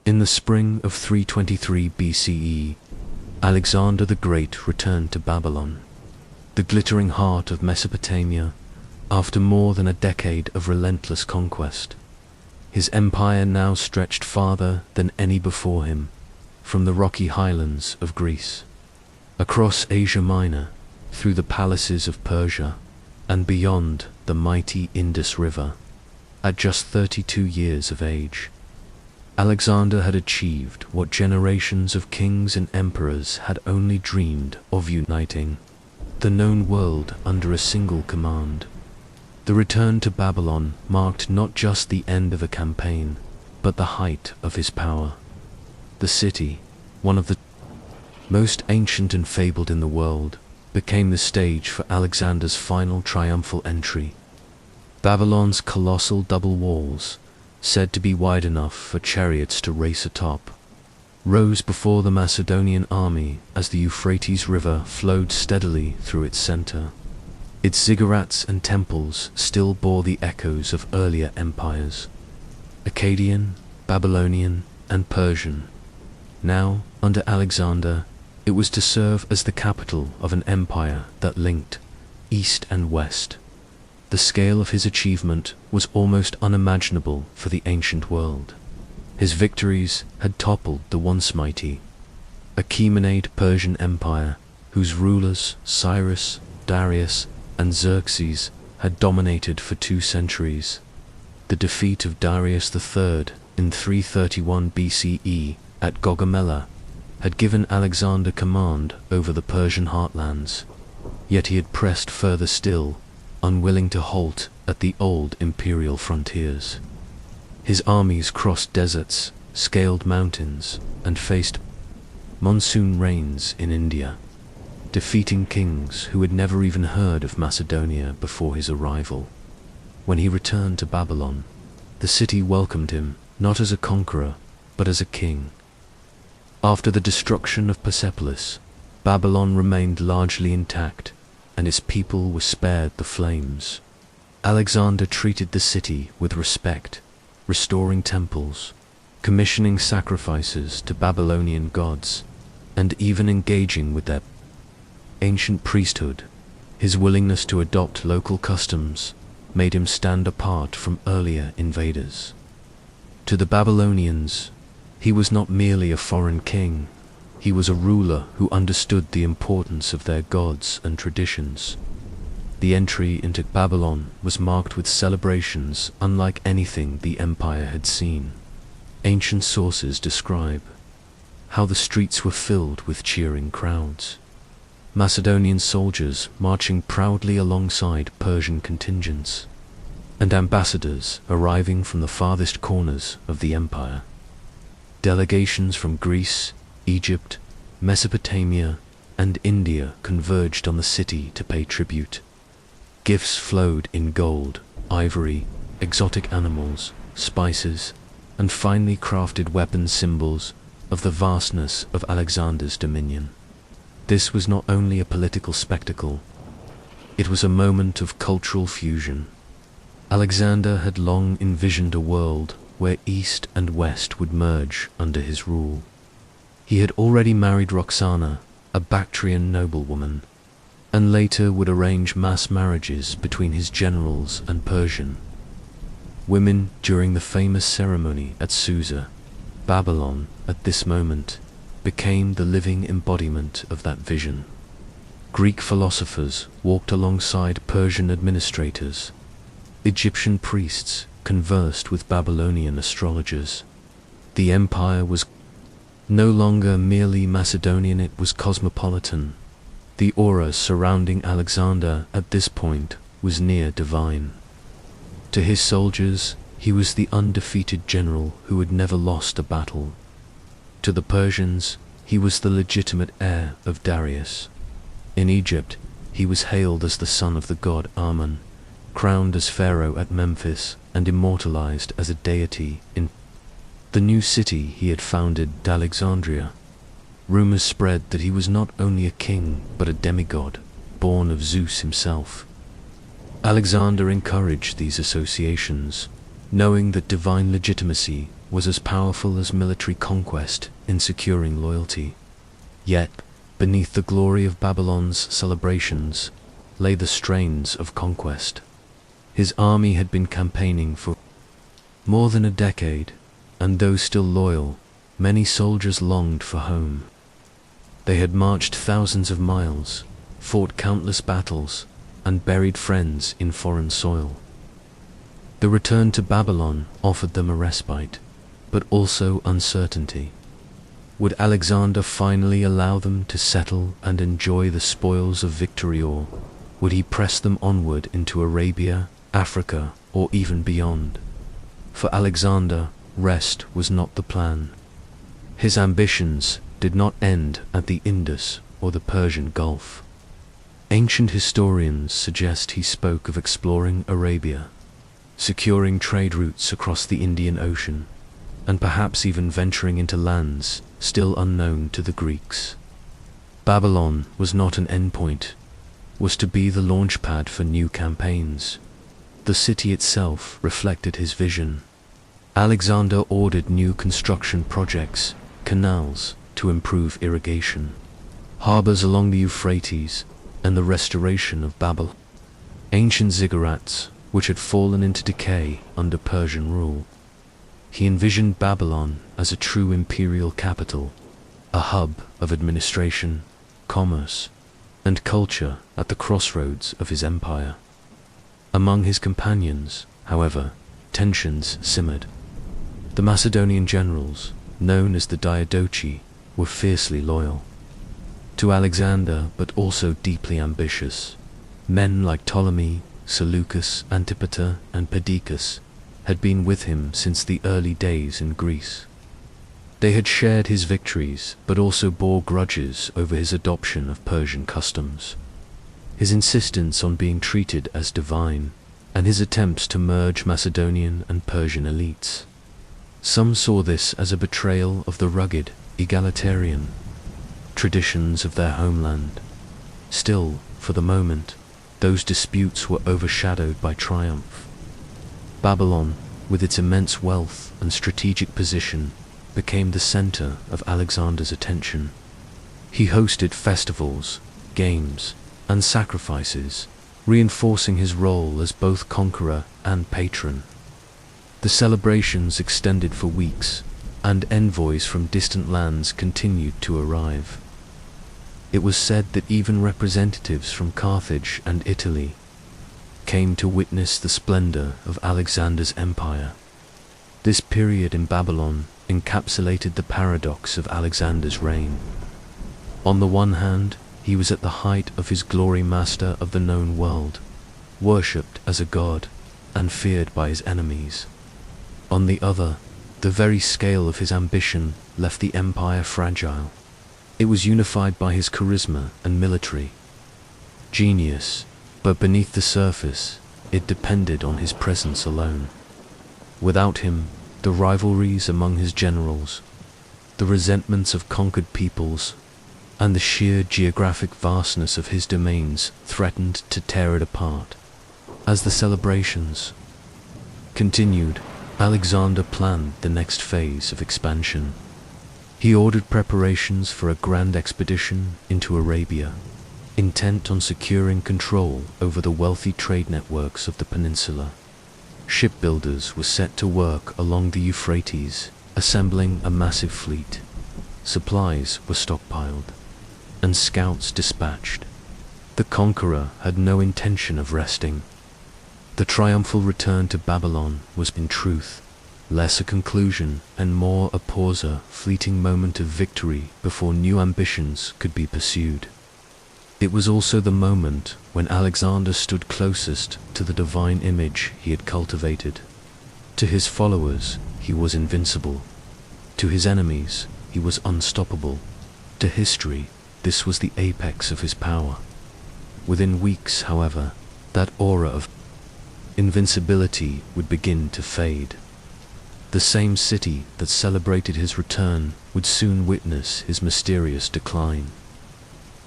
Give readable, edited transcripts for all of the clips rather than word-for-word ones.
In the spring of 323 BCE, Alexander the Great returned to Babylon, the glittering heart of Mesopotamia, after more than a decade of relentless conquest. His empire now stretched farther than any before him, from the rocky highlands of Greece, across Asia Minor, through the palaces of Persia, and beyond the mighty Indus River. At just 32 years of age, Alexander had achieved what generations of kings and emperors had only dreamed of: uniting the known world under a single command. The return to Babylon marked not just the end of a campaign, but the height of his power. The city, one of the most ancient and fabled in the world, became the stage for Alexander's final triumphal entry. Babylon's colossal double walls, said to be wide enough for chariots to race atop, rose before the Macedonian army as the Euphrates River flowed steadily through its center. Its ziggurats and temples still bore the echoes of earlier empires, Akkadian, Babylonian, and Persian. Now, under Alexander, it was to serve as the capital of an empire that linked East and West. The scale of his achievement was almost unimaginable for the ancient world. His victories had toppled the once mighty Achaemenid Persian Empire, whose rulers Cyrus, Darius, and Xerxes had dominated for 2 centuries. The defeat of Darius III in 331 BCE at Gaugamela had given Alexander command over the Persian heartlands, yet he had pressed further still, unwilling to halt at the old imperial frontiers. His armies crossed deserts, scaled mountains, and faced monsoon rains in India, defeating kings who had never even heard of Macedonia before his arrival. When he returned to Babylon, the city welcomed him not as a conqueror, but as a king. After the destruction of Persepolis, Babylon remained largely intact, and its people were spared the flames. Alexander treated the city with respect, restoring temples, commissioning sacrifices to Babylonian gods, and even engaging with their ancient priesthood. His willingness to adopt local customs made him stand apart from earlier invaders. To the Babylonians, he was not merely a foreign king, he was a ruler who understood the importance of their gods and traditions. The entry into Babylon was marked with celebrations unlike anything the empire had seen. Ancient sources describe how the streets were filled with cheering crowds, Macedonian soldiers marching proudly alongside Persian contingents, and ambassadors arriving from the farthest corners of the empire. Delegations from Greece, Egypt, Mesopotamia, and India converged on the city to pay tribute. Gifts flowed in gold, ivory, exotic animals, spices, and finely crafted weapons, symbols of the vastness of Alexander's dominion. This was not only a political spectacle, it was a moment of cultural fusion. Alexander had long envisioned a world where East and West would merge under his rule. He had already married Roxana, a Bactrian noblewoman, and later would arrange mass marriages between his generals and Persian women during the famous ceremony at Susa. Babylon, at this moment, became the living embodiment of that vision. Greek philosophers walked alongside Persian administrators. Egyptian priests conversed with Babylonian astrologers. The empire was no longer merely Macedonian, it was cosmopolitan. The aura surrounding Alexander at this point was near divine. To his soldiers, he was the undefeated general who had never lost a battle. To the Persians, he was the legitimate heir of Darius. In Egypt, he was hailed as the son of the god Amun, crowned as pharaoh at Memphis, and immortalized as a deity in the new city he had founded, Alexandria. Rumors spread that he was not only a king, but a demigod, born of Zeus himself. Alexander encouraged these associations, knowing that divine legitimacy was as powerful as military conquest in securing loyalty. Yet, beneath the glory of Babylon's celebrations lay the strains of conquest. His army had been campaigning for more than a decade, and though still loyal, many soldiers longed for home. They had marched thousands of miles, fought countless battles, and buried friends in foreign soil. The return to Babylon offered them a respite, but also uncertainty. Would Alexander finally allow them to settle and enjoy the spoils of victory, or would he press them onward into Arabia, Africa, or even beyond? For Alexander, rest was not the plan. His ambitions did not end at the Indus or the Persian Gulf. Ancient historians suggest he spoke of exploring Arabia, securing trade routes across the Indian Ocean, and perhaps even venturing into lands still unknown to the Greeks. Babylon was not an endpoint, was to be the launchpad for new campaigns. The city itself reflected his vision. Alexander ordered new construction projects, canals to improve irrigation, harbors along the Euphrates, and the restoration of Babylon, ancient ziggurats which had fallen into decay under Persian rule. He envisioned Babylon as a true imperial capital, a hub of administration, commerce, and culture at the crossroads of his empire. Among his companions, however, tensions simmered. The Macedonian generals, known as the Diadochi, were fiercely loyal to Alexander, but also deeply ambitious. Men like Ptolemy, Seleucus, Antipater, and Perdiccas had been with him since the early days in Greece. They had shared his victories, but also bore grudges over his adoption of Persian customs, his insistence on being treated as divine, and his attempts to merge Macedonian and Persian elites. Some saw this as a betrayal of the rugged, egalitarian traditions of their homeland. Still, for the moment, those disputes were overshadowed by triumph. Babylon, with its immense wealth and strategic position, became the center of Alexander's attention. He hosted festivals, games, and sacrifices, reinforcing his role as both conqueror and patron. The celebrations extended for weeks, and envoys from distant lands continued to arrive. It was said that even representatives from Carthage and Italy came to witness the splendor of Alexander's empire. This period in Babylon encapsulated the paradox of Alexander's reign. On the one hand, he was at the height of his glory, master of the known world, worshipped as a god, and feared by his enemies. On the other, the very scale of his ambition left the empire fragile. It was unified by his charisma and military genius, but beneath the surface, it depended on his presence alone. Without him, the rivalries among his generals, the resentments of conquered peoples, and the sheer geographic vastness of his domains threatened to tear it apart. As the celebrations continued, Alexander planned the next phase of expansion. He ordered preparations for a grand expedition into Arabia, intent on securing control over the wealthy trade networks of the peninsula. Shipbuilders were set to work along the Euphrates, assembling a massive fleet. Supplies were stockpiled, and scouts dispatched. The Conqueror had no intention of resting. The triumphal return to Babylon was, in truth, less a conclusion and more a fleeting moment of victory before new ambitions could be pursued. It was also the moment when Alexander stood closest to the divine image he had cultivated. To his followers, he was invincible. To his enemies, he was unstoppable. To history, this was the apex of his power. Within weeks, however, that aura of invincibility would begin to fade. The same city that celebrated his return would soon witness his mysterious decline.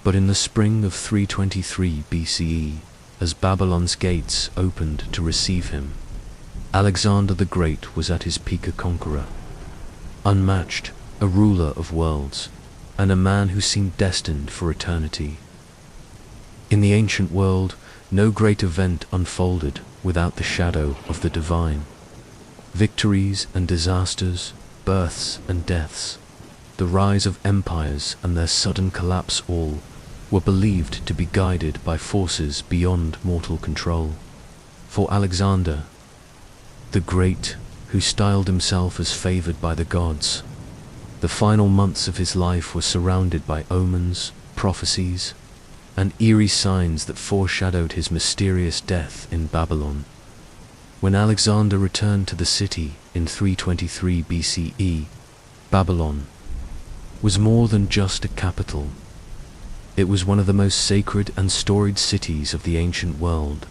But in the spring of 323 BCE, as Babylon's gates opened to receive him, Alexander the Great was at his peak a conqueror. unmatched, a ruler of worlds, and a man who seemed destined for eternity. In the ancient world, no great event unfolded without the shadow of the divine. Victories and disasters, births and deaths, the rise of empires and their sudden collapse, all were believed to be guided by forces beyond mortal control. For Alexander the Great, who styled himself as favored by the gods, the final months of his life were surrounded by omens, prophecies, and eerie signs that foreshadowed his mysterious death in Babylon. When Alexander returned to the city in 323 BCE, Babylon was more than just a capital. It was one of the most sacred and storied cities of the ancient world,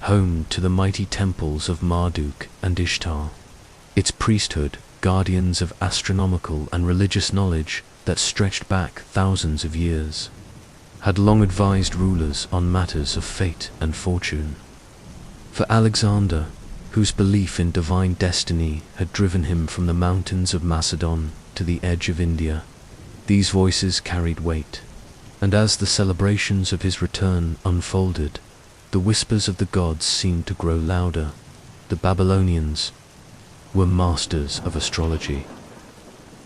home to the mighty temples of Marduk and Ishtar. Its priesthood, guardians of astronomical and religious knowledge that stretched back thousands of years, had long advised rulers on matters of fate and fortune. For Alexander, whose belief in divine destiny had driven him from the mountains of Macedon to the edge of India, these voices carried weight, and as the celebrations of his return unfolded, the whispers of the gods seemed to grow louder. The Babylonians were masters of astrology.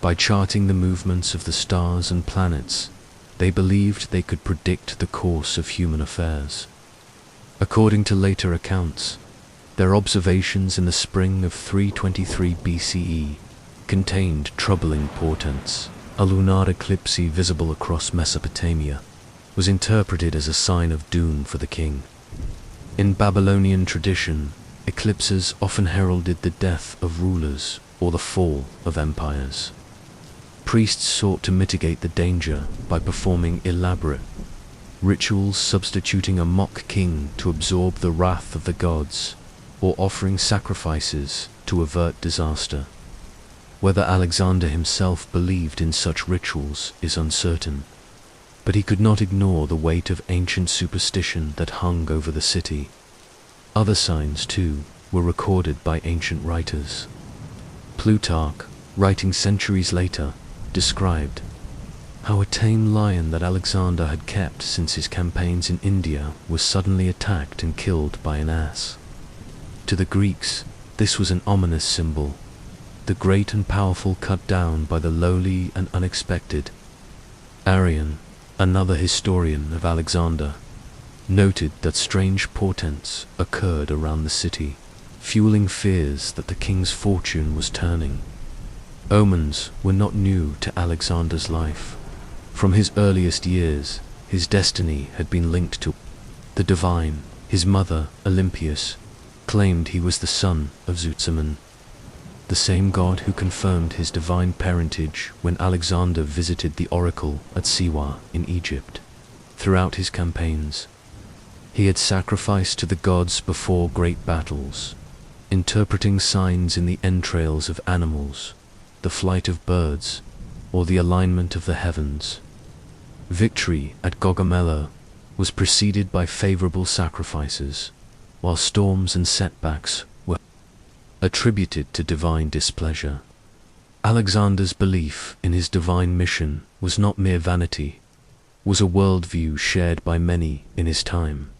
By charting the movements of the stars and planets, they believed they could predict the course of human affairs. According to later accounts, their observations in the spring of 323 BCE contained troubling portents. A lunar eclipse visible across Mesopotamia was interpreted as a sign of doom for the king. In Babylonian tradition, eclipses often heralded the death of rulers or the fall of empires. Priests sought to mitigate the danger by performing elaborate rituals, substituting a mock king to absorb the wrath of the gods, or offering sacrifices to avert disaster. Whether Alexander himself believed in such rituals is uncertain, but he could not ignore the weight of ancient superstition that hung over the city. Other signs, too, were recorded by ancient writers. Plutarch, writing centuries later, described how a tame lion that Alexander had kept since his campaigns in India was suddenly attacked and killed by an ass. To the Greeks, this was an ominous symbol, the great and powerful cut down by the lowly and unexpected. Arrian, another historian of Alexander, noted that strange portents occurred around the city, fueling fears that the king's fortune was turning. Omens were not new to Alexander's life. From his earliest years, his destiny had been linked to the divine. His mother, Olympias, claimed he was the son of Zutzaman, the same god who confirmed his divine parentage when Alexander visited the oracle at Siwa in Egypt. Throughout his campaigns, he had sacrificed to the gods before great battles, interpreting signs in the entrails of animals, the flight of birds, or the alignment of the heavens. Victory at Gaugamela was preceded by favorable sacrifices, while storms and setbacks were attributed to divine displeasure. Alexander's belief in his divine mission was not mere vanity, was a worldview shared by many in his time.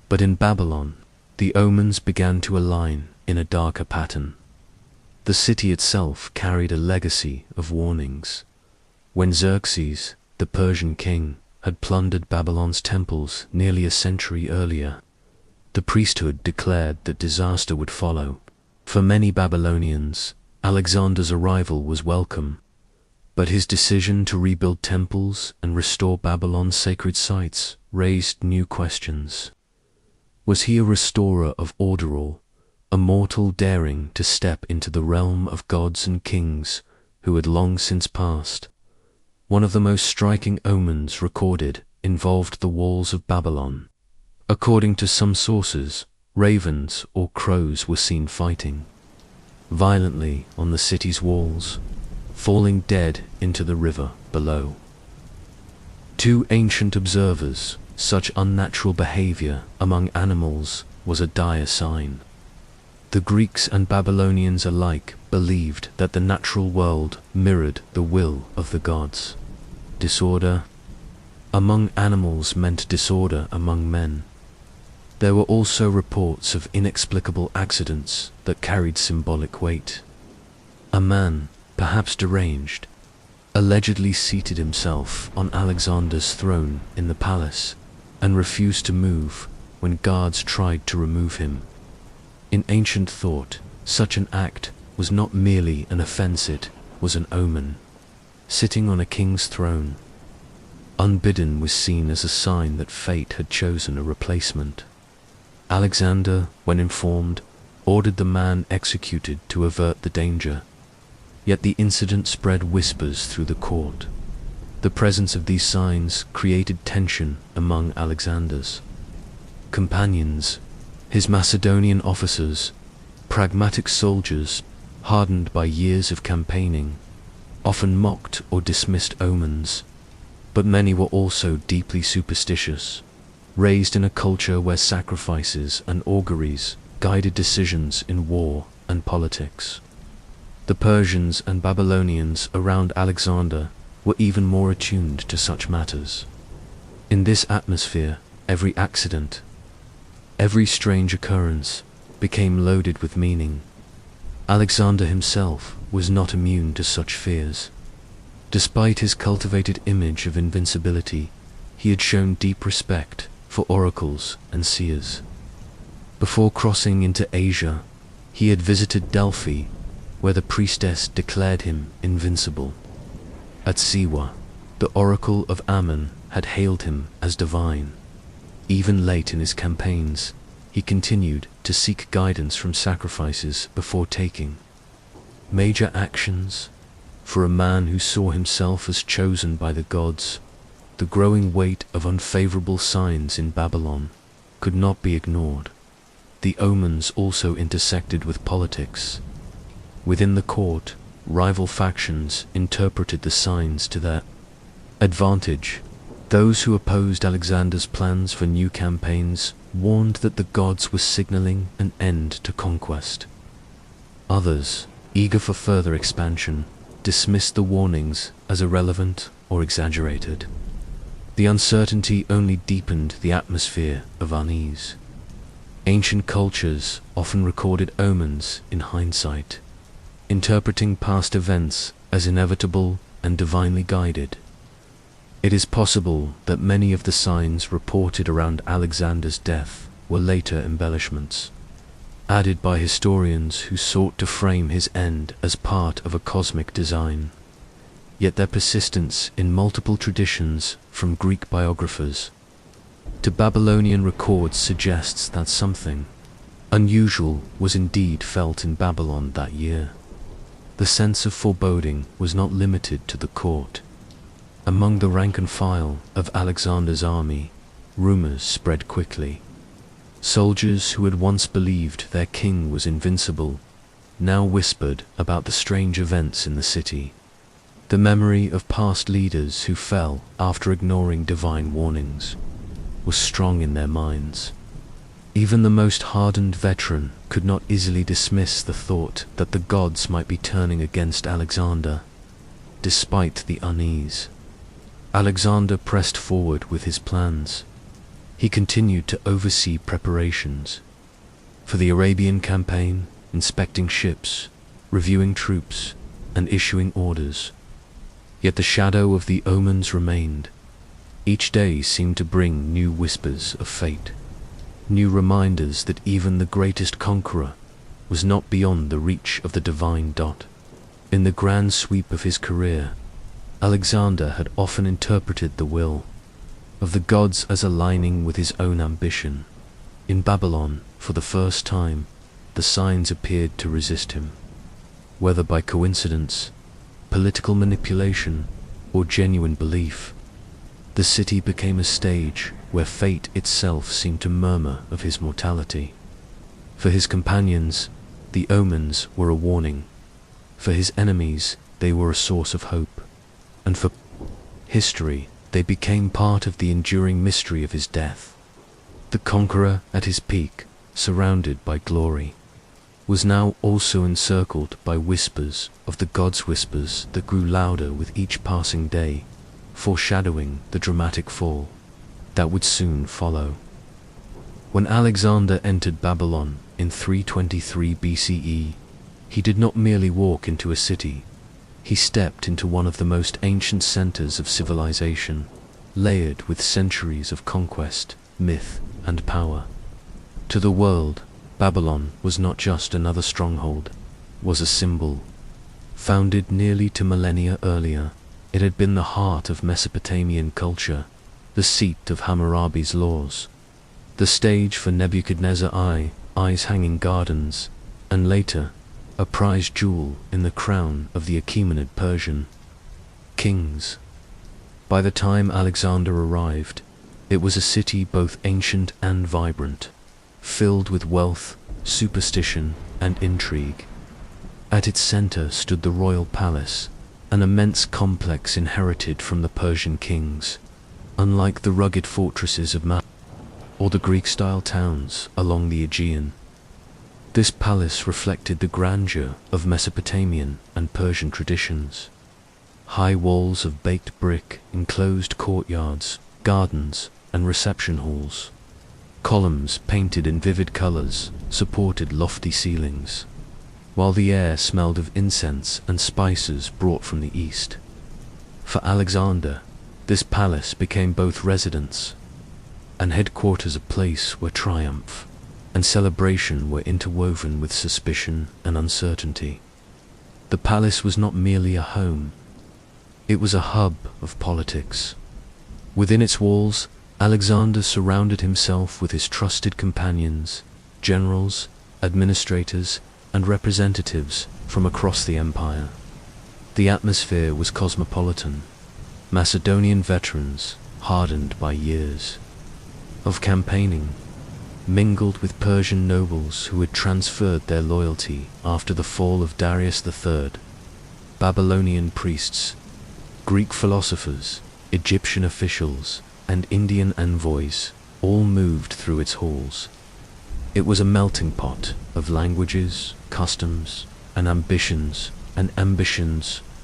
But in Babylon, the omens began to align in a darker pattern. The city itself carried a legacy of warnings. When Xerxes, the Persian king, had plundered Babylon's temples nearly a century earlier, the priesthood declared that disaster would follow. For many Babylonians, Alexander's arrival was welcome, but his decision to rebuild temples and restore Babylon's sacred sites raised new questions. Was he a restorer of order, or a mortal daring to step into the realm of gods and kings who had long since passed? One of the most striking omens recorded involved the walls of Babylon. According to some sources, ravens or crows were seen fighting violently on the city's walls, falling dead into the river below. To ancient observers, such unnatural behavior among animals was a dire sign. The Greeks and Babylonians alike believed that the natural world mirrored the will of the gods. Disorder among animals meant disorder among men. There were also reports of inexplicable accidents that carried symbolic weight. A man, perhaps deranged, allegedly seated himself on Alexander's throne in the palace and refused to move when guards tried to remove him. In ancient thought, such an act was not merely an offense, it was an omen. Sitting on a king's throne, unbidden, was seen as a sign that fate had chosen a replacement. Alexander, when informed, ordered the man executed to avert the danger. Yet the incident spread whispers through the court. The presence of these signs created tension among Alexander's companions, his Macedonian officers, pragmatic soldiers, hardened by years of campaigning, often mocked or dismissed omens. But many were also deeply superstitious, raised in a culture where sacrifices and auguries guided decisions in war and politics. The Persians and Babylonians around Alexander were even more attuned to such matters. In this atmosphere, every accident, every strange occurrence, became loaded with meaning. Alexander himself was not immune to such fears. Despite his cultivated image of invincibility, he had shown deep respect for oracles and seers. Before crossing into Asia, he had visited Delphi, where the priestess declared him invincible. At Siwa, the oracle of Ammon had hailed him as divine. Even late in his campaigns, he continued to seek guidance from sacrifices before taking major actions. For a man who saw himself as chosen by the gods, the growing weight of unfavorable signs in Babylon could not be ignored. The omens also intersected with politics. Within the court, rival factions interpreted the signs to their advantage. Those who opposed Alexander's plans for new campaigns warned that the gods were signaling an end to conquest. Others, eager for further expansion, dismissed the warnings as irrelevant or exaggerated. The uncertainty only deepened the atmosphere of unease. Ancient cultures often recorded omens in hindsight, interpreting past events as inevitable and divinely guided. It is possible that many of the signs reported around Alexander's death were later embellishments, added by historians who sought to frame his end as part of a cosmic design. Yet their persistence in multiple traditions, from Greek biographers to Babylonian records, suggests that something unusual was indeed felt in Babylon that year. The sense of foreboding was not limited to the court. Among the rank and file of Alexander's army, rumors spread quickly. Soldiers who had once believed their king was invincible now whispered about the strange events in the city. The memory of past leaders who fell after ignoring divine warnings was strong in their minds. Even the most hardened veteran could not easily dismiss the thought that the gods might be turning against Alexander. Despite the unease, Alexander pressed forward with his plans. He continued to oversee preparations for the Arabian campaign, inspecting ships, reviewing troops, and issuing orders. Yet the shadow of the omens remained. Each day seemed to bring new whispers of fate, new reminders that even the greatest conqueror was not beyond the reach of the divine dot. In the grand sweep of his career, Alexander had often interpreted the will of the gods as aligning with his own ambition. In Babylon, for the first time, the signs appeared to resist him. Whether by coincidence, political manipulation, or genuine belief, the city became a stage where fate itself seemed to murmur of his mortality. For his companions, the omens were a warning. For his enemies, they were a source of hope. And for history, they became part of the enduring mystery of his death. The conqueror at his peak, surrounded by glory. was now also encircled by whispers of the gods' whispers that grew louder with each passing day, foreshadowing the dramatic fall that would soon follow. When Alexander entered Babylon in 323 BCE, he did not merely walk into a city, he stepped into one of the most ancient centers of civilization, layered with centuries of conquest, myth, and power. To the world, Babylon was not just another stronghold, was a symbol. Founded nearly 2 millennia earlier, it had been the heart of Mesopotamian culture, the seat of Hammurabi's laws, the stage for Nebuchadnezzar's eyes-hanging gardens, and later, a prized jewel in the crown of the Achaemenid Persian kings. By the time Alexander arrived, it was a city both ancient and vibrant, filled with wealth, superstition, and intrigue. At its center stood the royal palace, an immense complex inherited from the Persian kings, unlike the rugged fortresses of Massacre or the Greek-style towns along the Aegean. This palace reflected the grandeur of Mesopotamian and Persian traditions. High walls of baked brick enclosed courtyards, gardens, and reception halls. Columns painted in vivid colors supported lofty ceilings, while the air smelled of incense and spices brought from the east. For Alexander, this palace became both residence and headquarters, a place where triumph and celebration were interwoven with suspicion and uncertainty. The palace was not merely a home, it was a hub of politics. Within its walls, Alexander surrounded himself with his trusted companions, generals, administrators, and representatives from across the empire. The atmosphere was cosmopolitan. Macedonian veterans, hardened by years of campaigning, mingled with Persian nobles who had transferred their loyalty after the fall of Darius III. Babylonian priests, Greek philosophers, Egyptian officials, and Indian envoys all moved through its halls. It was a melting pot of languages, customs, and ambitions,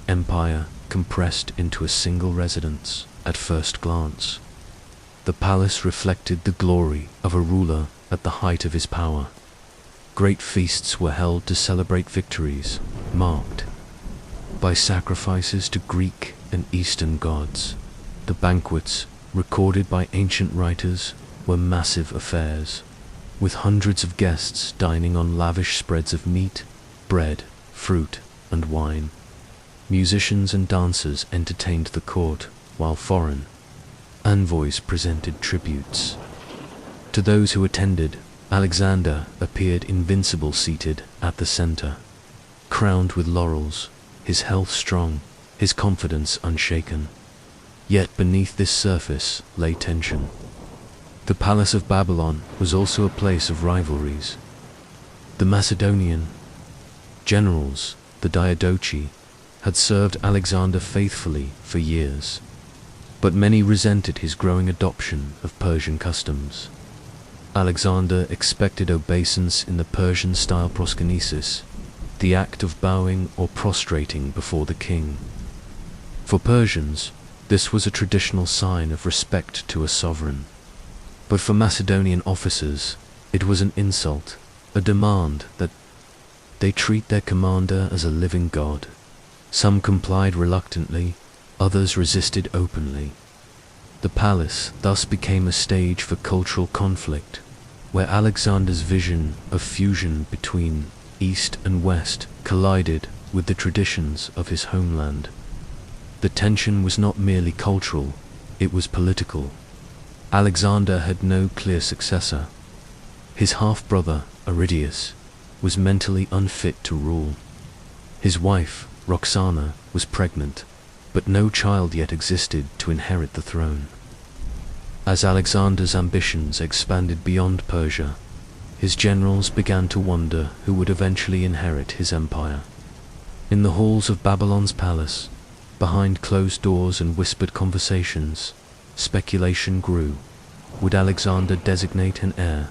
empire compressed into a single residence at first glance. The palace reflected the glory of a ruler at the height of his power. Great feasts were held to celebrate victories, marked by sacrifices to Greek and Eastern gods. The banquets, recorded by ancient writers, were massive affairs, with hundreds of guests dining on lavish spreads of meat, bread, fruit, and wine. Musicians and dancers entertained the court, while foreign envoys presented tributes. To those who attended, Alexander appeared invincible, seated at the center, crowned with laurels, his health strong, his confidence unshaken. Yet beneath this surface lay tension. The palace of Babylon was also a place of rivalries. The Macedonian generals, the Diadochi, had served Alexander faithfully for years, but many resented his growing adoption of Persian customs. Alexander expected obeisance in the Persian-style proskynesis, the act of bowing or prostrating before the king. For Persians, this was a traditional sign of respect to a sovereign. But for Macedonian officers, it was an insult, a demand that they treat their commander as a living god. Some complied reluctantly, others resisted openly. The palace thus became a stage for cultural conflict, where Alexander's vision of fusion between East and West collided with the traditions of his homeland. The tension was not merely cultural, it was political. Alexander had no clear successor. His half-brother, Aridius, was mentally unfit to rule. His wife, Roxana, was pregnant, but no child yet existed to inherit the throne. As Alexander's ambitions expanded beyond Persia, his generals began to wonder who would eventually inherit his empire. In the halls of Babylon's palace, behind closed doors and whispered conversations, speculation grew. Would Alexander designate an heir?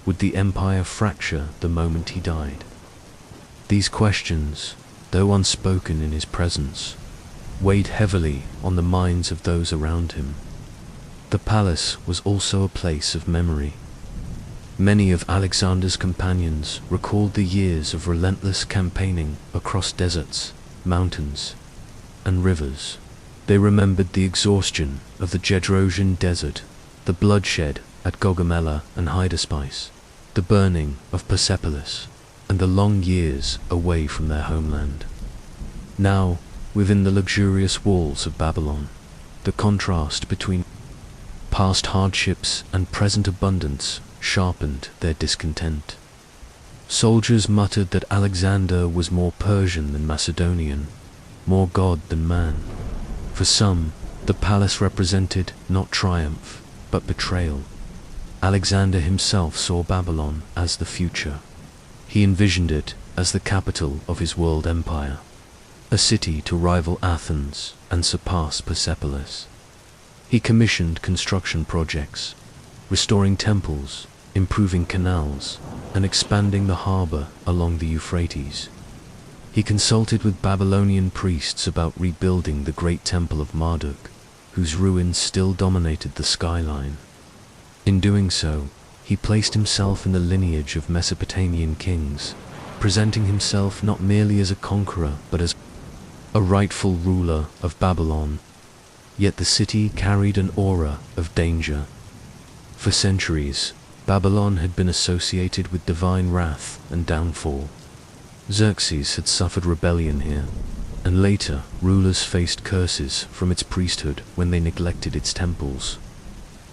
Would the empire fracture the moment he died? These questions, though unspoken in his presence, weighed heavily on the minds of those around him. The palace was also a place of memory. Many of Alexander's companions recalled the years of relentless campaigning across deserts, mountains, and rivers. They remembered the exhaustion of the Gedrosian desert, the bloodshed at Gaugamela and Hydaspes, the burning of Persepolis, and the long years away from their homeland. Now, within the luxurious walls of Babylon, the contrast between past hardships and present abundance sharpened their discontent. Soldiers muttered that Alexander was more Persian than Macedonian, more god than man. For some, the palace represented not triumph, but betrayal. Alexander himself saw Babylon as the future. He envisioned it as the capital of his world empire, a city to rival Athens and surpass Persepolis. He commissioned construction projects, restoring temples, improving canals, and expanding the harbor along the Euphrates. He consulted with Babylonian priests about rebuilding the great temple of Marduk, whose ruins still dominated the skyline. In doing so, he placed himself in the lineage of Mesopotamian kings, presenting himself not merely as a conqueror but as a rightful ruler of Babylon. Yet the city carried an aura of danger. For centuries, Babylon had been associated with divine wrath and downfall. Xerxes had suffered rebellion here, and later rulers faced curses from its priesthood when they neglected its temples.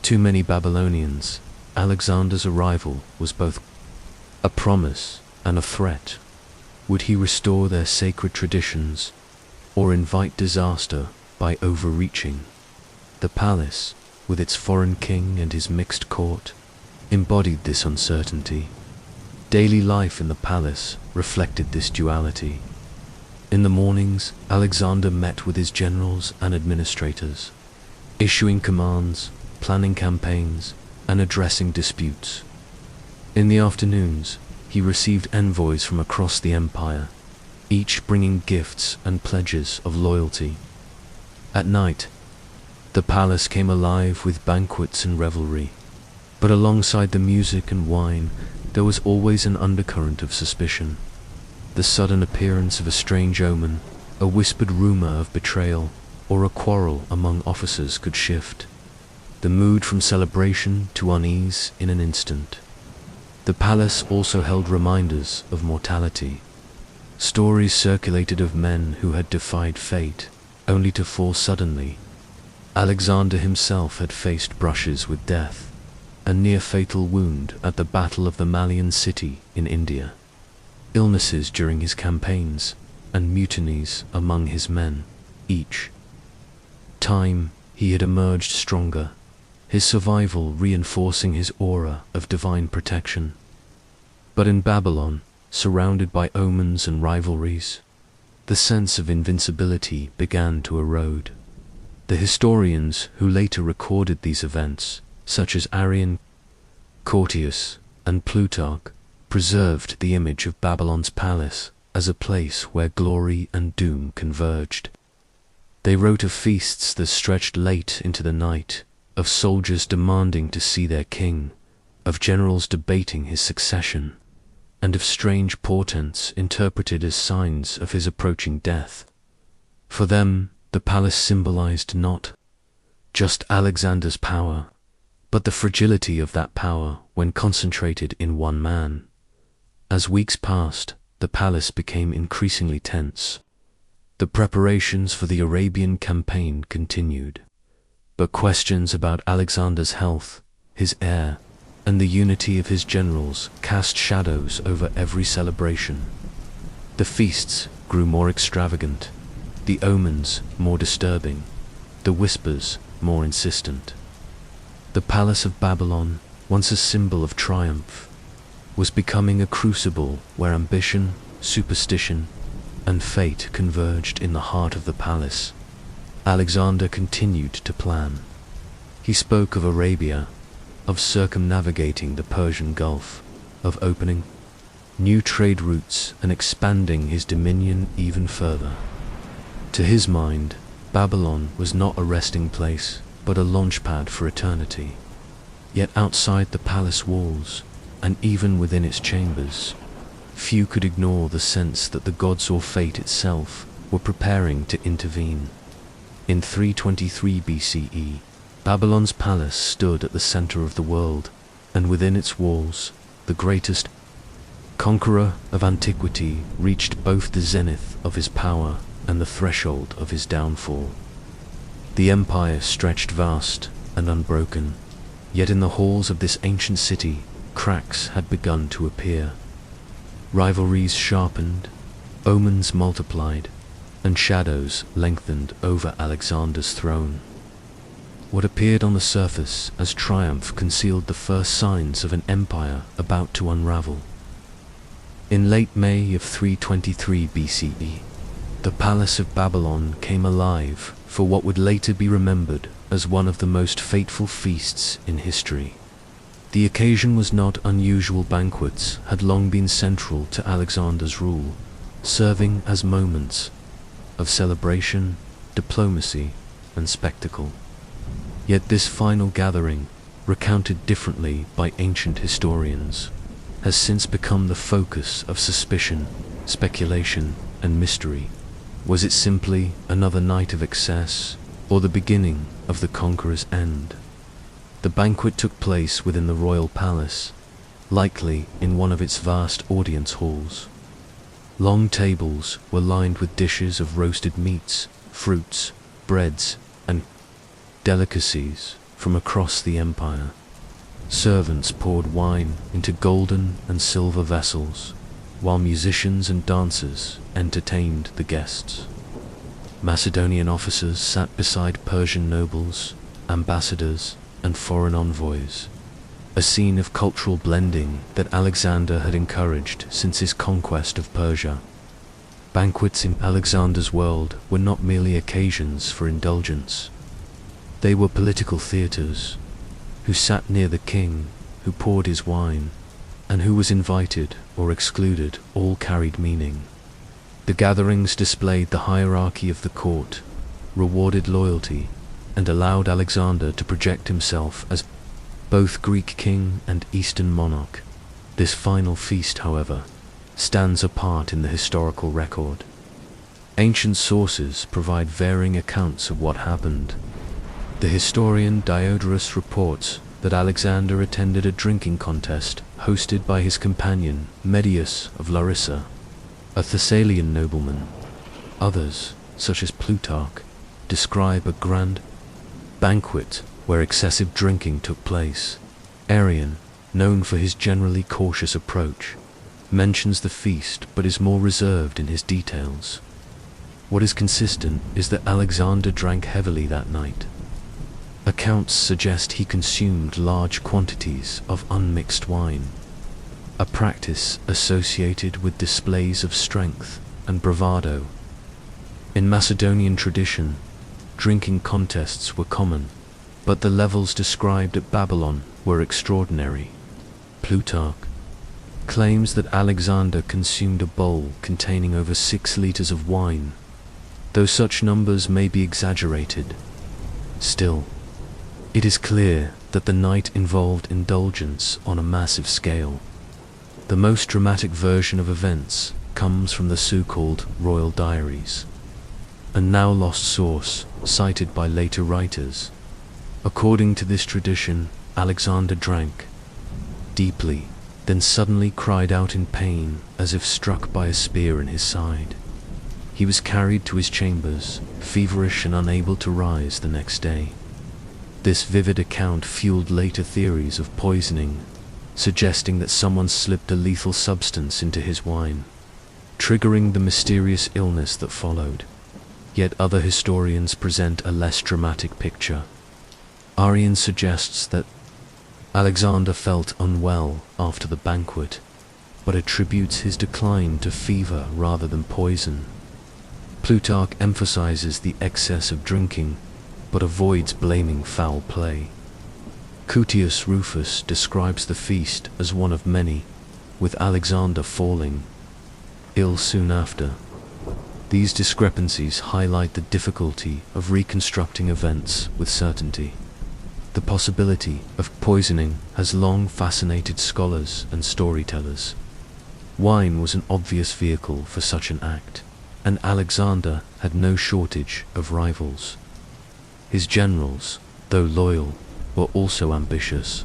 To many Babylonians, Alexander's arrival was both a promise and a threat. Would he restore their sacred traditions, or invite disaster by overreaching? The palace, with its foreign king and his mixed court, embodied this uncertainty. Daily life in the palace reflected this duality. In the mornings, Alexander met with his generals and administrators, issuing commands, planning campaigns, and addressing disputes. In the afternoons, he received envoys from across the empire, each bringing gifts and pledges of loyalty. At night, the palace came alive with banquets and revelry, but alongside the music and wine, there was always an undercurrent of suspicion. The sudden appearance of a strange omen, a whispered rumor of betrayal, or a quarrel among officers could shift the mood from celebration to unease in an instant. The palace also held reminders of mortality. Stories circulated of men who had defied fate, only to fall suddenly. Alexander himself had faced brushes with death, a near-fatal wound at the Battle of the Malian City in India, illnesses during his campaigns, and mutinies among his men. Each time he had emerged stronger, his survival reinforcing his aura of divine protection. But in Babylon, surrounded by omens and rivalries, the sense of invincibility began to erode. The historians who later recorded these events, such as Arrian, Curtius, and Plutarch, preserved the image of Babylon's palace as a place where glory and doom converged. They wrote of feasts that stretched late into the night, of soldiers demanding to see their king, of generals debating his succession, and of strange portents interpreted as signs of his approaching death. For them, the palace symbolized not just Alexander's power, but the fragility of that power when concentrated in one man. As weeks passed, the palace became increasingly tense. The preparations for the Arabian campaign continued, but questions about Alexander's health, his heir, and the unity of his generals cast shadows over every celebration. The feasts grew more extravagant, the omens more disturbing, the whispers more insistent. The palace of Babylon, once a symbol of triumph, was becoming a crucible where ambition, superstition, and fate converged in the heart of the palace. Alexander continued to plan. He spoke of Arabia, of circumnavigating the Persian Gulf, of opening new trade routes and expanding his dominion even further. To his mind, Babylon was not a resting place, but a launchpad for eternity. Yet outside the palace walls, and even within its chambers, few could ignore the sense that the gods or fate itself were preparing to intervene. In 323 BCE, Babylon's palace stood at the center of the world, and within its walls, the greatest conqueror of antiquity reached both the zenith of his power and the threshold of his downfall. The empire stretched vast and unbroken, yet in the halls of this ancient city, cracks had begun to appear. Rivalries sharpened, omens multiplied, and shadows lengthened over Alexander's throne. What appeared on the surface as triumph concealed the first signs of an empire about to unravel. In late May of 323 BCE, the Palace of Babylon came alive for what would later be remembered as one of the most fateful feasts in history. The occasion was not unusual. Banquets had long been central to Alexander's rule, serving as moments of celebration, diplomacy, and spectacle. Yet this final gathering, recounted differently by ancient historians, has since become the focus of suspicion, speculation, and mystery. Was it simply another night of excess, or the beginning of the conqueror's end? The banquet took place within the royal palace, likely in one of its vast audience halls. Long tables were lined with dishes of roasted meats, fruits, breads, and delicacies from across the empire. Servants poured wine into golden and silver vessels, while musicians and dancers entertained the guests. Macedonian officers sat beside Persian nobles, ambassadors, and foreign envoys, a scene of cultural blending that Alexander had encouraged since his conquest of Persia. Banquets in Alexander's world were not merely occasions for indulgence. They were political theaters. Who sat near the king, who poured his wine, and who was invited or excluded all carried meaning. The gatherings displayed the hierarchy of the court, rewarded loyalty, and allowed Alexander to project himself as both Greek king and Eastern monarch. This final feast, however, stands apart in the historical record. Ancient sources provide varying accounts of what happened. The historian Diodorus reports that Alexander attended a drinking contest hosted by his companion Medius of Larissa, a Thessalian nobleman. Others, such as Plutarch, describe a grand banquet where excessive drinking took place. Arrian, known for his generally cautious approach, mentions the feast but is more reserved in his details. What is consistent is that Alexander drank heavily that night. Accounts suggest he consumed large quantities of unmixed wine, a practice associated with displays of strength and bravado. In Macedonian tradition, drinking contests were common, but the levels described at Babylon were extraordinary. Plutarch claims that Alexander consumed a bowl containing over 6 liters of wine, though such numbers may be exaggerated. Still, it is clear that the night involved indulgence on a massive scale. The most dramatic version of events comes from the so-called royal diaries, a now lost source cited by later writers. According to this tradition, Alexander drank deeply, then suddenly cried out in pain as if struck by a spear in his side. He was carried to his chambers, feverish and unable to rise the next day. This vivid account fueled later theories of poisoning, suggesting that someone slipped a lethal substance into his wine, triggering the mysterious illness that followed. Yet other historians present a less dramatic picture. Arrian suggests that Alexander felt unwell after the banquet, but attributes his decline to fever rather than poison. Plutarch emphasizes the excess of drinking, but avoids blaming foul play. Cutius Rufus describes the feast as one of many, with Alexander falling ill soon after. These discrepancies highlight the difficulty of reconstructing events with certainty. The possibility of poisoning has long fascinated scholars and storytellers. Wine was an obvious vehicle for such an act, and Alexander had no shortage of rivals. His generals, though loyal, were also ambitious.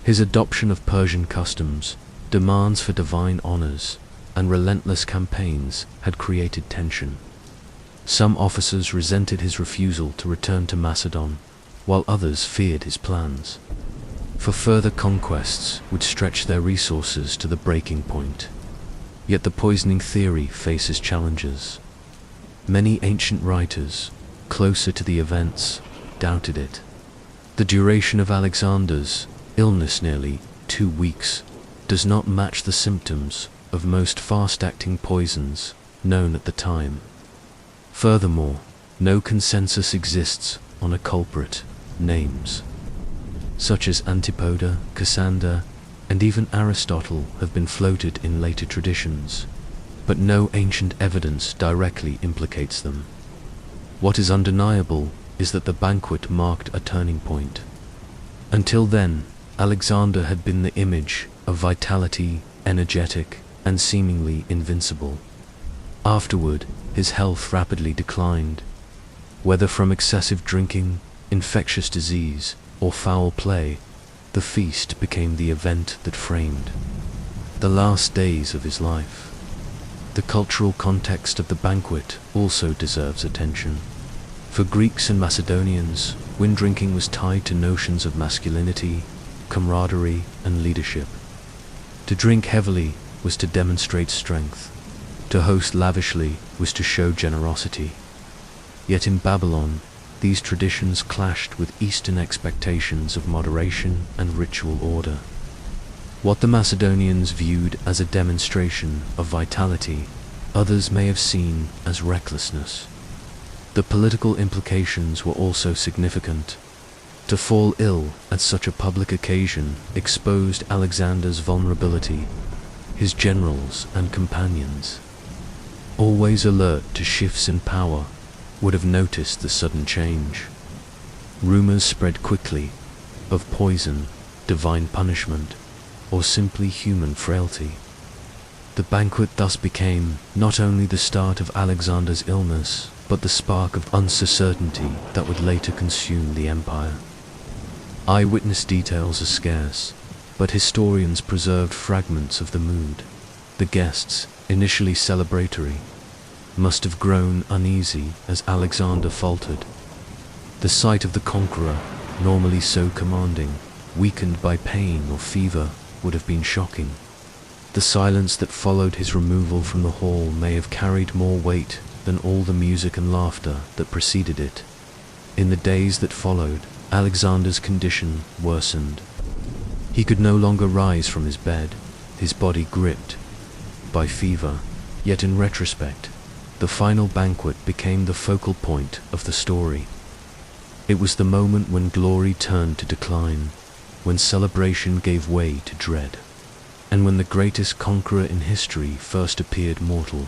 His adoption of Persian customs, demands for divine honors, and relentless campaigns had created tension. Some officers resented his refusal to return to Macedon, while others feared his plans. For further conquests would stretch their resources to the breaking point. Yet the poisoning theory faces challenges. Many ancient writers, closer to the events, doubted it. The duration of Alexander's illness, nearly 2 weeks, does not match the symptoms of most fast-acting poisons known at the time. Furthermore, no consensus exists on a culprit. Names such as Antipoda, Cassander, and even Aristotle have been floated in later traditions, but no ancient evidence directly implicates them. What is undeniable is that the banquet marked a turning point. Until then, Alexander had been the image of vitality, energetic, and seemingly invincible. Afterward, his health rapidly declined. Whether from excessive drinking, infectious disease, or foul play, the feast became the event that framed the last days of his life. The cultural context of the banquet also deserves attention. For Greeks and Macedonians, wine drinking was tied to notions of masculinity, camaraderie, and leadership. To drink heavily was to demonstrate strength. To host lavishly was to show generosity. Yet in Babylon, these traditions clashed with Eastern expectations of moderation and ritual order. What the Macedonians viewed as a demonstration of vitality, others may have seen as recklessness. The political implications were also significant. To fall ill at such a public occasion exposed Alexander's vulnerability. His generals and companions, always alert to shifts in power, would have noticed the sudden change. Rumors spread quickly of poison, divine punishment, or simply human frailty. The banquet thus became not only the start of Alexander's illness, but the spark of uncertainty that would later consume the empire. Eyewitness details are scarce, but historians preserved fragments of the mood. The guests, initially celebratory, must have grown uneasy as Alexander faltered. The sight of the Conqueror, normally so commanding, weakened by pain or fever, would have been shocking. The silence that followed his removal from the hall may have carried more weight than all the music and laughter that preceded it. In the days that followed, Alexander's condition worsened. He could no longer rise from his bed, his body gripped by fever. Yet in retrospect, the final banquet became the focal point of the story. It was the moment when glory turned to decline, when celebration gave way to dread, and when the greatest conqueror in history first appeared mortal.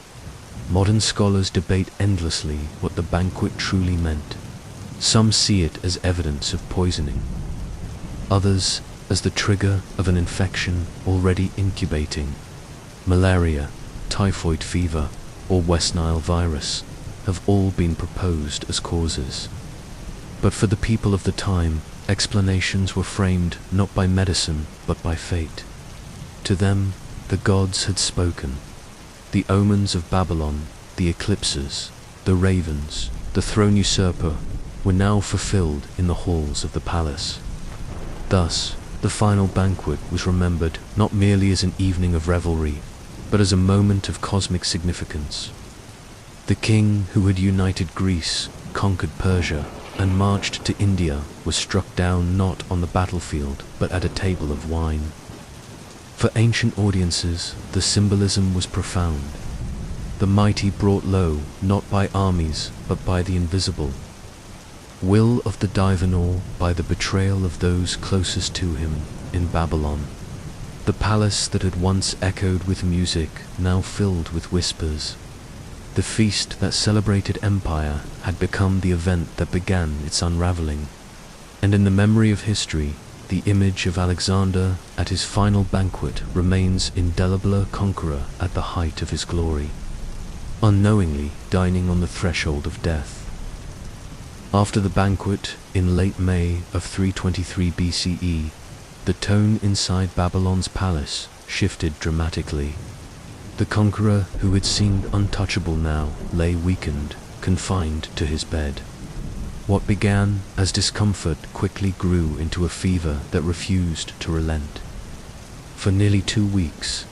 Modern scholars debate endlessly what the banquet truly meant. Some see it as evidence of poisoning, others as the trigger of an infection already incubating. Malaria, typhoid fever, or West Nile virus have all been proposed as causes. But for the people of the time, explanations were framed not by medicine but by fate. To them, the gods had spoken. The omens of Babylon, the eclipses, the ravens, the throne usurper, were now fulfilled in the halls of the palace. Thus, the final banquet was remembered not merely as an evening of revelry, but as a moment of cosmic significance. The king who had united Greece, conquered Persia, and marched to India was struck down not on the battlefield but at a table of wine. For ancient audiences, the symbolism was profound. The mighty brought low not by armies but by the invisible. Will of the divinor by the betrayal of those closest to him in Babylon. The palace that had once echoed with music now filled with whispers. The feast that celebrated empire had become the event that began its unraveling. And in the memory of history, the image of Alexander at his final banquet remains indelible, a conqueror at the height of his glory, unknowingly dining on the threshold of death. After the banquet, in late May of 323 BCE, the tone inside Babylon's palace shifted dramatically. The conqueror, who had seemed untouchable now, lay weakened, confined to his bed. What began as discomfort quickly grew into a fever that refused to relent. For nearly 2 weeks,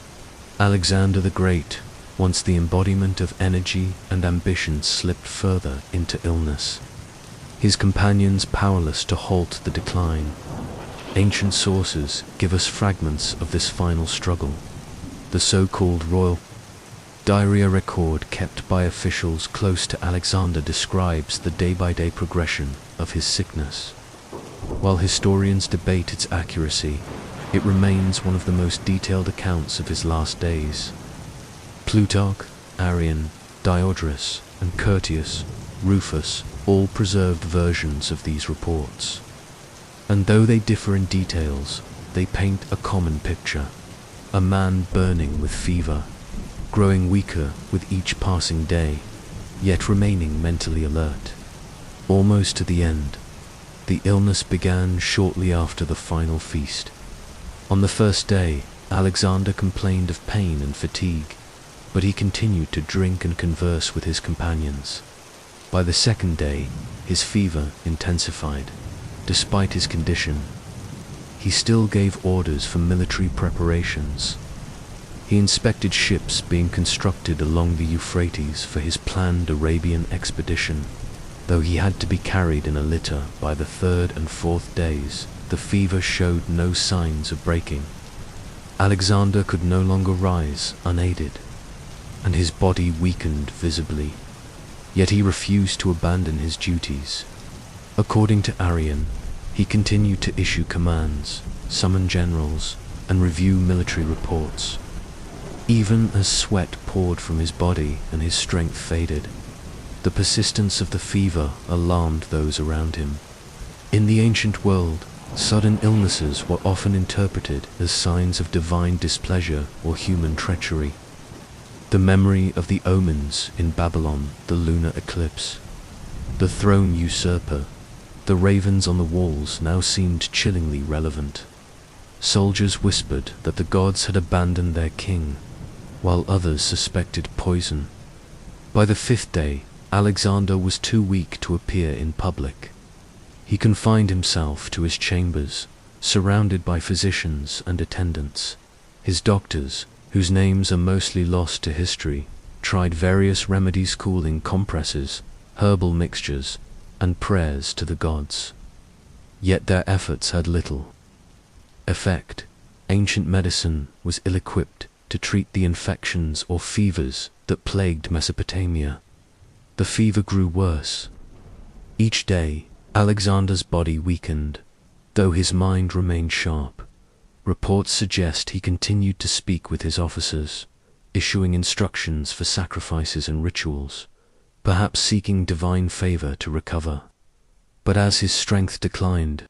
Alexander the Great, once the embodiment of energy and ambition, slipped further into illness. His companions powerless to halt the decline. Ancient sources give us fragments of this final struggle. The so-called royal diary, a record kept by officials close to Alexander, describes the day-by-day progression of his sickness. While historians debate its accuracy, it remains one of the most detailed accounts of his last days. Plutarch, Arrian, Diodorus, and Curtius, Rufus all preserved versions of these reports. And though they differ in details, they paint a common picture. A man burning with fever, growing weaker with each passing day, yet remaining mentally alert. Almost to the end, the illness began shortly after the final feast. On the first day, Alexander complained of pain and fatigue, but he continued to drink and converse with his companions. By the second day, his fever intensified. Despite his condition, he still gave orders for military preparations. He inspected ships being constructed along the Euphrates for his planned Arabian expedition. Though he had to be carried in a litter by the 3rd and 4th days, the fever showed no signs of breaking. Alexander could no longer rise unaided, and his body weakened visibly. Yet he refused to abandon his duties. According to Arrian, he continued to issue commands, summon generals, and review military reports. Even as sweat poured from his body and his strength faded, the persistence of the fever alarmed those around him. In the ancient world, sudden illnesses were often interpreted as signs of divine displeasure or human treachery. The memory of the omens in Babylon, the lunar eclipse, the throne usurper, the ravens on the walls now seemed chillingly relevant. Soldiers whispered that the gods had abandoned their king, while others suspected poison. By the 5th day, Alexander was too weak to appear in public. He confined himself to his chambers, surrounded by physicians and attendants. His doctors, whose names are mostly lost to history, tried various remedies, cooling compresses, herbal mixtures, and prayers to the gods. Yet their efforts had little effect. Ancient medicine was ill-equipped to treat the infections or fevers that plagued Mesopotamia. The fever grew worse. Each day, Alexander's body weakened, though his mind remained sharp. Reports suggest he continued to speak with his officers, issuing instructions for sacrifices and rituals, perhaps seeking divine favor to recover. But as his strength declined,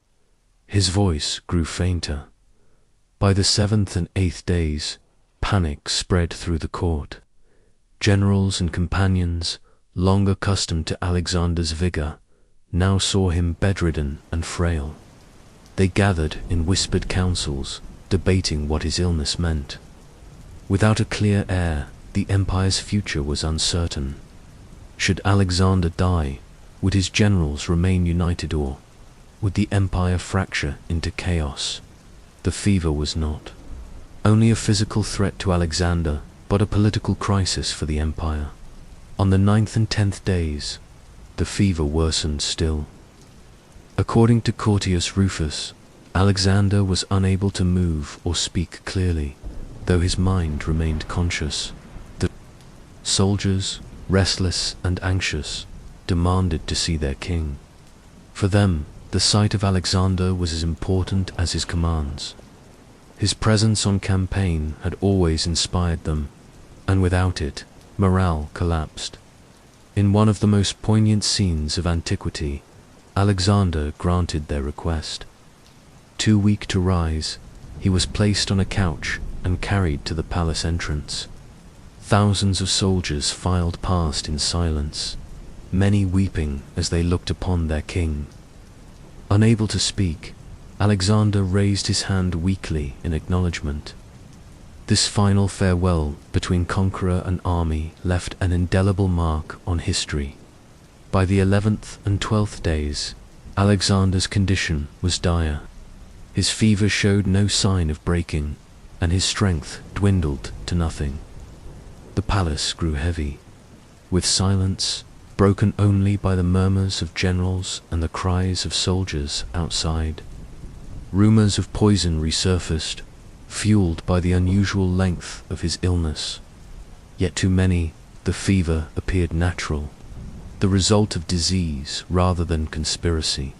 his voice grew fainter. By the 7th and 8th days, panic spread through the court. Generals and companions, long accustomed to Alexander's vigor, now saw him bedridden and frail. They gathered in whispered councils, debating what his illness meant. Without a clear heir, the empire's future was uncertain. Should Alexander die, would his generals remain united, or would the empire fracture into chaos? The fever was not only a physical threat to Alexander, but a political crisis for the empire. On the 9th and 10th days, the fever worsened still. According to Curtius Rufus, Alexander was unable to move or speak clearly, though his mind remained conscious. The soldiers, restless and anxious, demanded to see their king. For them, the sight of Alexander was as important as his commands. His presence on campaign had always inspired them, and without it, morale collapsed. In one of the most poignant scenes of antiquity, Alexander granted their request. Too weak to rise, he was placed on a couch and carried to the palace entrance. Thousands of soldiers filed past in silence, many weeping as they looked upon their king. Unable to speak, Alexander raised his hand weakly in acknowledgement. This final farewell between conqueror and army left an indelible mark on history. By the 11th and 12th days, Alexander's condition was dire. His fever showed no sign of breaking, and his strength dwindled to nothing. The palace grew heavy, with silence broken only by the murmurs of generals and the cries of soldiers outside. Rumors of poison resurfaced, fueled by the unusual length of his illness. Yet to many, the fever appeared natural, the result of disease rather than conspiracy.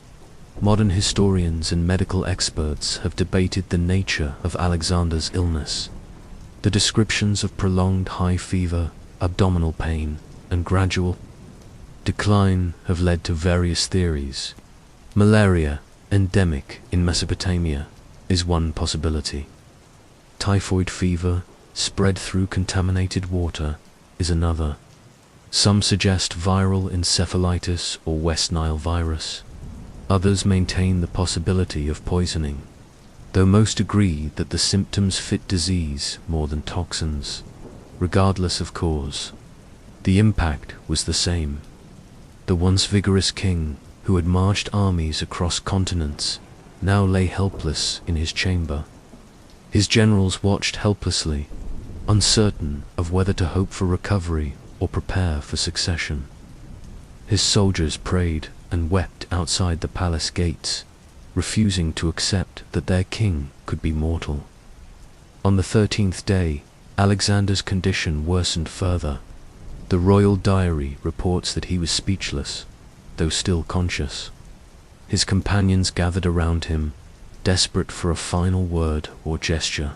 Modern historians and medical experts have debated the nature of Alexander's illness. The descriptions of prolonged high fever, abdominal pain, and gradual decline have led to various theories. Malaria, endemic in Mesopotamia, is one possibility. Typhoid fever, spread through contaminated water, is another. Some suggest viral encephalitis or West Nile virus. Others maintain the possibility of poisoning, though most agree that the symptoms fit disease more than toxins. Regardless of cause, the impact was the same. The once vigorous king, who had marched armies across continents, now lay helpless in his chamber. His generals watched helplessly, uncertain of whether to hope for recovery or prepare for succession. His soldiers prayed and wept outside the palace gates, refusing to accept that their king could be mortal. On the 13th day, Alexander's condition worsened further. The royal diary reports that he was speechless, though still conscious. His companions gathered around him, desperate for a final word or gesture.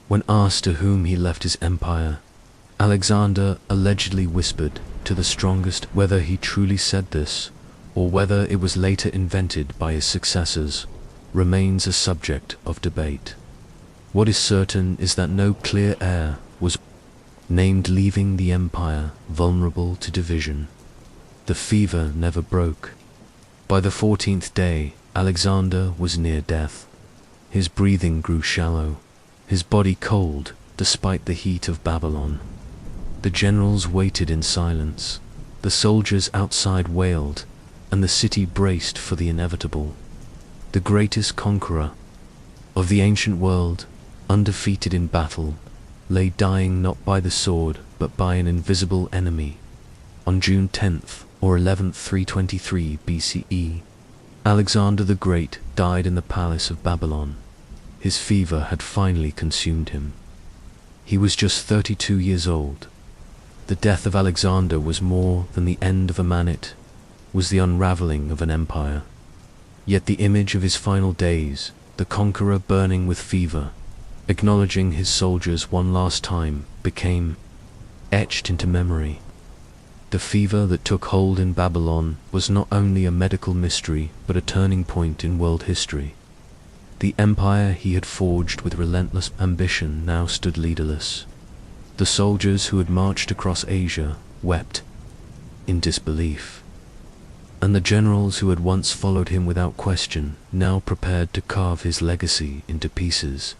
When asked to whom he left his empire, Alexander allegedly whispered to the strongest. Whether he truly said this, or whether it was later invented by his successors, remains a subject of debate. What is certain is that no clear heir was named, leaving the empire vulnerable to division. The fever never broke. By the 14th day, Alexander was near death. His breathing grew shallow, his body cold despite the heat of Babylon. The generals waited in silence, the soldiers outside wailed, and the city braced for the inevitable. The greatest conqueror of the ancient world, undefeated in battle, lay dying not by the sword but by an invisible enemy. On June 10th or 11th 323 BCE, Alexander the Great died in the palace of Babylon. His fever had finally consumed him. He was just 32 years old. The death of Alexander was more than the end of a man, it was the unraveling of an empire. Yet the image of his final days, the conqueror burning with fever, acknowledging his soldiers one last time, became etched into memory. The fever that took hold in Babylon was not only a medical mystery but a turning point in world history. The empire he had forged with relentless ambition now stood leaderless. The soldiers who had marched across Asia wept in disbelief, and the generals who had once followed him without question now prepared to carve his legacy into pieces.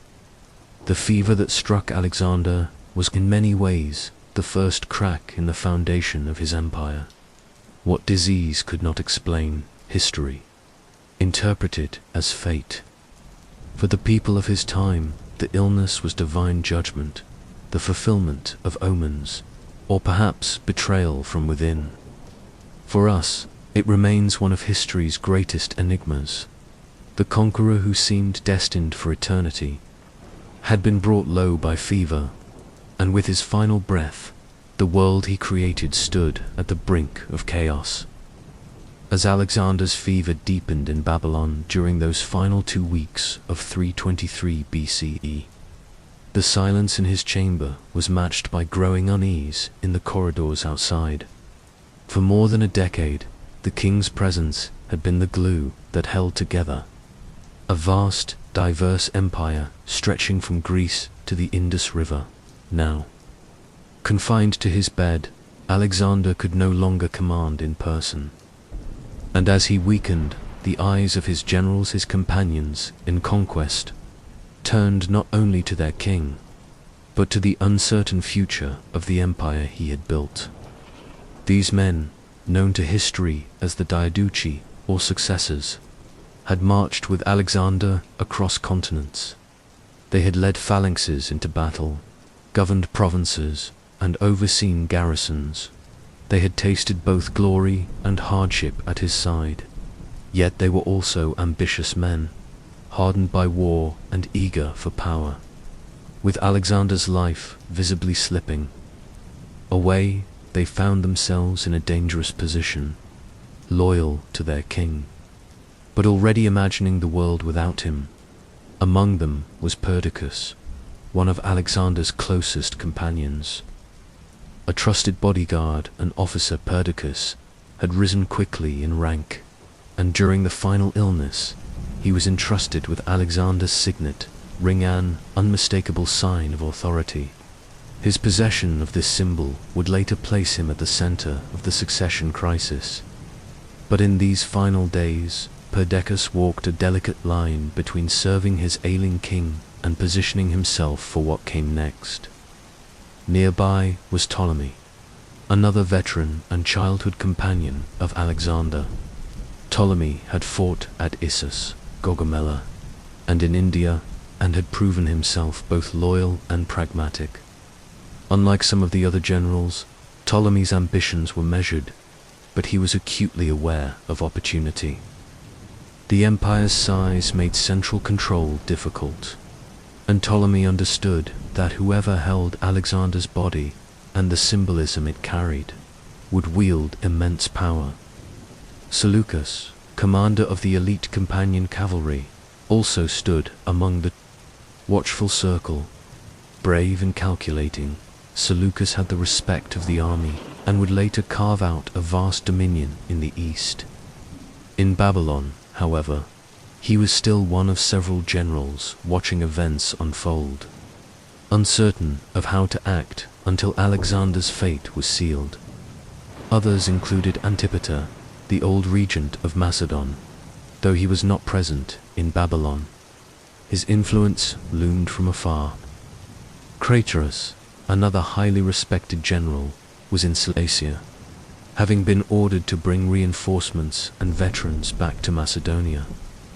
The fever that struck Alexander was in many ways the first crack in the foundation of his empire. What disease could not explain, history interpreted as fate. For the people of his time, the illness was divine judgment, the fulfillment of omens, or perhaps betrayal from within. For us, it remains one of history's greatest enigmas. The conqueror who seemed destined for eternity had been brought low by fever, and with his final breath, the world he created stood at the brink of chaos. As Alexander's fever deepened in Babylon during those final 2 weeks of 323 BCE, the silence in his chamber was matched by growing unease in the corridors outside. For more than a decade, the king's presence had been the glue that held together a vast, diverse empire stretching from Greece to the Indus River. Now, confined to his bed, Alexander could no longer command in person. And as he weakened, the eyes of his generals, his companions in conquest, turned not only to their king, but to the uncertain future of the empire he had built. These men, known to history as the Diaduchi, or successors, had marched with Alexander across continents. They had led phalanxes into battle, governed provinces, and overseen garrisons. They had tasted both glory and hardship at his side. Yet they were also ambitious men, hardened by war and eager for power. With Alexander's life visibly slipping away, they found themselves in a dangerous position, loyal to their king, but already imagining the world without him. Among them was Perdiccas, one of Alexander's closest companions. A trusted bodyguard and officer, Perdiccas had risen quickly in rank, and during the final illness, he was entrusted with Alexander's signet ring, an unmistakable sign of authority. His possession of this symbol would later place him at the center of the succession crisis. But in these final days, Perdiccas walked a delicate line between serving his ailing king and positioning himself for what came next. Nearby was Ptolemy, another veteran and childhood companion of Alexander. Ptolemy had fought at Issus, Gaugamela, and in India, and had proven himself both loyal and pragmatic. Unlike some of the other generals, Ptolemy's ambitions were measured, but he was acutely aware of opportunity. The empire's size made central control difficult, and Ptolemy understood that whoever held Alexander's body and the symbolism it carried would wield immense power. Seleucus, commander of the elite companion cavalry, also stood among the watchful circle. Brave and calculating, Seleucus had the respect of the army and would later carve out a vast dominion in the east. In Babylon, however, he was still one of several generals watching events unfold, uncertain of how to act until Alexander's fate was sealed. Others included Antipater, the old regent of Macedon. Though he was not present in Babylon, his influence loomed from afar. Craterus, another highly respected general, was in Cilicia, having been ordered to bring reinforcements and veterans back to Macedonia.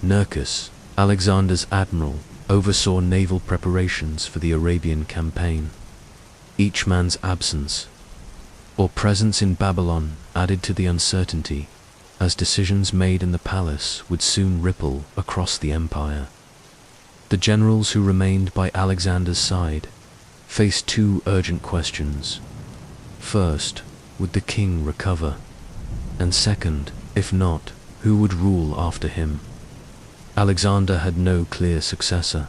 Nearchus, Alexander's admiral, oversaw naval preparations for the Arabian campaign. Each man's absence or presence in Babylon added to the uncertainty, as decisions made in the palace would soon ripple across the empire. The generals who remained by Alexander's side faced two urgent questions. First, would the king recover? And second, if not, who would rule after him? Alexander had no clear successor.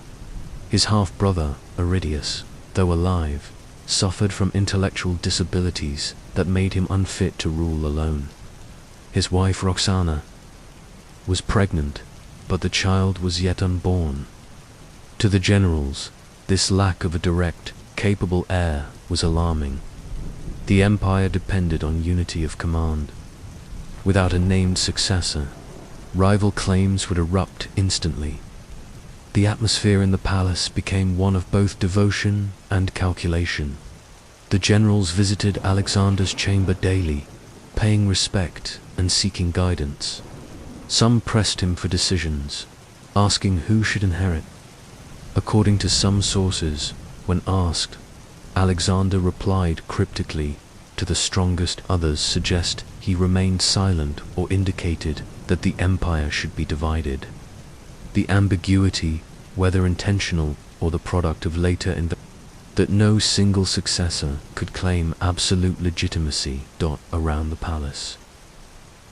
His half-brother, Aridius, though alive, suffered from intellectual disabilities that made him unfit to rule alone. His wife Roxana was pregnant, but the child was yet unborn. To the generals, this lack of a direct, capable heir was alarming. The empire depended on unity of command. Without a named successor, rival claims would erupt instantly. The atmosphere in the palace became one of both devotion and calculation. The generals visited Alexander's chamber daily, paying respect and seeking guidance. Some pressed him for decisions, asking who should inherit. According to some sources, when asked, Alexander replied cryptically to the strongest. Others suggest he remained silent or indicated that the empire should be divided. The ambiguity, whether intentional or the product of later that no single successor could claim absolute legitimacy around the palace.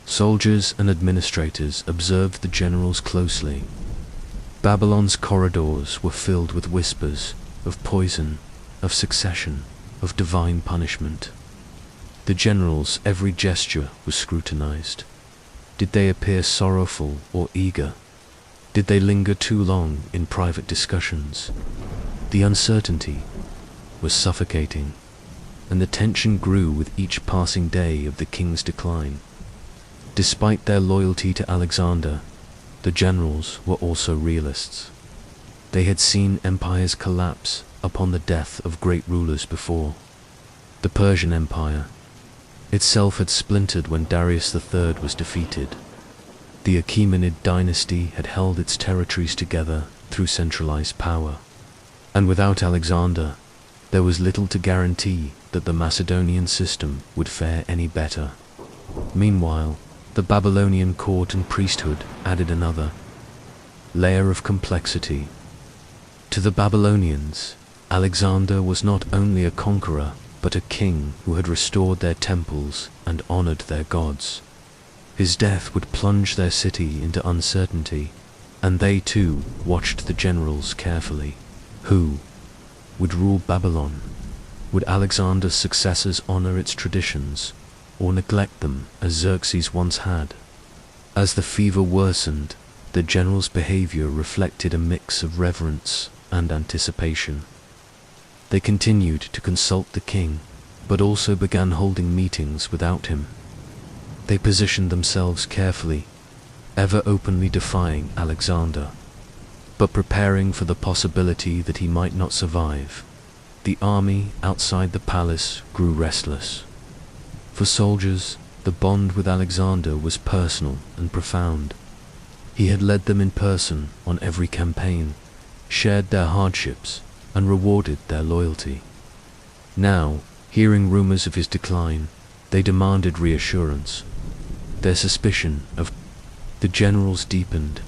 Soldiers and administrators observed the generals closely. Babylon's corridors were filled with whispers of poison, of succession, of divine punishment. The generals' every gesture was scrutinized. Did they appear sorrowful or eager? Did they linger too long in private discussions? The uncertainty was suffocating, and the tension grew with each passing day of the king's decline. Despite their loyalty to Alexander, the generals were also realists. They had seen empires collapse upon the death of great rulers before. The Persian Empire itself had splintered when Darius III was defeated. The Achaemenid dynasty had held its territories together through centralized power. And without Alexander, there was little to guarantee that the Macedonian system would fare any better. Meanwhile, the Babylonian court and priesthood added another layer of complexity. To the Babylonians, Alexander was not only a conqueror, but a king who had restored their temples and honored their gods. His death would plunge their city into uncertainty, and they too watched the generals carefully. Who would rule Babylon? Would Alexander's successors honor its traditions, or neglect them as Xerxes once had? As the fever worsened, the generals' behavior reflected a mix of reverence and anticipation. They continued to consult the king, but also began holding meetings without him. They positioned themselves carefully, ever openly defying Alexander, but preparing for the possibility that he might not survive. The army outside the palace grew restless. For soldiers, the bond with Alexander was personal and profound. He had led them in person on every campaign, shared their hardships, and rewarded their loyalty. Now, hearing rumors of his decline, they demanded reassurance. Their suspicion of the generals deepened,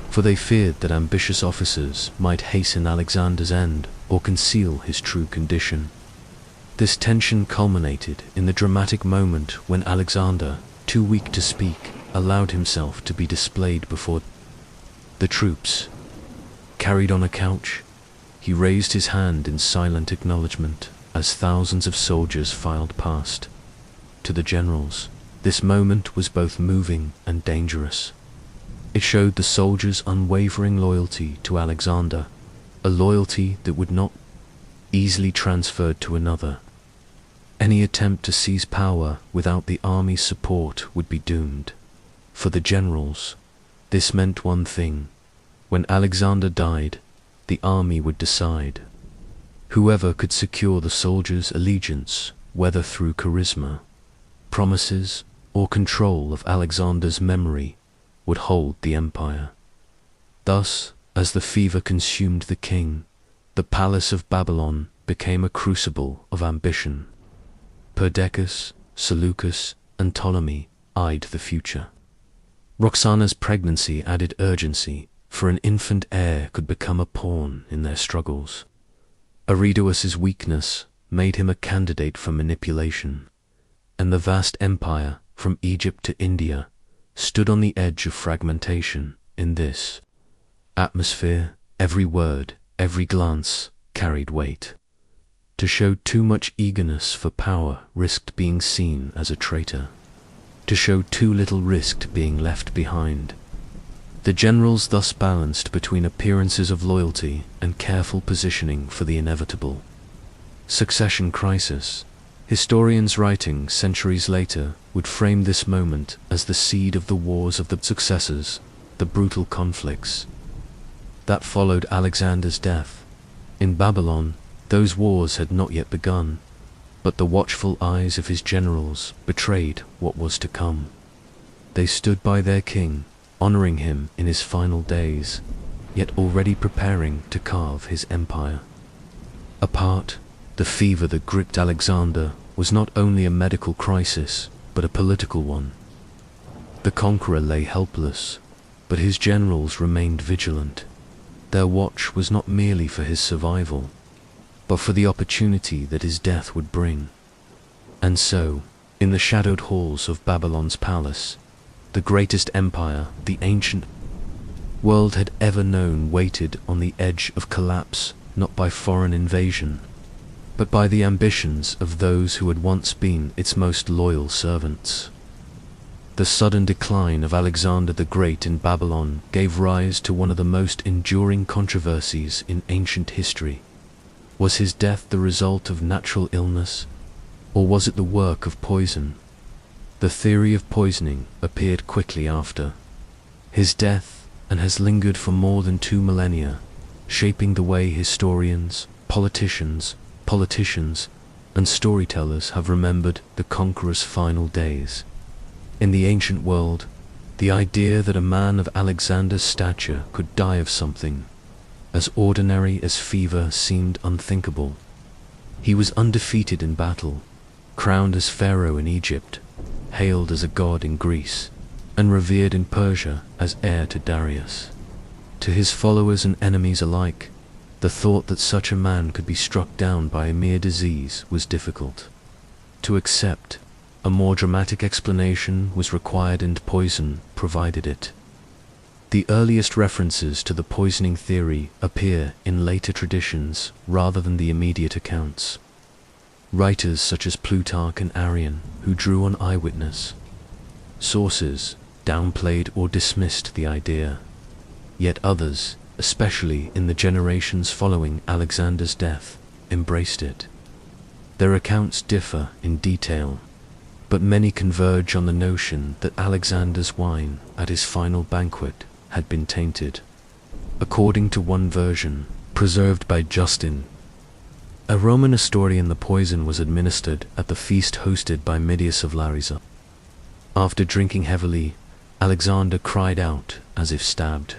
for they feared that ambitious officers might hasten Alexander's end or conceal his true condition. This tension culminated in the dramatic moment when Alexander, too weak to speak, allowed himself to be displayed before the troops. Carried on a couch, he raised his hand in silent acknowledgement as thousands of soldiers filed past. To the generals, this moment was both moving and dangerous. It showed the soldiers' unwavering loyalty to Alexander, a loyalty that would not easily transferred to another. Any attempt to seize power without the army's support would be doomed. For the generals, this meant one thing: when Alexander died, the army would decide. Whoever could secure the soldiers' allegiance, whether through charisma, promises, or control of Alexander's memory, would hold the empire. Thus, as the fever consumed the king, the palace of Babylon became a crucible of ambition. Perdiccas, Seleucus, and Ptolemy eyed the future. Roxana's pregnancy added urgency, for an infant heir could become a pawn in their struggles. Arrhidaeus's weakness made him a candidate for manipulation, and the vast empire, from Egypt to India, stood on the edge of fragmentation. In this atmosphere, every word, every glance carried weight. To show too much eagerness for power risked being seen as a traitor. To show too little risked being left behind. The generals thus balanced between appearances of loyalty and careful positioning for the inevitable. Succession crisis. Historians writing centuries later would frame this moment as the seed of the wars of the successors, the brutal conflicts that followed Alexander's death. In Babylon, those wars had not yet begun, but the watchful eyes of his generals betrayed what was to come. They stood by their king, honoring him in his final days, yet already preparing to carve his empire. Apart, the fever that gripped Alexander was not only a medical crisis, but a political one. The conqueror lay helpless, but his generals remained vigilant. Their watch was not merely for his survival, but for the opportunity that his death would bring. And so, in the shadowed halls of Babylon's palace, the greatest empire the ancient world had ever known, waited on the edge of collapse, not by foreign invasion, but by the ambitions of those who had once been its most loyal servants. The sudden decline of Alexander the Great in Babylon gave rise to one of the most enduring controversies in ancient history. Was his death the result of natural illness, or was it the work of poison? The theory of poisoning appeared quickly after his death and has lingered for more than 2 millennia, shaping the way historians, politicians, and storytellers have remembered the conqueror's final days. In the ancient world, the idea that a man of Alexander's stature could die of something as ordinary as fever seemed unthinkable. He was undefeated in battle, crowned as pharaoh in Egypt, hailed as a god in Greece, and revered in Persia as heir to Darius. To his followers and enemies alike, the thought that such a man could be struck down by a mere disease was difficult to accept. A more dramatic explanation was required, and poison provided it. The earliest references to the poisoning theory appear in later traditions rather than the immediate accounts. Writers such as Plutarch and Arrian, who drew on eyewitness sources, downplayed or dismissed the idea. Yet others, especially in the generations following Alexander's death, embraced it. Their accounts differ in detail, but many converge on the notion that Alexander's wine at his final banquet had been tainted. According to one version, preserved by Justin, a Roman historian, the poison was administered at the feast hosted by Midias of Larisa. After drinking heavily, Alexander cried out as if stabbed,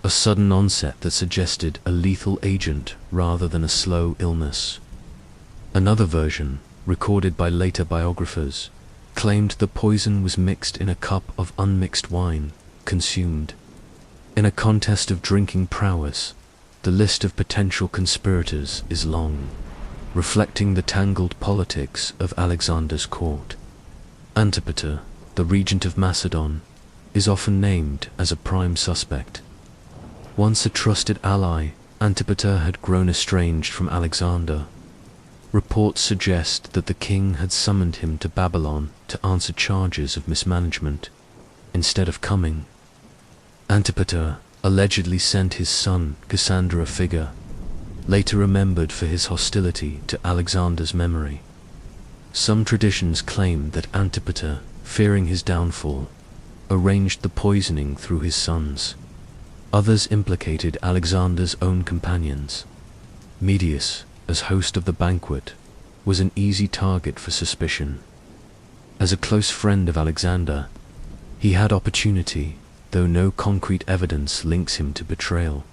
a sudden onset that suggested a lethal agent rather than a slow illness. Another version, recorded by later biographers, claimed the poison was mixed in a cup of unmixed wine, consumed. In a contest of drinking prowess, the list of potential conspirators is long, reflecting the tangled politics of Alexander's court. Antipater, the regent of Macedon, is often named as a prime suspect. Once a trusted ally, Antipater had grown estranged from Alexander. Reports suggest that the king had summoned him to Babylon to answer charges of mismanagement. Instead of coming, Antipater allegedly sent his son Cassandra, a figure later remembered for his hostility to Alexander's memory. Some traditions claim that Antipater, fearing his downfall, arranged the poisoning through his sons. Others implicated Alexander's own companions. Midias, as host of the banquet, was an easy target for suspicion. As a close friend of Alexander, he had opportunity, though no concrete evidence links him to betrayal.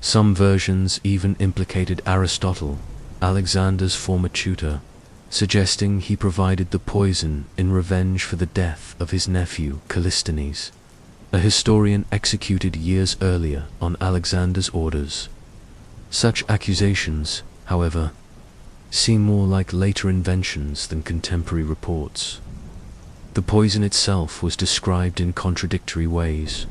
Some versions even implicated Aristotle, Alexander's former tutor, suggesting he provided the poison in revenge for the death of his nephew Callisthenes, a historian executed years earlier on Alexander's orders. Such accusations, however, seem more like later inventions than contemporary reports. The poison itself was described in contradictory ways.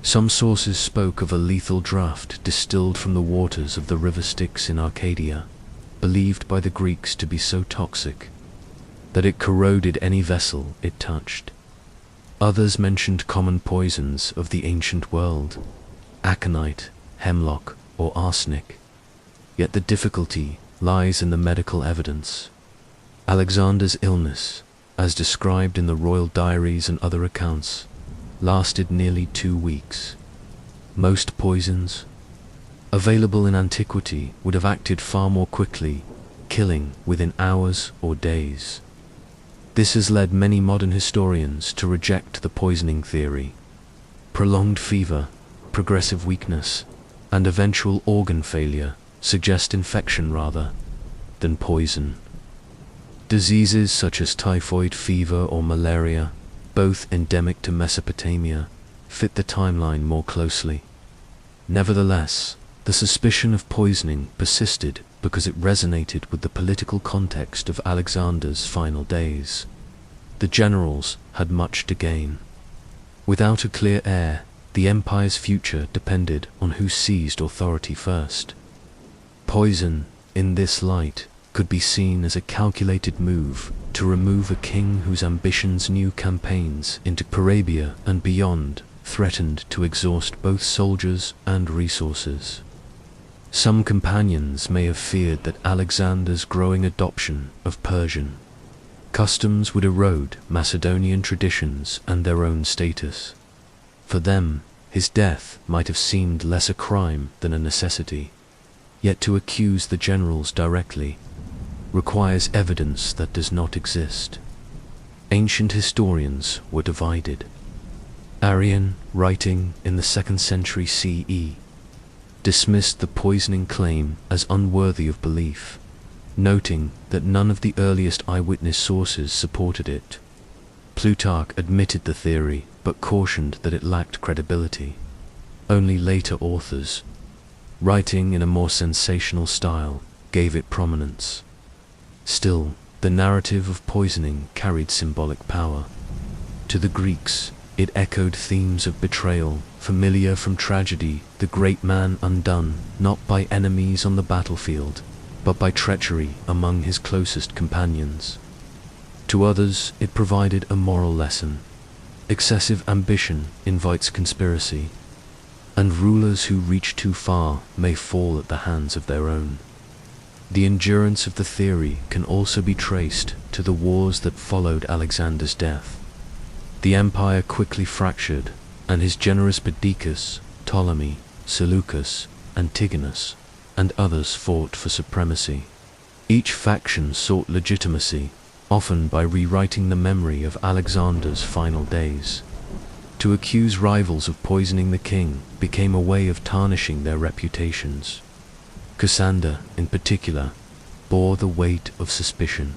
Some sources spoke of a lethal draught distilled from the waters of the river Styx in Arcadia, believed by the Greeks to be so toxic that it corroded any vessel it touched. Others mentioned common poisons of the ancient world, aconite, hemlock, or arsenic. Yet the difficulty lies in the medical evidence. Alexander's illness, as described in the royal diaries and other accounts, lasted nearly 2 weeks. Most poisons available in antiquity would have acted far more quickly, killing within hours or days. This has led many modern historians to reject the poisoning theory. Prolonged fever, progressive weakness, and eventual organ failure suggest infection rather than poison. Diseases such as typhoid fever or malaria, both endemic to Mesopotamia, fit the timeline more closely. Nevertheless, the suspicion of poisoning persisted because it resonated with the political context of Alexander's final days. The generals had much to gain. Without a clear heir, the empire's future depended on who seized authority first. Poison, in this light, could be seen as a calculated move to remove a king whose ambitions new campaigns into Arabia and beyond threatened to exhaust both soldiers and resources. Some companions may have feared that Alexander's growing adoption of Persian customs would erode Macedonian traditions and their own status. For them, his death might have seemed less a crime than a necessity. Yet to accuse the generals directly requires evidence that does not exist. Ancient historians were divided. Arrian, writing in the 2nd century CE, dismissed the poisoning claim as unworthy of belief, noting that none of the earliest eyewitness sources supported it. Plutarch admitted the theory, but cautioned that it lacked credibility. Only later authors, writing in a more sensational style, gave it prominence. Still, the narrative of poisoning carried symbolic power. To the Greeks, it echoed themes of betrayal, familiar from tragedy, the great man undone, not by enemies on the battlefield, but by treachery among his closest companions. To others, it provided a moral lesson. Excessive ambition invites conspiracy, and rulers who reach too far may fall at the hands of their own. The endurance of the theory can also be traced to the wars that followed Alexander's death. The empire quickly fractured, and his generous Perdiccas, Ptolemy, Seleucus, Antigonus, and others fought for supremacy. Each faction sought legitimacy, often by rewriting the memory of Alexander's final days. To accuse rivals of poisoning the king became a way of tarnishing their reputations. Cassander, in particular, bore the weight of suspicion,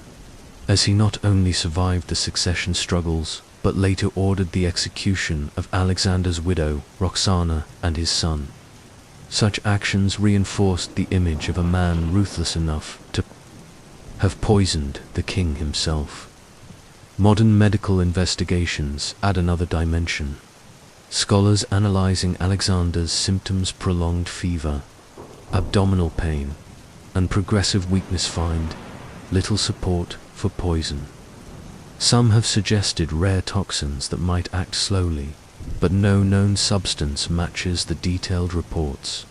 as he not only survived the succession struggles, but later ordered the execution of Alexander's widow, Roxana, and his son. Such actions reinforced the image of a man ruthless enough to have poisoned the king himself. Modern medical investigations add another dimension. Scholars analyzing Alexander's symptoms, prolonged fever, abdominal pain, and progressive weakness, find little support for poison. Some have suggested rare toxins that might act slowly, but no known substance matches the detailed reports.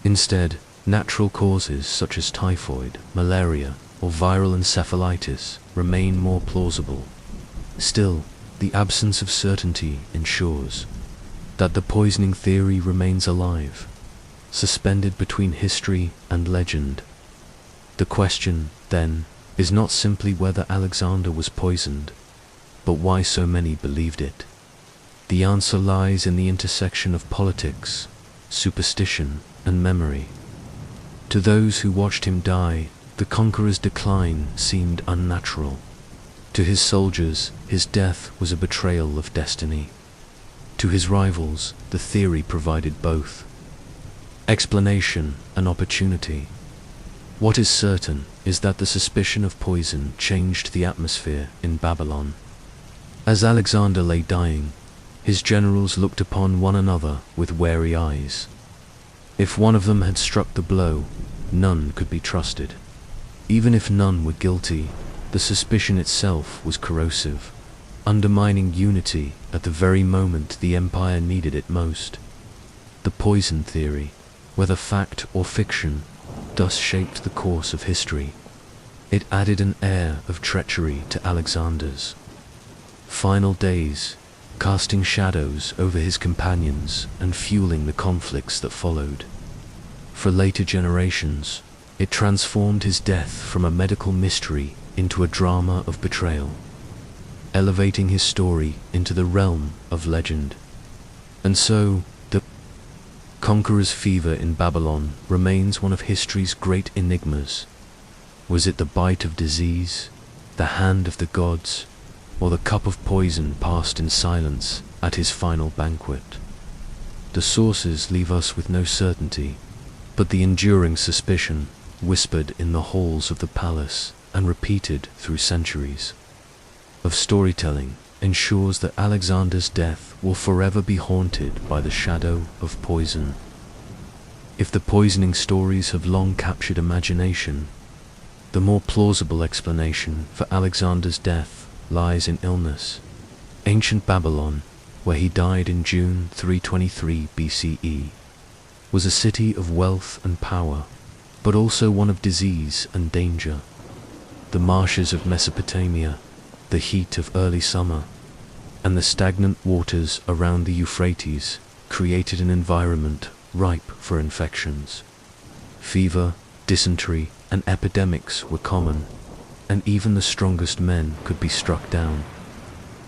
Instead, natural causes such as typhoid, malaria, or viral encephalitis remain more plausible. Still, the absence of certainty ensures that the poisoning theory remains alive, suspended between history and legend. The question, then, is not simply whether Alexander was poisoned, but why so many believed it. The answer lies in the intersection of politics, superstition, and memory. To those who watched him die, the conqueror's decline seemed unnatural. To his soldiers, his death was a betrayal of destiny. To his rivals, the theory provided both explanation and opportunity. What is certain is that the suspicion of poison changed the atmosphere in Babylon. As Alexander lay dying, his generals looked upon one another with wary eyes. If one of them had struck the blow, none could be trusted. Even if none were guilty, the suspicion itself was corrosive, undermining unity at the very moment the empire needed it most. The poison theory, whether fact or fiction, thus shaped the course of history. It added an air of treachery to Alexander's final days, casting shadows over his companions and fueling the conflicts that followed. For later generations, it transformed his death from a medical mystery into a drama of betrayal, elevating his story into the realm of legend. And so, the conqueror's fever in Babylon remains one of history's great enigmas. Was it the bite of disease, the hand of the gods, or the cup of poison passed in silence at his final banquet? The sources leave us with no certainty, but the enduring suspicion, whispered in the halls of the palace and repeated through centuries of storytelling, ensures that Alexander's death will forever be haunted by the shadow of poison. If the poisoning stories have long captured imagination, the more plausible explanation for Alexander's death lies in illness. Ancient Babylon, where he died in June 323 BCE, was a city of wealth and power, but also one of disease and danger. The marshes of Mesopotamia, the heat of early summer, and the stagnant waters around the Euphrates created an environment ripe for infections. Fever, dysentery, and epidemics were common, and even the strongest men could be struck down.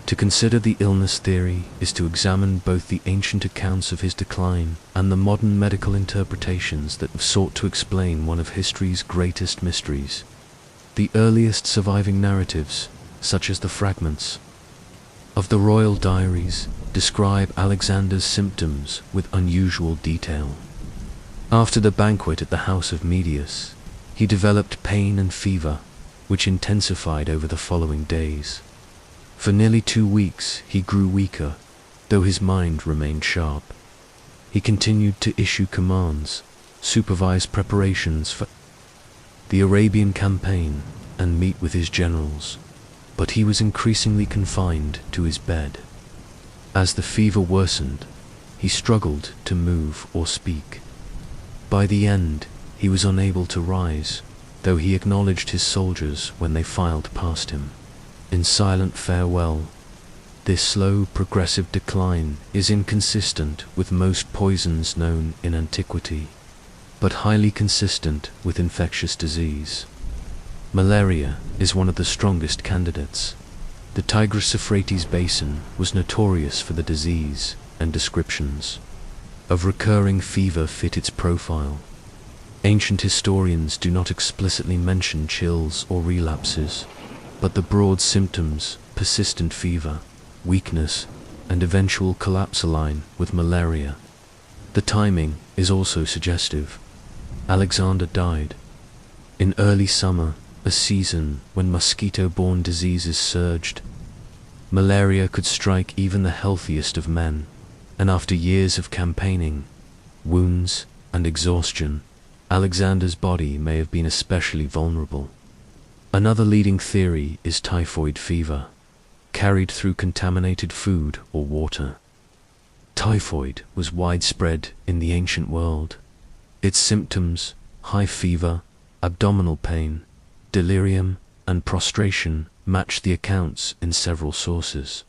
To consider the illness theory is to examine both the ancient accounts of his decline and the modern medical interpretations that have sought to explain one of history's greatest mysteries. The earliest surviving narratives, such as the fragments of the royal diaries, describe Alexander's symptoms with unusual detail. After the banquet at the house of Medius, he developed pain and fever, which intensified over the following days. For nearly 2 weeks he grew weaker, though his mind remained sharp. He continued to issue commands, supervise preparations for the Arabian campaign, and meet with his generals, but he was increasingly confined to his bed. As the fever worsened, he struggled to move or speak. By the end, he was unable to rise, though he acknowledged his soldiers when they filed past him in silent farewell. This slow, progressive decline is inconsistent with most poisons known in antiquity, but highly consistent with infectious disease. Malaria is one of the strongest candidates. The Tigris-Euphrates basin was notorious for the disease, and descriptions of recurring fever fit its profile. Ancient historians do not explicitly mention chills or relapses, but the broad symptoms, persistent fever, weakness, and eventual collapse align with malaria. The timing is also suggestive. Alexander died in early summer, a season when mosquito-borne diseases surged. Malaria could strike even the healthiest of men, and after years of campaigning, wounds, and exhaustion, Alexander's body may have been especially vulnerable. Another leading theory is typhoid fever, carried through contaminated food or water. Typhoid was widespread in the ancient world. Its symptoms, high fever, abdominal pain, delirium, and prostration, match the accounts in several sources.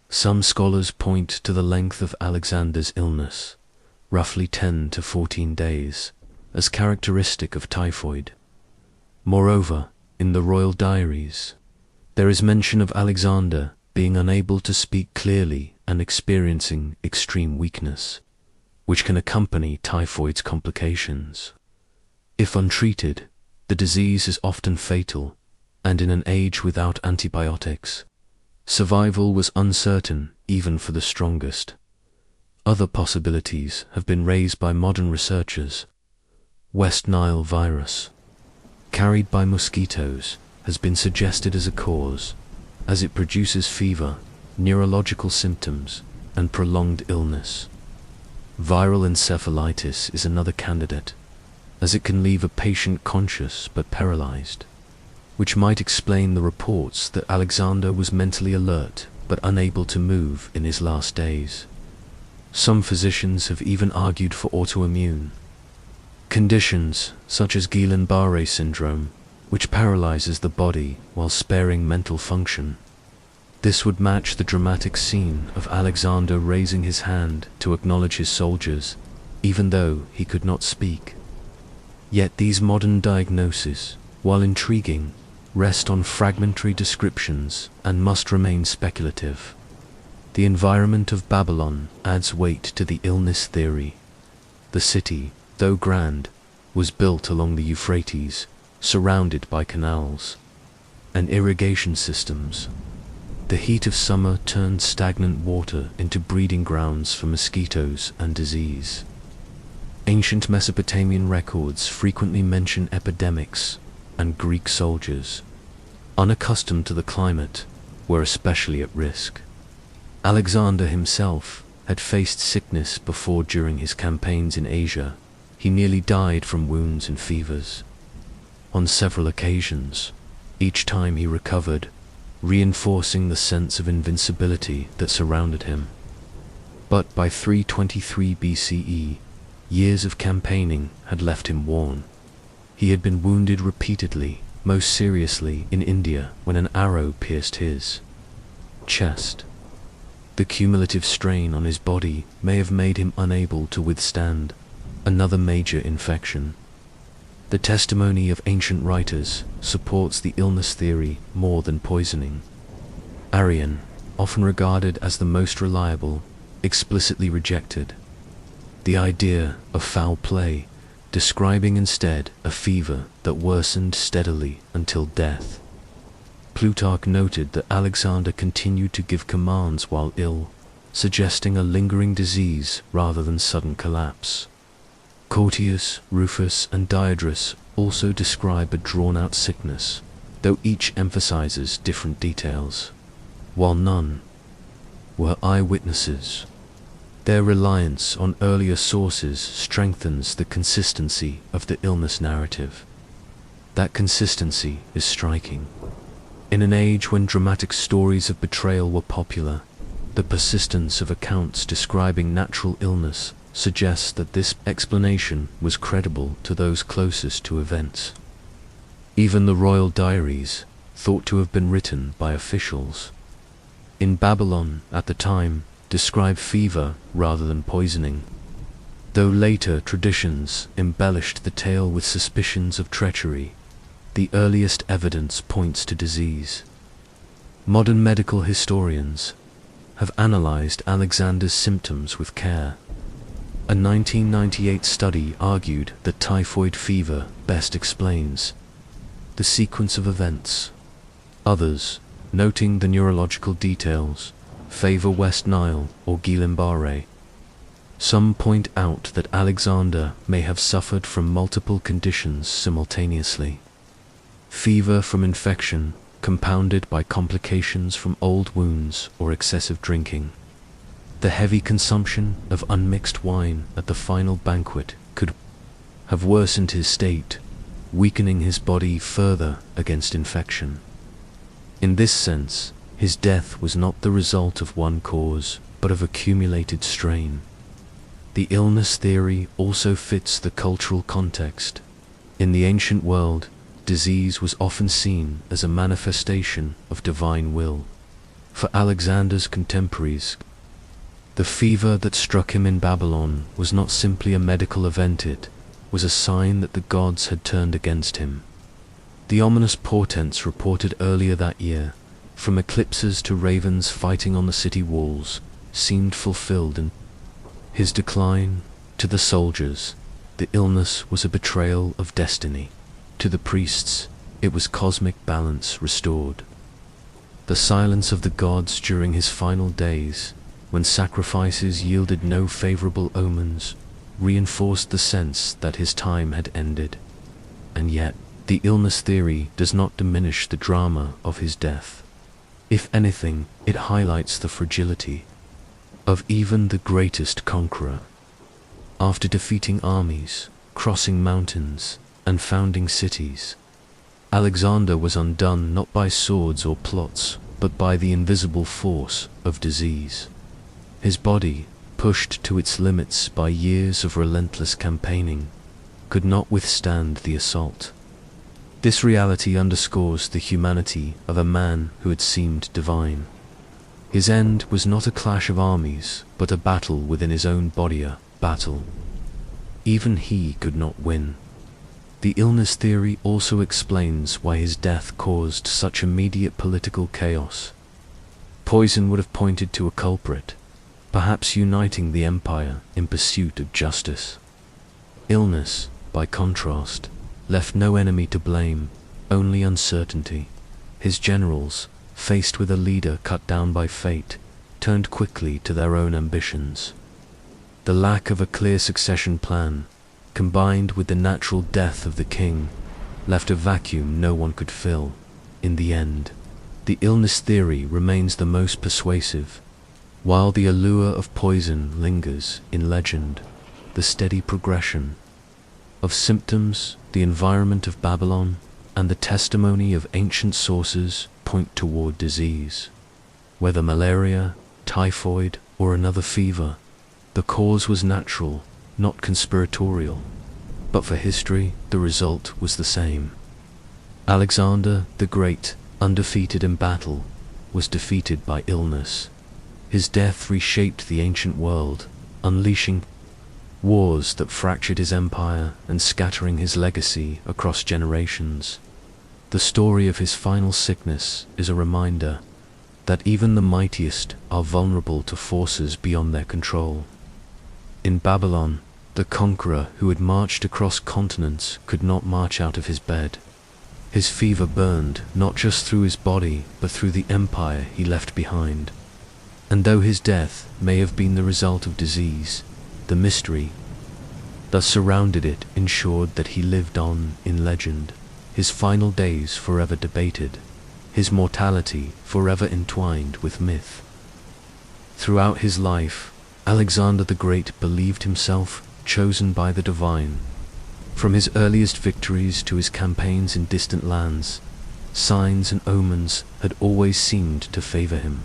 Some scholars point to the length of Alexander's illness, roughly 10 to 14 days, as characteristic of typhoid. Moreover, in the royal diaries, there is mention of Alexander being unable to speak clearly and experiencing extreme weakness, which can accompany typhoid's complications. If untreated, the disease is often fatal, and in an age without antibiotics, survival was uncertain even for the strongest. Other possibilities have been raised by modern researchers. West Nile virus, carried by mosquitoes, has been suggested as a cause, as it produces fever, neurological symptoms, and prolonged illness. Viral encephalitis is another candidate, as it can leave a patient conscious but paralyzed, which might explain the reports that Alexander was mentally alert but unable to move in his last days. Some physicians have even argued for autoimmune conditions such as Guillain-Barré syndrome, which paralyzes the body while sparing mental function. This would match the dramatic scene of Alexander raising his hand to acknowledge his soldiers, even though he could not speak. Yet these modern diagnoses, while intriguing, rest on fragmentary descriptions and must remain speculative. The environment of Babylon adds weight to the illness theory. The city, though grand, was built along the Euphrates, surrounded by canals and irrigation systems. The heat of summer turned stagnant water into breeding grounds for mosquitoes and disease. Ancient Mesopotamian records frequently mention epidemics and Greek soldiers, unaccustomed to the climate, were especially at risk. Alexander himself had faced sickness before. During his campaigns in Asia, he nearly died from wounds and fevers. On several occasions, each time he recovered, reinforcing the sense of invincibility that surrounded him. But by 323 BCE, years of campaigning had left him worn. He had been wounded repeatedly, most seriously in India when an arrow pierced his chest. The cumulative strain on his body may have made him unable to withstand another major infection. The testimony of ancient writers supports the illness theory more than poisoning. Arrian, often regarded as the most reliable, explicitly rejected the idea of foul play, describing instead a fever that worsened steadily until death. Plutarch noted that Alexander continued to give commands while ill, suggesting a lingering disease rather than sudden collapse. Curtius, Rufus, and Diodorus also describe a drawn-out sickness, though each emphasizes different details. While none were eyewitnesses, their reliance on earlier sources strengthens the consistency of the illness narrative. That consistency is striking. In an age when dramatic stories of betrayal were popular, the persistence of accounts describing natural illness suggests that this explanation was credible to those closest to events. Even the royal diaries, thought to have been written by officials in Babylon at the time, describe fever rather than poisoning, though later traditions embellished the tale with suspicions of treachery. The earliest evidence points to disease. Modern medical historians have analyzed Alexander's symptoms with care. A 1998 study argued that typhoid fever best explains the sequence of events. Others, noting the neurological details, favor West Nile or Guillain-Barré. Some point out that Alexander may have suffered from multiple conditions simultaneously. Fever from infection, compounded by complications from old wounds or excessive drinking. The heavy consumption of unmixed wine at the final banquet could have worsened his state, weakening his body further against infection. In this sense, his death was not the result of one cause, but of accumulated strain. The illness theory also fits the cultural context. In the ancient world, disease was often seen as a manifestation of divine will. For Alexander's contemporaries, the fever that struck him in Babylon was not simply a medical event, it was a sign that the gods had turned against him. The ominous portents reported earlier that year, from eclipses to ravens fighting on the city walls, seemed fulfilled in his decline. To the soldiers, the illness was a betrayal of destiny. To the priests, it was cosmic balance restored. The silence of the gods during his final days, when sacrifices yielded no favorable omens, reinforced the sense that his time had ended. And yet, the illness theory does not diminish the drama of his death. If anything, it highlights the fragility of even the greatest conqueror. After defeating armies, crossing mountains, and founding cities, Alexander was undone not by swords or plots, but by the invisible force of disease. His body, pushed to its limits by years of relentless campaigning, could not withstand the assault. This reality underscores the humanity of a man who had seemed divine. His end was not a clash of armies, but a battle within his own body, a battle even he could not win. The illness theory also explains why his death caused such immediate political chaos. Poison would have pointed to a culprit, perhaps uniting the empire in pursuit of justice. Illness, by contrast, left no enemy to blame, only uncertainty. His generals, faced with a leader cut down by fate, turned quickly to their own ambitions. The lack of a clear succession plan, combined with the natural death of the king, left a vacuum no one could fill. In the end, The illness theory remains the most persuasive. While the allure of poison lingers in legend, the steady progression of symptoms, the environment of Babylon, and the testimony of ancient sources point toward disease. Whether malaria, typhoid, or another fever, the cause was natural, not conspiratorial. But for history, the result was the same. Alexander the Great, undefeated in battle, was defeated by illness. His death reshaped the ancient world, unleashing wars that fractured his empire and scattering his legacy across generations. The story of his final sickness is a reminder that even the mightiest are vulnerable to forces beyond their control. In Babylon, the conqueror who had marched across continents could not march out of his bed. His fever burned not just through his body, but through the empire he left behind. And though his death may have been the result of disease, the mystery that surrounded it ensured that he lived on in legend, his final days forever debated, his mortality forever entwined with myth. Throughout his life, Alexander the Great believed himself chosen by the divine. From his earliest victories to his campaigns in distant lands, signs and omens had always seemed to favor him.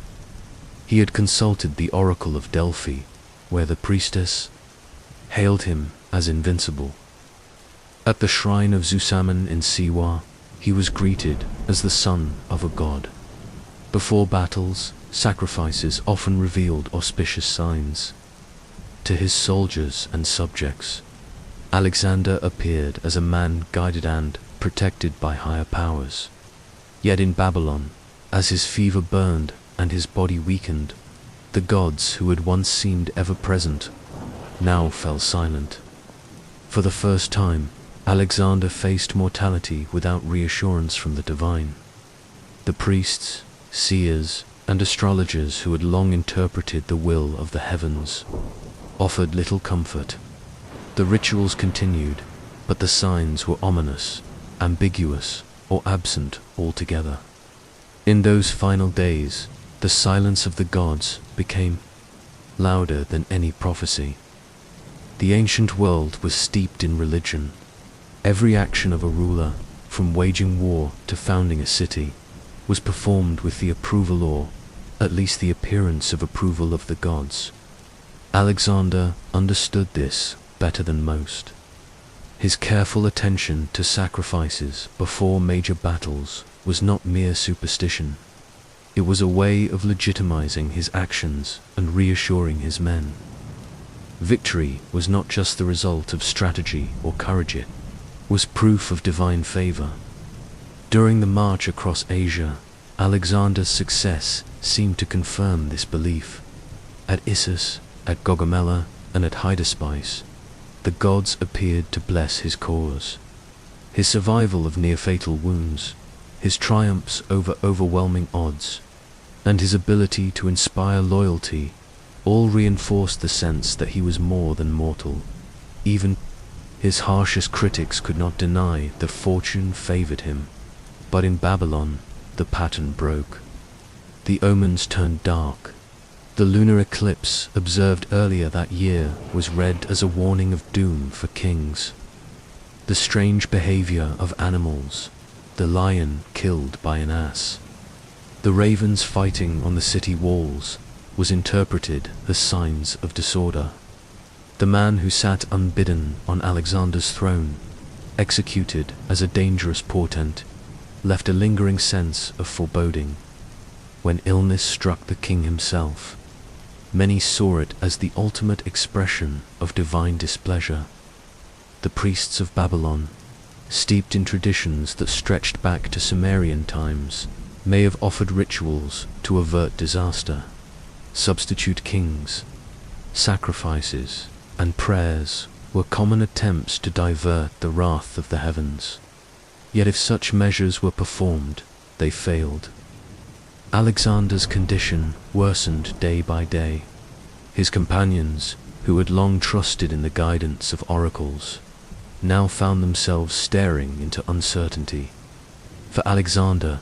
He had consulted the oracle of Delphi, where the priestess hailed him as invincible. At the shrine of Zusammon in Siwa, he was greeted as the son of a god. Before battles, sacrifices often revealed auspicious signs. To his soldiers and subjects, Alexander appeared as a man guided and protected by higher powers. Yet in Babylon, as his fever burned and his body weakened, the gods who had once seemed ever-present now fell silent. For the first time, Alexander faced mortality without reassurance from the divine. The priests, seers, and astrologers who had long interpreted the will of the heavens offered little comfort. The rituals continued, but the signs were ominous, ambiguous, or absent altogether. In those final days, the silence of the gods became louder than any prophecy. The ancient world was steeped in religion. Every action of a ruler, from waging war to founding a city, was performed with the approval or, at least the appearance of approval of the gods. Alexander understood this better than most. His careful attention to sacrifices before major battles was not mere superstition. It was a way of legitimizing his actions and reassuring his men. Victory was not just the result of strategy or courage, it was proof of divine favor. During the march across Asia, Alexander's success seemed to confirm this belief. At Issus, at Gaugamela, and at Hydaspes, the gods appeared to bless his cause. His survival of near-fatal wounds, his triumphs over overwhelming odds, and his ability to inspire loyalty all reinforced the sense that he was more than mortal. Even his harshest critics could not deny that fortune favored him. But in Babylon, the pattern broke. The omens turned dark. The lunar eclipse observed earlier that year was read as a warning of doom for kings. The strange behavior of animals, the lion killed by an ass, the ravens fighting on the city walls, was interpreted as signs of disorder. The man who sat unbidden on Alexander's throne, executed as a dangerous portent, left a lingering sense of foreboding. When illness struck the king himself, many saw it as the ultimate expression of divine displeasure. The priests of Babylon, steeped in traditions that stretched back to Sumerian times, may have offered rituals to avert disaster. Substitute kings, sacrifices, and prayers were common attempts to divert the wrath of the heavens. Yet if such measures were performed, they failed. Alexander's condition worsened day by day. His companions, who had long trusted in the guidance of oracles, now found themselves staring into uncertainty. For Alexander,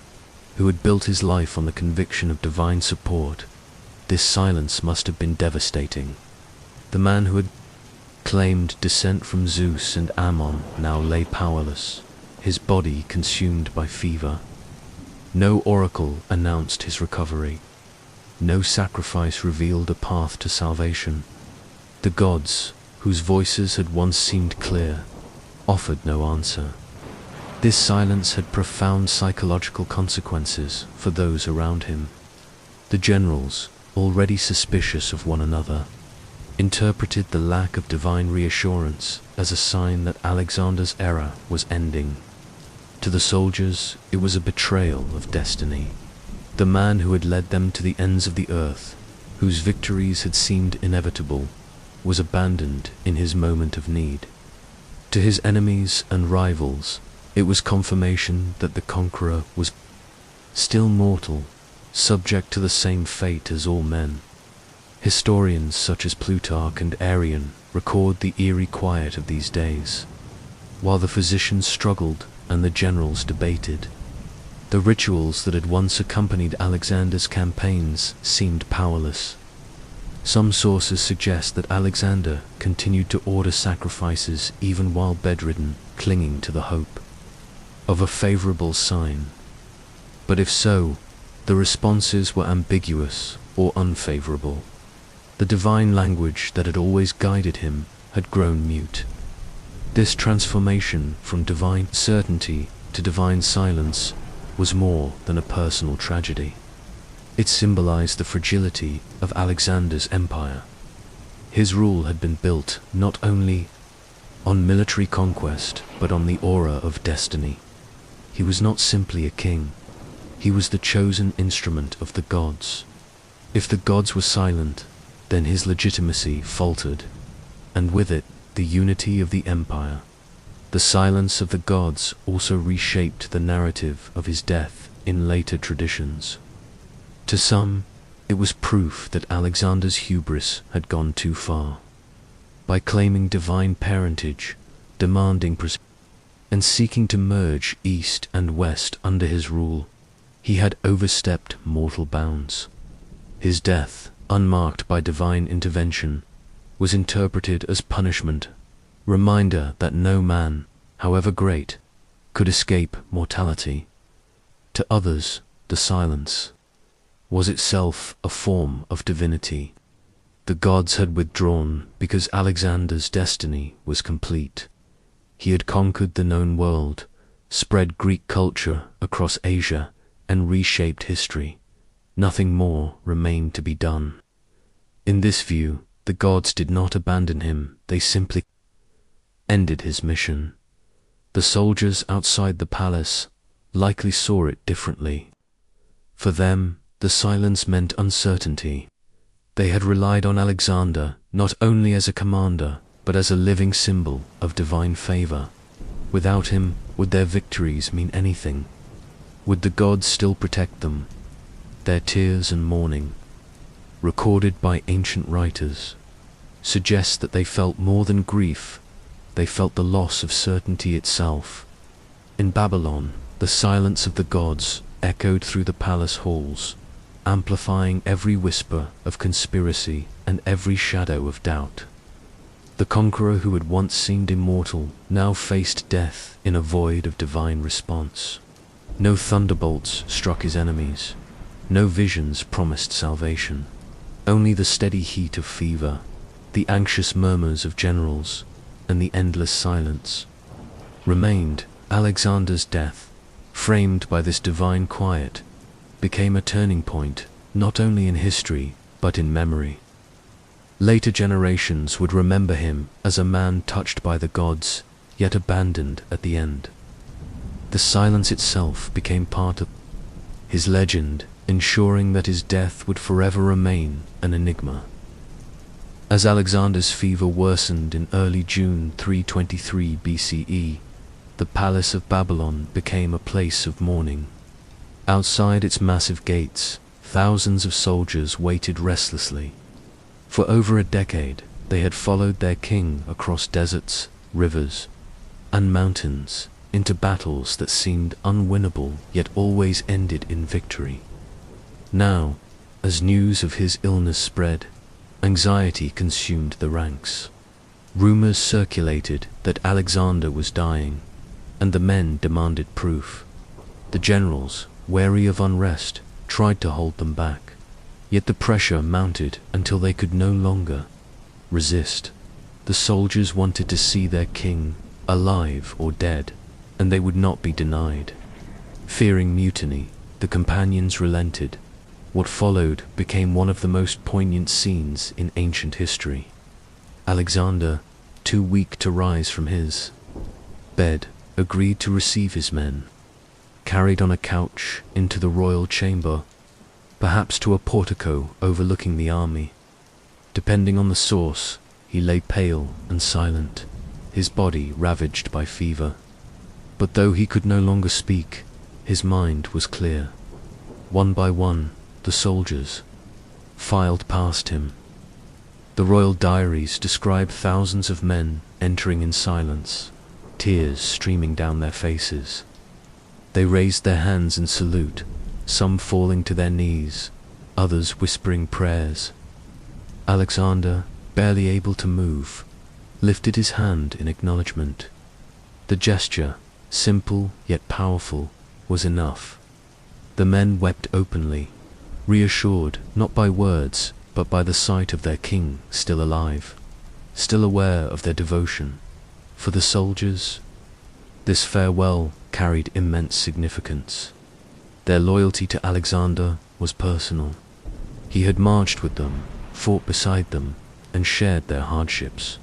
who had built his life on the conviction of divine support, this silence must have been devastating. The man who had claimed descent from Zeus and Ammon now lay powerless, his body consumed by fever. No oracle announced his recovery. No sacrifice revealed a path to salvation. The gods, whose voices had once seemed clear, offered no answer. This silence had profound psychological consequences for those around him. The generals, already suspicious of one another, interpreted the lack of divine reassurance as a sign that Alexander's era was ending. To the soldiers, it was a betrayal of destiny. The man who had led them to the ends of the earth, whose victories had seemed inevitable, was abandoned in his moment of need. To his enemies and rivals, it was confirmation that the Conqueror was still mortal, subject to the same fate as all men. Historians such as Plutarch and Arrian record the eerie quiet of these days. While the physicians struggled and the generals debated, the rituals that had once accompanied Alexander's campaigns seemed powerless. Some sources suggest that Alexander continued to order sacrifices even while bedridden, clinging to the hope of a favorable sign. But if so, the responses were ambiguous or unfavorable. The divine language that had always guided him had grown mute. This transformation from divine certainty to divine silence was more than a personal tragedy. It symbolized the fragility of Alexander's empire. His rule had been built not only on military conquest, but on the aura of destiny. He was not simply a king. He was the chosen instrument of the gods. If the gods were silent, then his legitimacy faltered, and with it, the unity of the empire. The silence of the gods also reshaped the narrative of his death in later traditions. To some, it was proof that Alexander's hubris had gone too far. By claiming divine parentage, demanding and seeking to merge East and West under his rule, he had overstepped mortal bounds. His death, unmarked by divine intervention, was interpreted as punishment, reminder that no man, however great, could escape mortality. To others, the silence was itself a form of divinity. The gods had withdrawn because Alexander's destiny was complete. He had conquered the known world, spread Greek culture across Asia, and reshaped history. Nothing more remained to be done. In this view, the gods did not abandon him, they simply ended his mission. The soldiers outside the palace likely saw it differently. For them, the silence meant uncertainty. They had relied on Alexander not only as a commander, but as a living symbol of divine favor. Without him, would their victories mean anything? Would the gods still protect them? Their tears and mourning, recorded by ancient writers, suggest that they felt more than grief. They felt the loss of certainty itself. In Babylon, the silence of the gods echoed through the palace halls, amplifying every whisper of conspiracy and every shadow of doubt. The conqueror who had once seemed immortal now faced death in a void of divine response. No thunderbolts struck his enemies. No visions promised salvation. Only the steady heat of fever, the anxious murmurs of generals, and the endless silence remained. Alexander's death, framed by this divine quiet, became a turning point, not only in history, but in memory. Later generations would remember him as a man touched by the gods, yet abandoned at the end. The silence itself became part of his legend, ensuring that his death would forever remain an enigma. As Alexander's fever worsened in early June 323 BCE, the palace of Babylon became a place of mourning. Outside its massive gates, thousands of soldiers waited restlessly. For over a decade, they had followed their king across deserts, rivers, and mountains, into battles that seemed unwinnable yet always ended in victory. Now, as news of his illness spread, anxiety consumed the ranks. Rumors circulated that Alexander was dying, and the men demanded proof. The generals, wary of unrest, tried to hold them back, yet the pressure mounted until they could no longer resist. The soldiers wanted to see their king, alive or dead, and they would not be denied. Fearing mutiny, the companions relented. What followed became one of the most poignant scenes in ancient history. Alexander, too weak to rise from his bed, agreed to receive his men. Carried on a couch into the royal chamber, perhaps to a portico overlooking the army. Depending on the source, he lay pale and silent, his body ravaged by fever. But though he could no longer speak, his mind was clear. One by one, the soldiers filed past him. The royal diaries describe thousands of men entering in silence, tears streaming down their faces. They raised their hands in salute, some falling to their knees, others whispering prayers. Alexander, barely able to move, lifted his hand in acknowledgement. The gesture, simple yet powerful, was enough. The men wept openly, reassured not by words but by the sight of their king still alive, still aware of their devotion. For the soldiers, this farewell carried immense significance. Their loyalty to Alexander was personal. He had marched with them, fought beside them, and shared their hardships.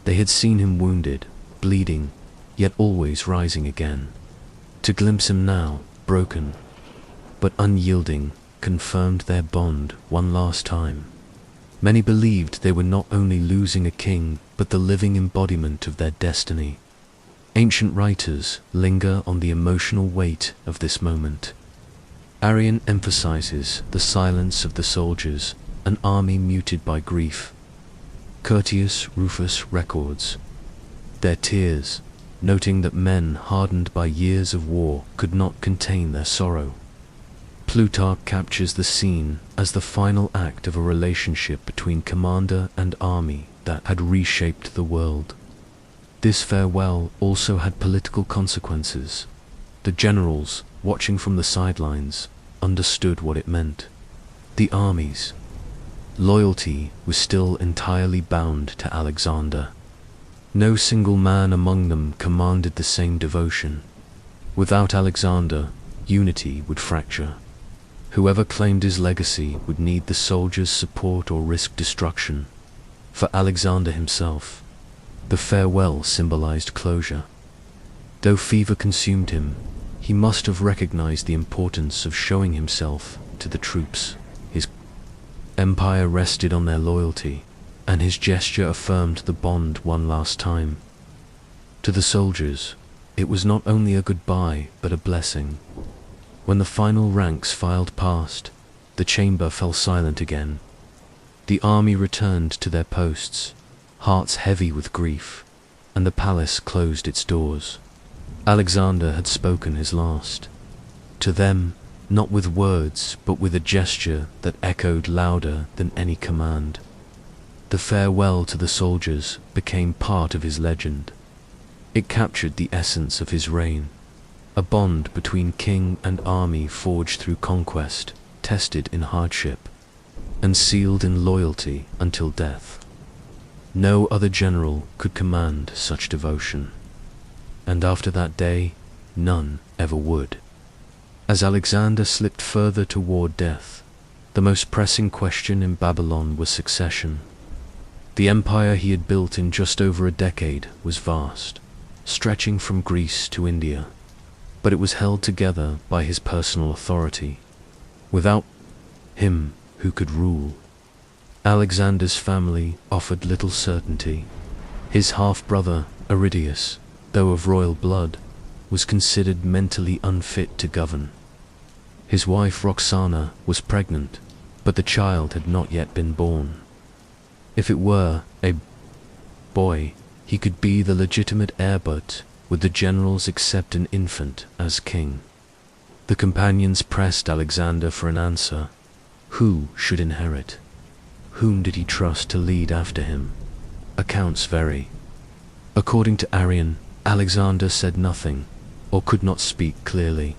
They had seen him wounded, bleeding, yet always rising again. To glimpse him now, broken, but unyielding, confirmed their bond one last time. Many believed they were not only losing a king, but the living embodiment of their destiny. Ancient writers linger on the emotional weight of this moment. Arrian emphasizes the silence of the soldiers, an army muted by grief. Curtius Rufus records their tears, noting that men hardened by years of war could not contain their sorrow. Plutarch captures the scene as the final act of a relationship between commander and army that had reshaped the world. This farewell also had political consequences. The generals, watching from the sidelines, understood what it meant. The army's loyalty was still entirely bound to Alexander. No single man among them commanded the same devotion. Without Alexander, unity would fracture. Whoever claimed his legacy would need the soldiers' support or risk destruction. For Alexander himself, the farewell symbolized closure. Though fever consumed him, he must have recognized the importance of showing himself to the troops. His empire rested on their loyalty, and his gesture affirmed the bond one last time. To the soldiers, it was not only a goodbye but a blessing. When the final ranks filed past, the chamber fell silent again. The army returned to their posts, hearts heavy with grief, and the palace closed its doors. Alexander had spoken his last. To them, not with words, but with a gesture that echoed louder than any command. The farewell to the soldiers became part of his legend. It captured the essence of his reign. A bond between king and army forged through conquest, tested in hardship, and sealed in loyalty until death. No other general could command such devotion. And after that day, none ever would. As Alexander slipped further toward death, the most pressing question in Babylon was succession. The empire he had built in just over a decade was vast, stretching from Greece to India. But it was held together by his personal authority. Without him, who could rule? Alexander's family offered little certainty. His half-brother, Aridius, though of royal blood, was considered mentally unfit to govern. His wife Roxana was pregnant, but the child had not yet been born. If it were a boy, he could be the legitimate heir, but Would the generals accept an infant as king? The companions pressed Alexander for an answer. Who should inherit? Whom did he trust to lead after him? Accounts vary. According to Arrian, Alexander said nothing, or could not speak clearly.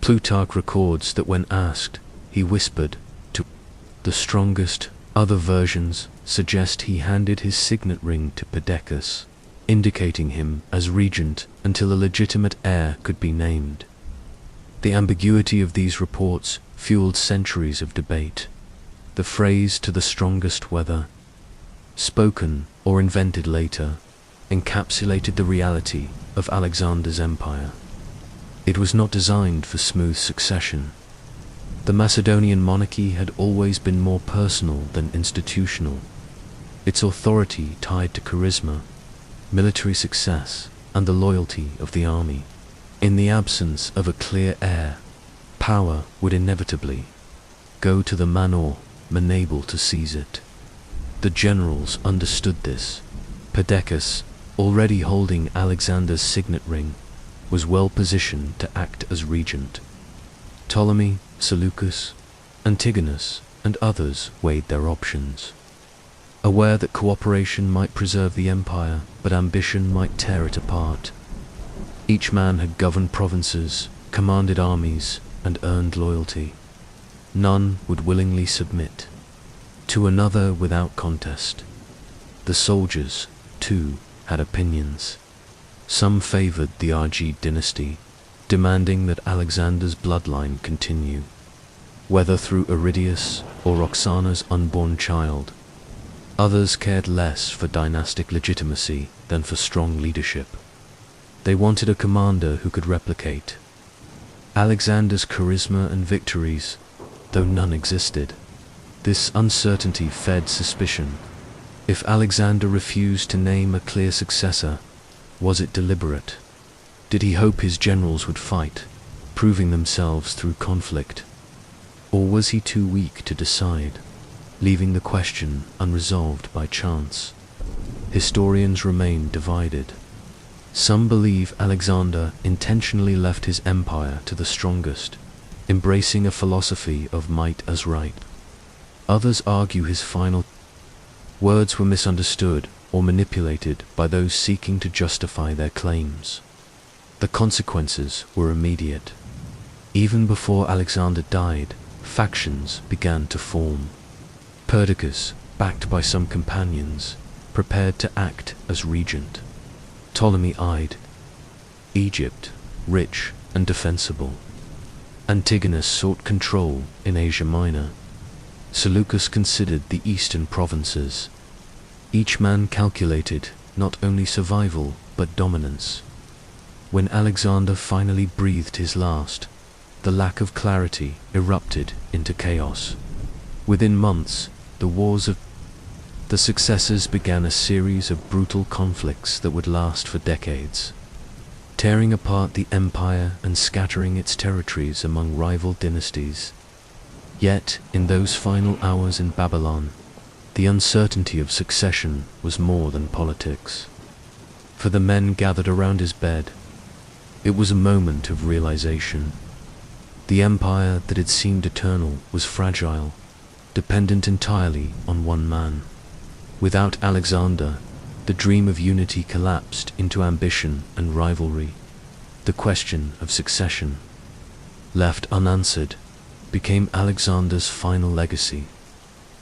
Plutarch records that when asked, he whispered to the strongest. Other versions suggest he handed his signet ring to Perdiccas, indicating him as regent until a legitimate heir could be named. The ambiguity of these reports fueled centuries of debate. The phrase "to the strongest," whether spoken or invented later, encapsulated the reality of Alexander's empire. It was not designed for smooth succession. The Macedonian monarchy had always been more personal than institutional, its authority tied to charisma, military success, and the loyalty of the army. In the absence of a clear heir, power would inevitably go to the man or man able to seize it. The generals understood this. Perdiccas, already holding Alexander's signet ring, was well positioned to act as regent. Ptolemy, Seleucus, Antigonus, and others weighed their options. Aware that cooperation might preserve the empire, but ambition might tear it apart. Each man had governed provinces, commanded armies, and earned loyalty. None would willingly submit to another without contest. The soldiers, too, had opinions. Some favored the Argead dynasty, demanding that Alexander's bloodline continue, whether through Aridius or Roxana's unborn child. Others cared less for dynastic legitimacy than for strong leadership. They wanted a commander who could replicate Alexander's charisma and victories, though none existed. This uncertainty fed suspicion. If Alexander refused to name a clear successor, was it deliberate? Did he hope his generals would fight, proving themselves through conflict? Or was he too weak to decide, leaving the question unresolved by chance? Historians remain divided. Some believe Alexander intentionally left his empire to the strongest, embracing a philosophy of might as right. Others argue his final words were misunderstood or manipulated by those seeking to justify their claims. The consequences were immediate. Even before Alexander died, factions began to form. Perdiccas, backed by some companions, prepared to act as regent. Ptolemy eyed Egypt, rich and defensible. Antigonus sought control in Asia Minor. Seleucus considered the eastern provinces. Each man calculated not only survival but dominance. When Alexander finally breathed his last, the lack of clarity erupted into chaos. Within months, the wars of the successors began a series of brutal conflicts that would last for decades, tearing apart the empire and scattering its territories among rival dynasties. Yet, in those final hours in Babylon, the uncertainty of succession was more than politics. For the men gathered around his bed, it was a moment of realization. The empire that had seemed eternal was fragile, dependent entirely on one man. Without Alexander, the dream of unity collapsed into ambition and rivalry. The question of succession, left unanswered, became Alexander's final legacy.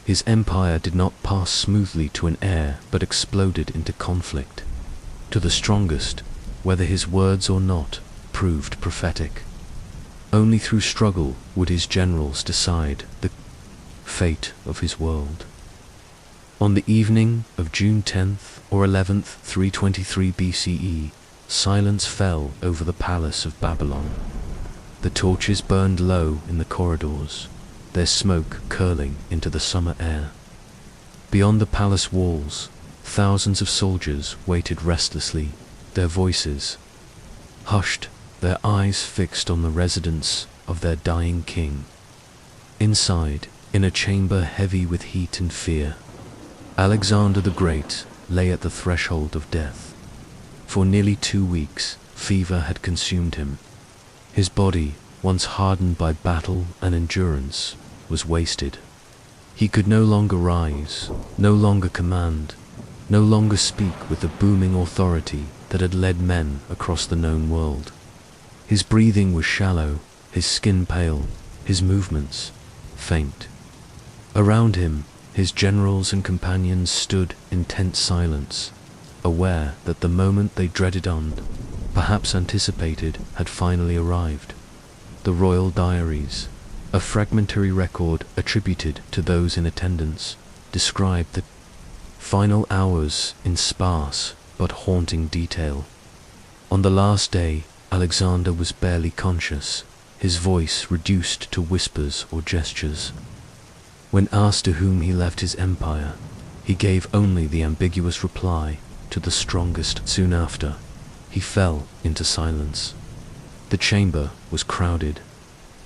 His empire did not pass smoothly to an heir, but exploded into conflict. To the strongest, whether his words or not, proved prophetic. Only through struggle would his generals decide the fate of his world. On the evening of June 10th or 11th, 323 BCE, silence fell over the palace of Babylon. The torches burned low in the corridors, their smoke curling into the summer air. Beyond the palace walls, thousands of soldiers waited restlessly, their voices hushed, their eyes fixed on the residence of their dying king. Inside, in a chamber heavy with heat and fear, Alexander the Great lay at the threshold of death. For nearly 2 weeks, fever had consumed him. His body, once hardened by battle and endurance, was wasted. He could no longer rise, no longer command, no longer speak with the booming authority that had led men across the known world. His breathing was shallow, his skin pale, his movements faint. Around him, his generals and companions stood in tense silence, aware that the moment they dreaded on, perhaps anticipated, had finally arrived. The royal diaries, a fragmentary record attributed to those in attendance, described the final hours in sparse but haunting detail. On the last day, Alexander was barely conscious, his voice reduced to whispers or gestures. When asked to whom he left his empire, he gave only the ambiguous reply, to the strongest. Soon after, he fell into silence. The chamber was crowded.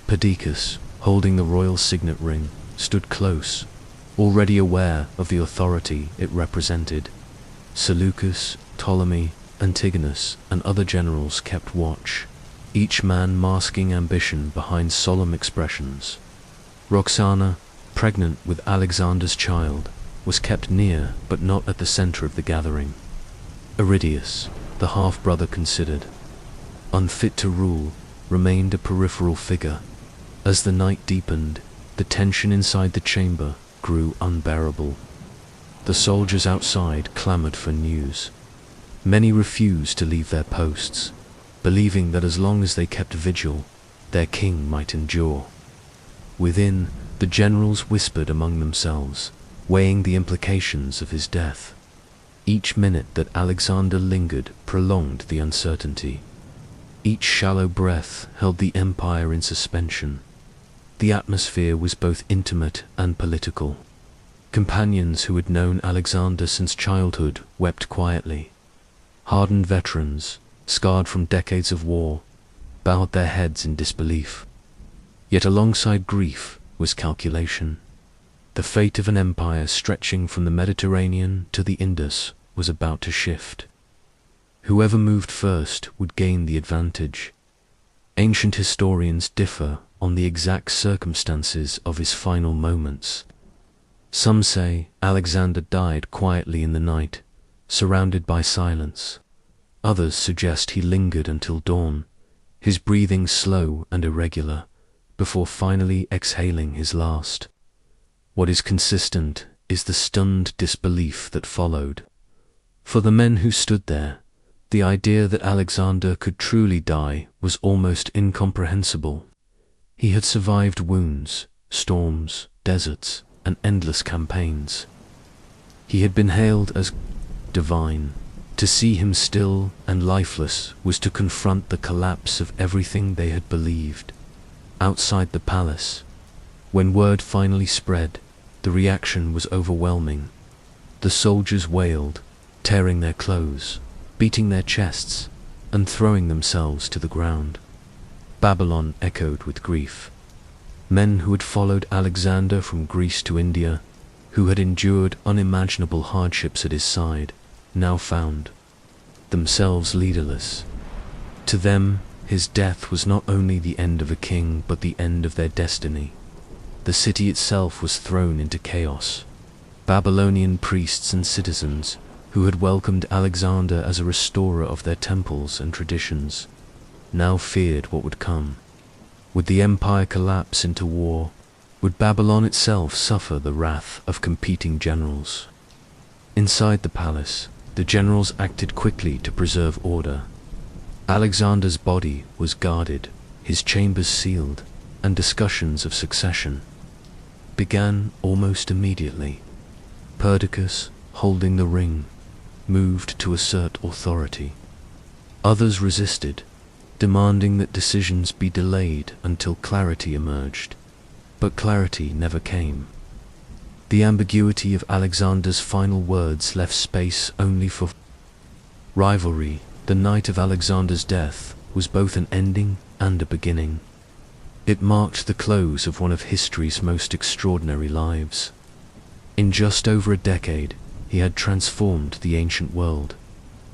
Perdiccas, holding the royal signet ring, stood close, already aware of the authority it represented. Seleucus, Ptolemy, Antigonus, and other generals kept watch, each man masking ambition behind solemn expressions. Roxana, pregnant with Alexander's child, was kept near but not at the center of the gathering. Aridius, the half-brother considered unfit to rule, remained a peripheral figure. As the night deepened, the tension inside the chamber grew unbearable. The soldiers outside clamored for news. Many refused to leave their posts, believing that as long as they kept vigil, their king might endure. Within, the generals whispered among themselves, weighing the implications of his death. Each minute that Alexander lingered prolonged the uncertainty. Each shallow breath held the empire in suspension. The atmosphere was both intimate and political. Companions who had known Alexander since childhood wept quietly. Hardened veterans, scarred from decades of war, bowed their heads in disbelief. Yet alongside grief was calculation. The fate of an empire stretching from the Mediterranean to the Indus was about to shift. Whoever moved first would gain the advantage. Ancient historians differ on the exact circumstances of his final moments. Some say Alexander died quietly in the night, surrounded by silence. Others suggest he lingered until dawn, his breathing slow and irregular, before finally exhaling his last. What is consistent is the stunned disbelief that followed. For the men who stood there, the idea that Alexander could truly die was almost incomprehensible. He had survived wounds, storms, deserts, and endless campaigns. He had been hailed as divine. To see him still and lifeless was to confront the collapse of everything they had believed. Outside the palace, when word finally spread, the reaction was overwhelming. The soldiers wailed, tearing their clothes, beating their chests, and throwing themselves to the ground. Babylon echoed with grief. Men who had followed Alexander from Greece to India, who had endured unimaginable hardships at his side, now found themselves leaderless. To them, his death was not only the end of a king, but the end of their destiny. The city itself was thrown into chaos. Babylonian priests and citizens, who had welcomed Alexander as a restorer of their temples and traditions, now feared what would come. Would the empire collapse into war? Would Babylon itself suffer the wrath of competing generals? Inside the palace, the generals acted quickly to preserve order. Alexander's body was guarded, his chambers sealed, and discussions of succession began almost immediately. Perdiccas, holding the ring, moved to assert authority. Others resisted, demanding that decisions be delayed until clarity emerged. But clarity never came. The ambiguity of Alexander's final words left space only for rivalry. The night of Alexander's death was both an ending and a beginning. It marked the close of one of history's most extraordinary lives. In just over a decade, he had transformed the ancient world.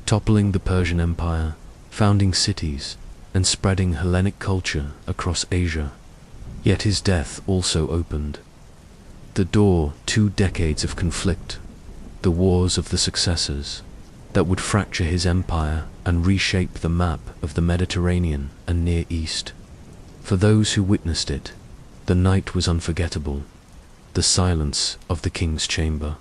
toppling the Persian Empire, founding cities, and spreading Hellenic culture across Asia. Yet his death also opened the door to decades of conflict, the wars of the successors, that would fracture his empire and reshape the map of the Mediterranean and Near East. For those who witnessed it, the night was unforgettable. The silence of the king's chamber,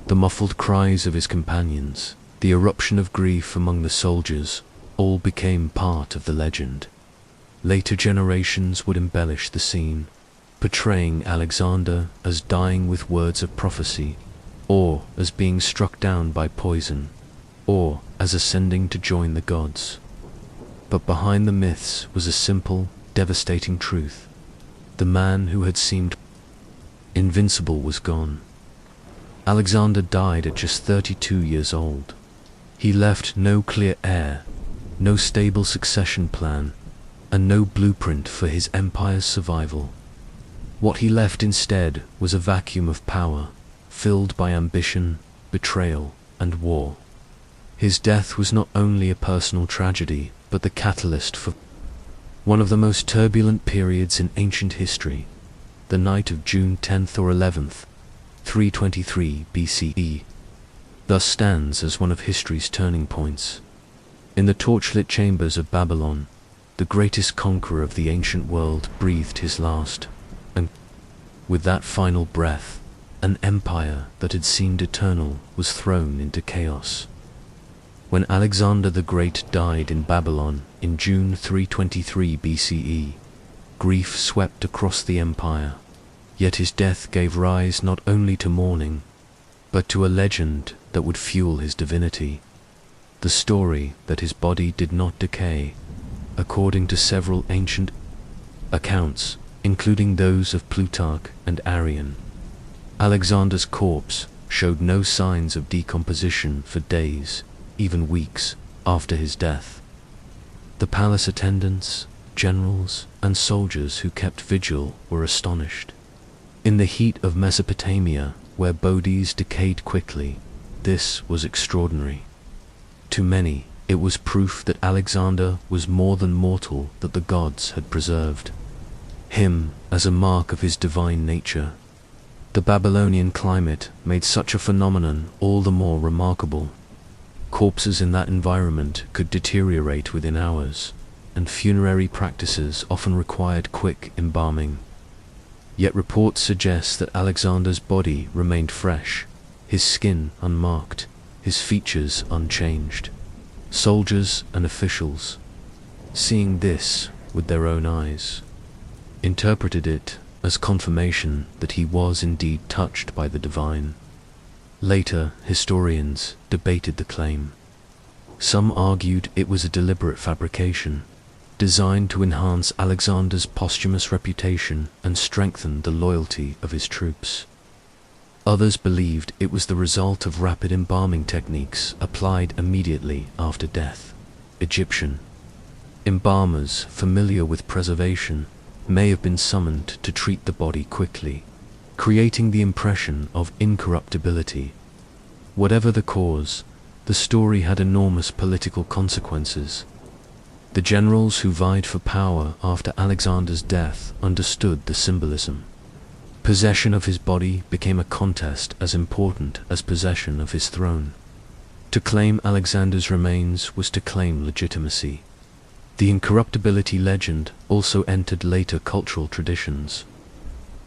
the muffled cries of his companions, the eruption of grief among the soldiers, all became part of the legend. Later generations would embellish the scene, portraying Alexander as dying with words of prophecy, or as being struck down by poison, or as ascending to join the gods. But behind the myths was a simple, devastating truth. The man who had seemed invincible was gone. Alexander died at just 32 years old. He left no clear heir, no stable succession plan, and no blueprint for his empire's survival. What he left instead was a vacuum of power, filled by ambition, betrayal, and war. His death was not only a personal tragedy, but the catalyst for one of the most turbulent periods in ancient history. The night of June 10th or 11th, 323 BCE, thus stands as one of history's turning points. In the torchlit chambers of Babylon, the greatest conqueror of the ancient world breathed his last, and with that final breath, an empire that had seemed eternal was thrown into chaos. When Alexander the Great died in Babylon in June 323 BCE, grief swept across the empire, yet his death gave rise not only to mourning, but to a legend that would fuel his divinity. The story that his body did not decay, according to several ancient accounts, including those of Plutarch and Arrian. Alexander's corpse showed no signs of decomposition for days, even weeks, after his death. The palace attendants, generals, and soldiers who kept vigil were astonished. In the heat of Mesopotamia, where bodies decayed quickly, this was extraordinary. To many, it was proof that Alexander was more than mortal that the gods had preserved him as a mark of his divine nature. The Babylonian climate made such a phenomenon all the more remarkable. Corpses in that environment could deteriorate within hours, and funerary practices often required quick embalming. Yet reports suggest that Alexander's body remained fresh, his skin unmarked, his features unchanged. Soldiers and officials, seeing this with their own eyes, interpreted it as confirmation that he was indeed touched by the divine. Later, historians debated the claim. Some argued it was a deliberate fabrication, designed to enhance Alexander's posthumous reputation and strengthen the loyalty of his troops. Others believed it was the result of rapid embalming techniques applied immediately after death. Egyptian embalmers familiar with preservation may have been summoned to treat the body quickly, creating the impression of incorruptibility. Whatever the cause, the story had enormous political consequences. The generals who vied for power after Alexander's death understood the symbolism. Possession of his body became a contest as important as possession of his throne. To claim Alexander's remains was to claim legitimacy. The incorruptibility legend also entered later cultural traditions.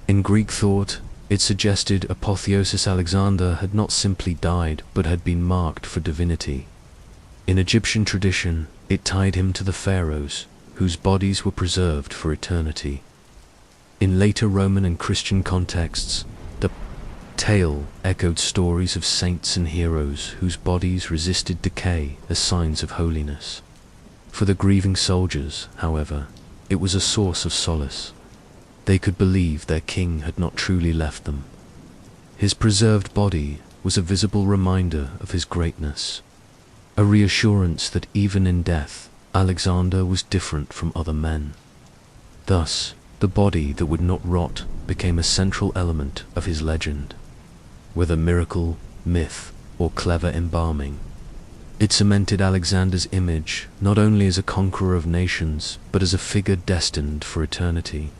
In Greek thought, it suggested Apotheosis Alexander had not simply died but had been marked for divinity. In Egyptian tradition, it tied him to the pharaohs, whose bodies were preserved for eternity. In later Roman and Christian contexts, the tale echoed stories of saints and heroes whose bodies resisted decay as signs of holiness. For the grieving soldiers, however, it was a source of solace. They could believe their king had not truly left them. His preserved body was a visible reminder of his greatness, a reassurance that even in death, Alexander was different from other men. Thus, the body that would not rot became a central element of his legend. Whether miracle, myth, or clever embalming, It cemented Alexander's image not only as a conqueror of nations, but as a figure destined for eternity.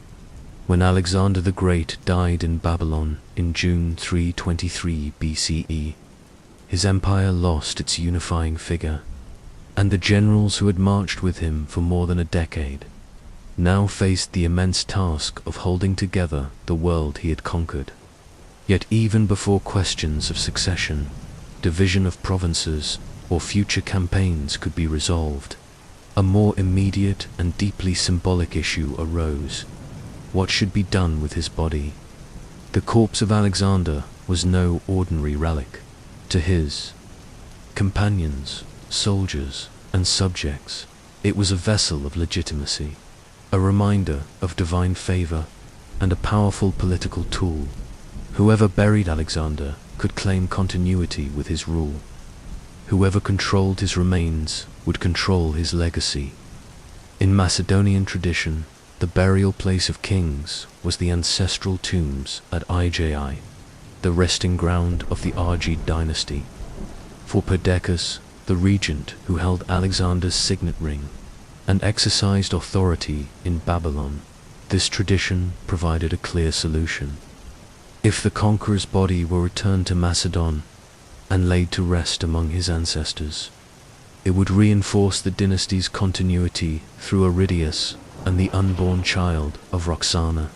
When Alexander the Great died in Babylon in June 323 BCE, his empire lost its unifying figure, and the generals who had marched with him for more than a decade now faced the immense task of holding together the world he had conquered. Yet even before questions of succession, division of provinces, or future campaigns could be resolved, a more immediate and deeply symbolic issue arose. What should be done with his body? The corpse of Alexander was no ordinary relic. To his companions, soldiers, and subjects, it was a vessel of legitimacy, a reminder of divine favor, and a powerful political tool. Whoever buried Alexander could claim continuity with his rule. Whoever controlled his remains would control his legacy. In Macedonian tradition, the burial place of kings was the ancestral tombs at Iji, the resting ground of the Argead dynasty. For Perdiccas, the regent who held Alexander's signet ring and exercised authority in Babylon, this tradition provided a clear solution. If the conqueror's body were returned to Macedon and laid to rest among his ancestors, it would reinforce the dynasty's continuity through Aridius and the unborn child of Roxana,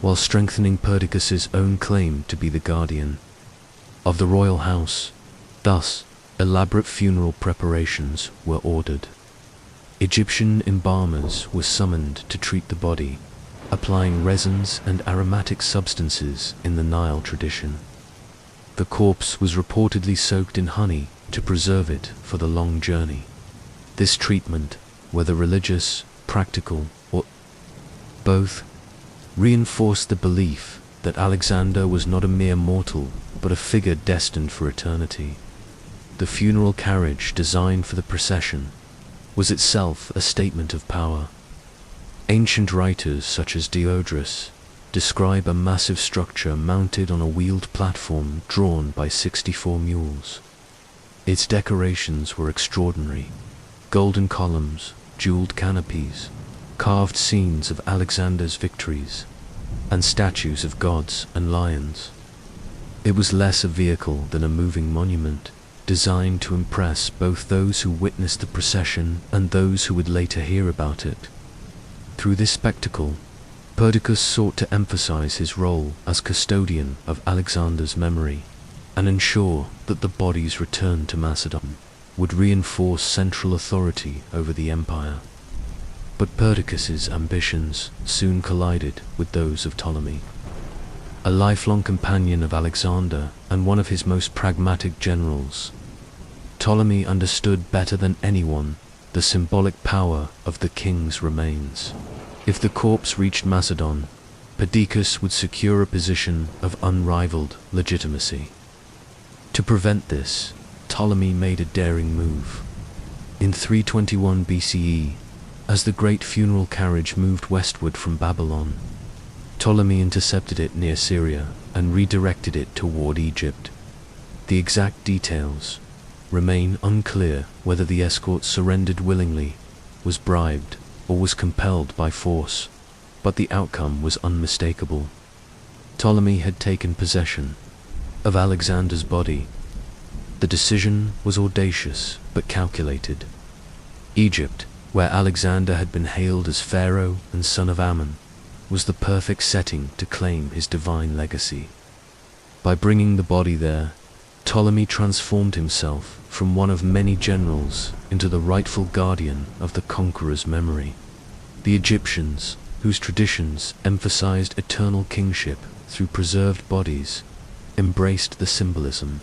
while strengthening Perdiccas's own claim to be the guardian of the royal house. Thus, elaborate funeral preparations were ordered. Egyptian embalmers were summoned to treat the body, applying resins and aromatic substances in the Nile tradition. The corpse was reportedly soaked in honey to preserve it for the long journey. This treatment, whether religious, practical, or both, reinforced the belief that Alexander was not a mere mortal, but a figure destined for eternity. The funeral carriage designed for the procession was itself a statement of power. Ancient writers such as Diodorus describe a massive structure mounted on a wheeled platform drawn by 64 mules. Its decorations were extraordinary: golden columns, jeweled canopies, carved scenes of Alexander's victories, and statues of gods and lions. It was less a vehicle than a moving monument, designed to impress both those who witnessed the procession and those who would later hear about it. Through this spectacle, Perdiccas sought to emphasize his role as custodian of Alexander's memory and ensure that the body's return to Macedon would reinforce central authority over the empire. But Perdiccas's ambitions soon collided with those of Ptolemy. A lifelong companion of Alexander and one of his most pragmatic generals, Ptolemy understood better than anyone the symbolic power of the king's remains. If the corpse reached Macedon, Perdiccas would secure a position of unrivaled legitimacy. To prevent this, Ptolemy made a daring move. In 321 BCE, as the great funeral carriage moved westward from Babylon, Ptolemy intercepted it near Syria and redirected it toward Egypt. The exact details remain unclear, whether the escort surrendered willingly, was bribed, or was compelled by force, but the outcome was unmistakable. Ptolemy had taken possession of Alexander's body. The decision was audacious but calculated. Egypt, where Alexander had been hailed as pharaoh and son of Ammon, was the perfect setting to claim his divine legacy. By bringing the body there, Ptolemy transformed himself from one of many generals into the rightful guardian of the conqueror's memory. The Egyptians, whose traditions emphasized eternal kingship through preserved bodies, embraced the symbolism.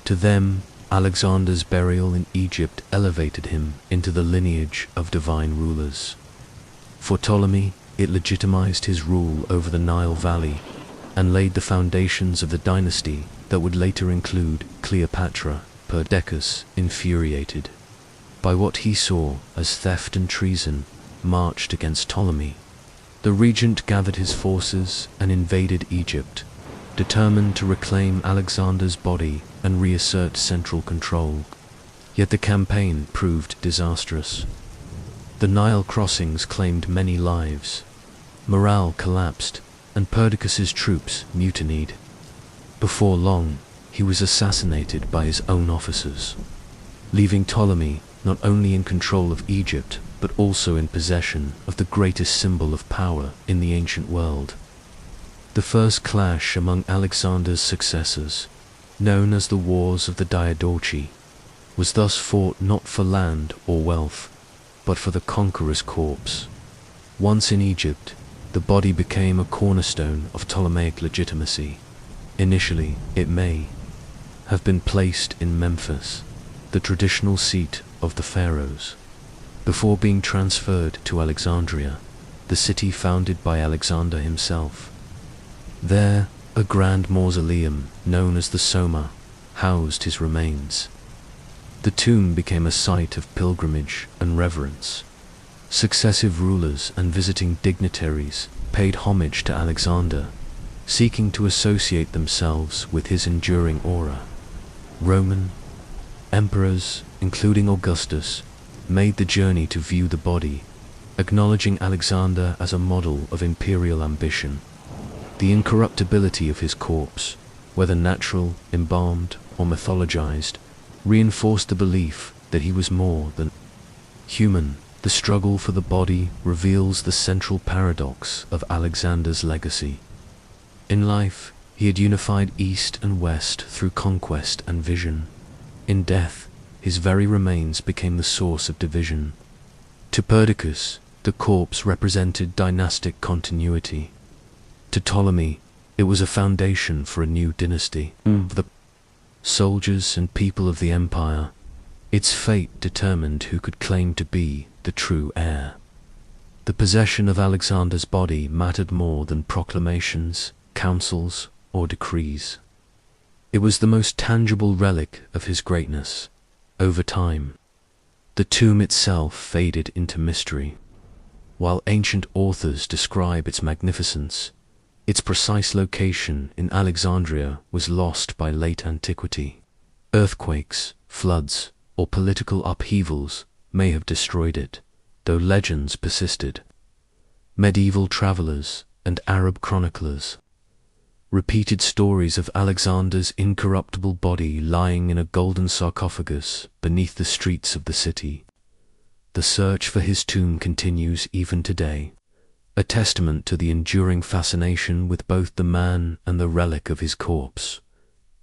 To them, Alexander's burial in Egypt elevated him into the lineage of divine rulers. For Ptolemy, it legitimized his rule over the Nile Valley and laid the foundations of the dynasty that would later include Cleopatra. Perdiccas, infuriated by what he saw as theft and treason, marched against Ptolemy. The regent gathered his forces and invaded Egypt, determined to reclaim Alexander's body and reassert central control. Yet the campaign proved disastrous. The Nile crossings claimed many lives. Morale collapsed, and Perdiccas's troops mutinied. Before long, he was assassinated by his own officers, leaving Ptolemy not only in control of Egypt, but also in possession of the greatest symbol of power in the ancient world. The first clash among Alexander's successors, known as the Wars of the Diadochi, was thus fought not for land or wealth, but for the conqueror's corpse. Once in Egypt, the body became a cornerstone of Ptolemaic legitimacy. Initially, it may have been placed in Memphis, the traditional seat of the pharaohs, before being transferred to Alexandria, the city founded by Alexander himself. There, a grand mausoleum, known as the Soma, housed his remains. The tomb became a site of pilgrimage and reverence. Successive rulers and visiting dignitaries paid homage to Alexander, seeking to associate themselves with his enduring aura. Roman emperors, including Augustus, made the journey to view the body, acknowledging Alexander as a model of imperial ambition. The incorruptibility of his corpse, whether natural, embalmed, or mythologized, reinforced the belief that he was more than human. The struggle for the body reveals the central paradox of Alexander's legacy. In life, he had unified East and West through conquest and vision. In death, his very remains became the source of division. To Perdiccas, the corpse represented dynastic continuity. To Ptolemy, it was a foundation for a new dynasty. For the soldiers and people of the empire, its fate determined who could claim to be the true heir. The possession of Alexander's body mattered more than proclamations, councils, or decrees. It was the most tangible relic of his greatness. Over time, the tomb itself faded into mystery. While ancient authors describe its magnificence, its precise location in Alexandria was lost by late antiquity. Earthquakes, floods, or political upheavals may have destroyed it, though legends persisted. Medieval travelers and Arab chroniclers repeated stories of Alexander's incorruptible body lying in a golden sarcophagus beneath the streets of the city. The search for his tomb continues even today, a testament to the enduring fascination with both the man and the relic of his corpse.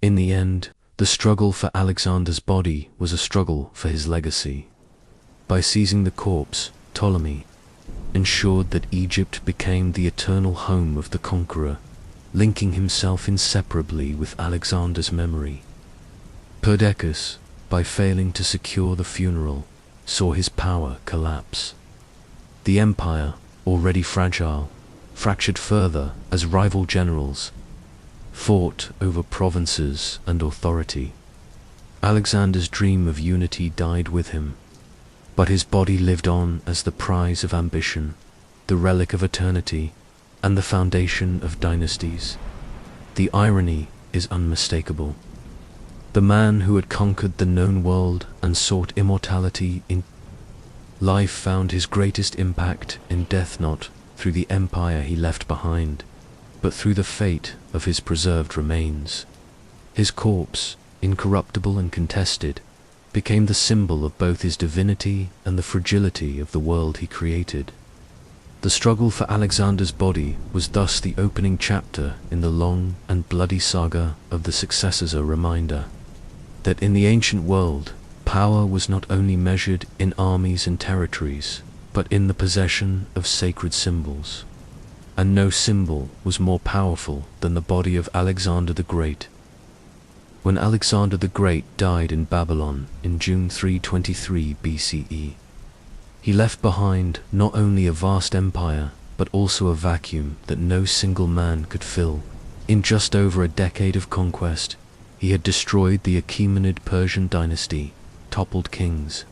In the end, the struggle for Alexander's body was a struggle for his legacy. By seizing the corpse, Ptolemy ensured that Egypt became the eternal home of the conqueror, linking himself inseparably with Alexander's memory. Perdiccas, by failing to secure the funeral, saw his power collapse. The empire, already fragile, fractured further as rival generals fought over provinces and authority. Alexander's dream of unity died with him, but his body lived on as the prize of ambition, the relic of eternity, and the foundation of dynasties. The irony is unmistakable. The man who had conquered the known world and sought immortality in life found his greatest impact in death, not through the empire he left behind, but through the fate of his preserved remains. His corpse, incorruptible and contested, became the symbol of both his divinity and the fragility of the world he created. The struggle for Alexander's body was thus the opening chapter in the long and bloody saga of the successors, a reminder that in the ancient world, power was not only measured in armies and territories, but in the possession of sacred symbols. And no symbol was more powerful than the body of Alexander the Great. When Alexander the Great died in Babylon in June 323 BCE, he left behind not only a vast empire, but also a vacuum that no single man could fill. In just over a decade of conquest, he had destroyed the Achaemenid Persian dynasty, toppled kings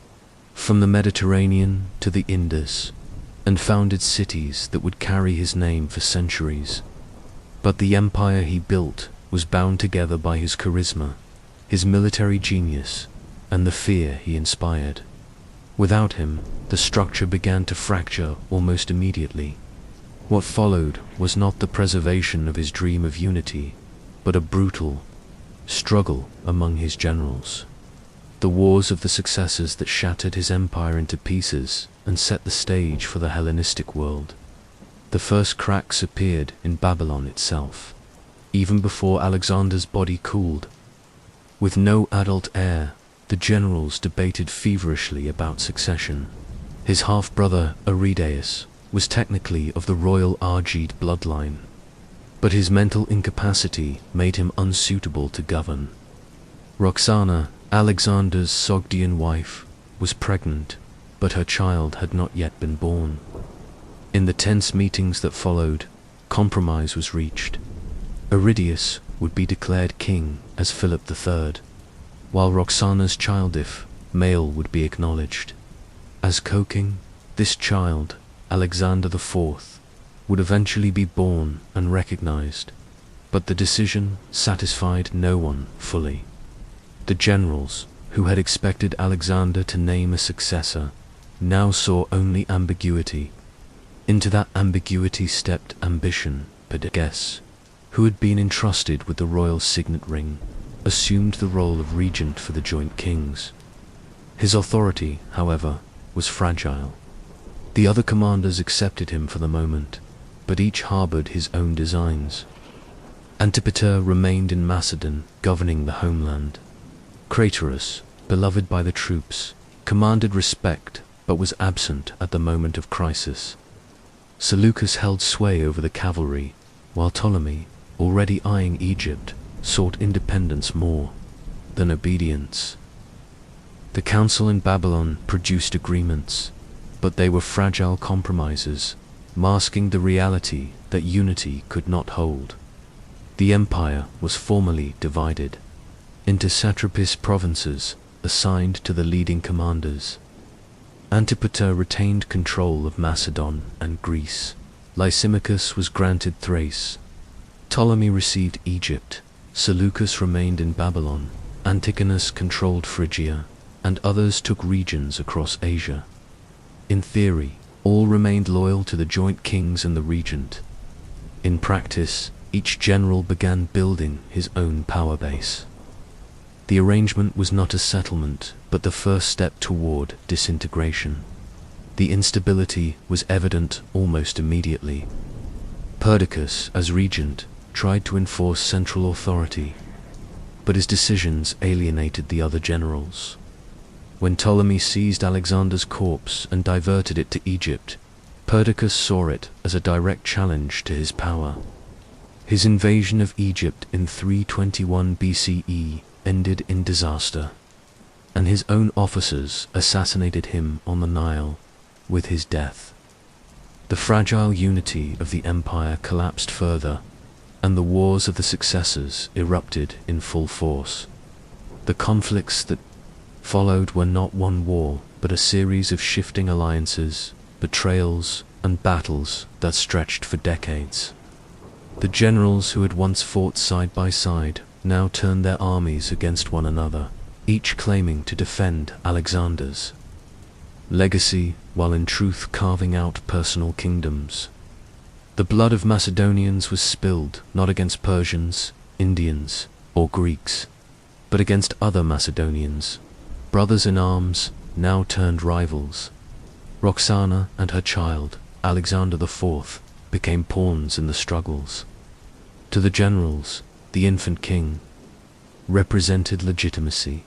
from the Mediterranean to the Indus, and founded cities that would carry his name for centuries. But the empire he built was bound together by his charisma, his military genius, and the fear he inspired. Without him, the structure began to fracture almost immediately. What followed was not the preservation of his dream of unity, but a brutal struggle among his generals. The wars of the successors that shattered his empire into pieces and set the stage for the Hellenistic world. The first cracks appeared in Babylon itself, even before Alexander's body cooled. With no adult heir, the generals debated feverishly about succession. His half-brother, Aridaeus, was technically of the royal Argead bloodline, but his mental incapacity made him unsuitable to govern. Roxana, Alexander's Sogdian wife, was pregnant, but her child had not yet been born. In the tense meetings that followed, compromise was reached. Aridaeus would be declared king as Philip III, while Roxana's childif, male, would be acknowledged. As co-king, this child, Alexander IV, would eventually be born and recognized, but the decision satisfied no one fully. The generals, who had expected Alexander to name a successor, now saw only ambiguity. Into that ambiguity stepped ambition. Perdiccas, who had been entrusted with the royal signet ring, assumed the role of regent for the joint kings. His authority, however, was fragile. The other commanders accepted him for the moment, but each harbored his own designs. Antipater remained in Macedon, governing the homeland. Craterus, beloved by the troops, commanded respect but was absent at the moment of crisis. Seleucus held sway over the cavalry, while Ptolemy, already eyeing Egypt, sought independence more than obedience. The council in Babylon produced agreements, but they were fragile compromises, masking the reality that unity could not hold. The empire was formally divided into satrapies provinces assigned to the leading commanders. Antipater retained control of Macedon and Greece. Lysimachus was granted Thrace. Ptolemy received Egypt. Seleucus remained in Babylon. Antigonus controlled Phrygia, and others took regions across Asia. In theory, all remained loyal to the joint kings and the regent. In practice, each general began building his own power base. The arrangement was not a settlement, but the first step toward disintegration. The instability was evident almost immediately. Perdiccas, as regent, tried to enforce central authority, but his decisions alienated the other generals. When Ptolemy seized Alexander's corpse and diverted it to Egypt, Perdiccas saw it as a direct challenge to his power. His invasion of Egypt in 321 BCE ended in disaster, and his own officers assassinated him on the Nile with his death. The fragile unity of the empire collapsed further, and the wars of the successors erupted in full force. The conflicts that followed were not one war, but a series of shifting alliances, betrayals, and battles that stretched for decades. The generals who had once fought side by side now turned their armies against one another, each claiming to defend Alexander's legacy, while in truth carving out personal kingdoms. The blood of Macedonians was spilled not against Persians, Indians, or Greeks, but against other Macedonians. Brothers in arms now turned rivals. Roxana and her child, Alexander IV, became pawns in the struggles. To the generals, the infant king represented legitimacy.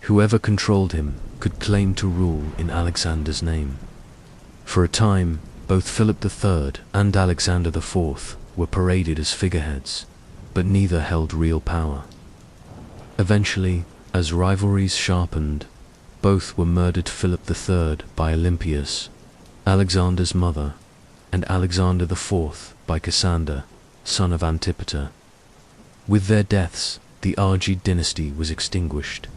Whoever controlled him could claim to rule in Alexander's name. For a time, both Philip III and Alexander IV were paraded as figureheads, but neither held real power. Eventually, as rivalries sharpened, both were murdered. Philip III by Olympias, Alexander's mother, and Alexander IV by Cassander, son of Antipater. With their deaths, the Argead dynasty was extinguished,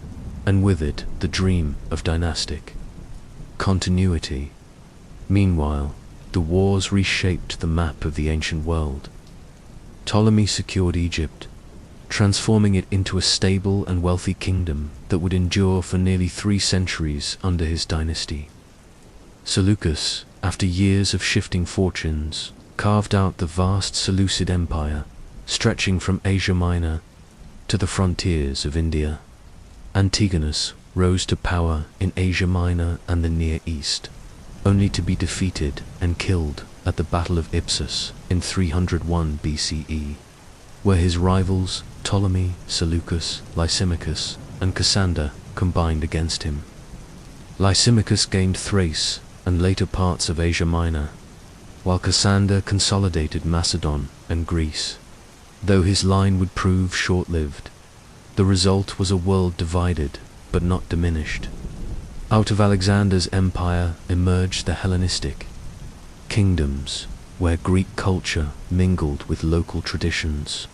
and with it the dream of dynastic continuity. Meanwhile, the wars reshaped the map of the ancient world. Ptolemy secured Egypt. transforming it into a stable and wealthy kingdom that would endure for nearly 3 centuries under his dynasty. Seleucus, after years of shifting fortunes, carved out the vast Seleucid Empire, stretching from Asia Minor to the frontiers of India. Antigonus rose to power in Asia Minor and the Near East, only to be defeated and killed at the Battle of Ipsus in 301 BCE, where his rivals Ptolemy, Seleucus, Lysimachus, and Cassander combined against him. Lysimachus gained Thrace and later parts of Asia Minor, while Cassander consolidated Macedon and Greece. Though his line would prove short-lived, the result was a world divided but not diminished. Out of Alexander's empire emerged the Hellenistic kingdoms, where Greek culture mingled with local traditions.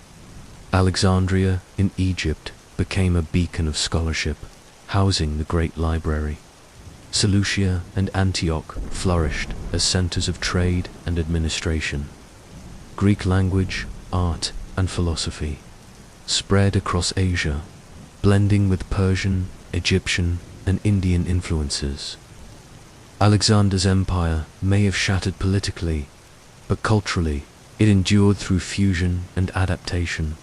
Alexandria in Egypt became a beacon of scholarship, housing the great library. Seleucia and Antioch flourished as centers of trade and administration. Greek language, art, and philosophy spread across Asia, blending with Persian, Egyptian, and Indian influences. Alexander's empire may have shattered politically, but culturally it endured through fusion and adaptation.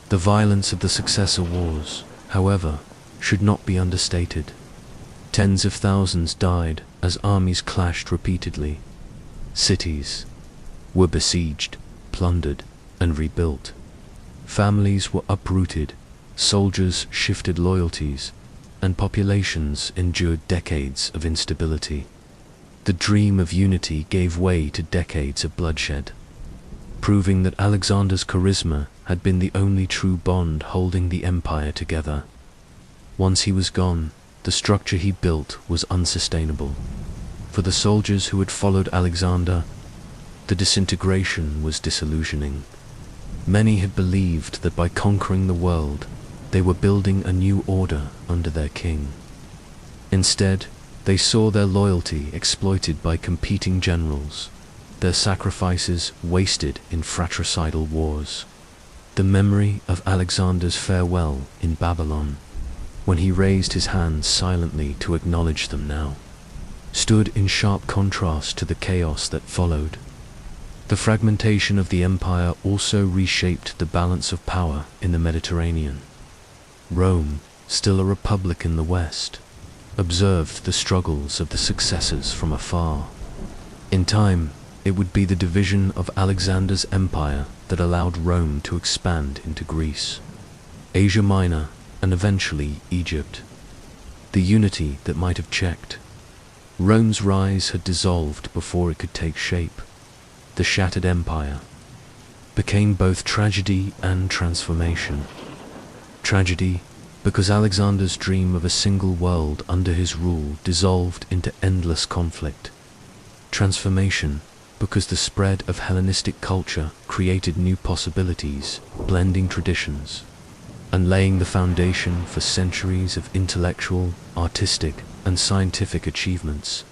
The violence of the successor wars, however, should not be understated. Tens of thousands died as armies clashed repeatedly. Cities were besieged, plundered, and rebuilt. Families were uprooted, soldiers shifted loyalties, and populations endured decades of instability. The dream of unity gave way to decades of bloodshed, proving that Alexander's charisma had been the only true bond holding the empire together. Once he was gone, the structure he built was unsustainable. For the soldiers who had followed Alexander, the disintegration was disillusioning. Many had believed that by conquering the world, they were building a new order under their king. Instead, they saw their loyalty exploited by competing generals, their sacrifices wasted in fratricidal wars. The memory of Alexander's farewell in Babylon, when he raised his hands silently to acknowledge them now, stood in sharp contrast to the chaos that followed. The fragmentation of the empire also reshaped the balance of power in the Mediterranean. Rome, still a republic in the West, observed the struggles of the successors from afar. In time, it would be the division of Alexander's empire that allowed Rome to expand into Greece, Asia Minor, and eventually Egypt. The unity that might have checked. Rome's rise had dissolved before it could take shape. The shattered empire became both tragedy and transformation. Tragedy because Alexander's dream of a single world under his rule dissolved into endless conflict. Transformation because the spread of Hellenistic culture created new possibilities, blending traditions, and laying the foundation for centuries of intellectual, artistic, and scientific achievements.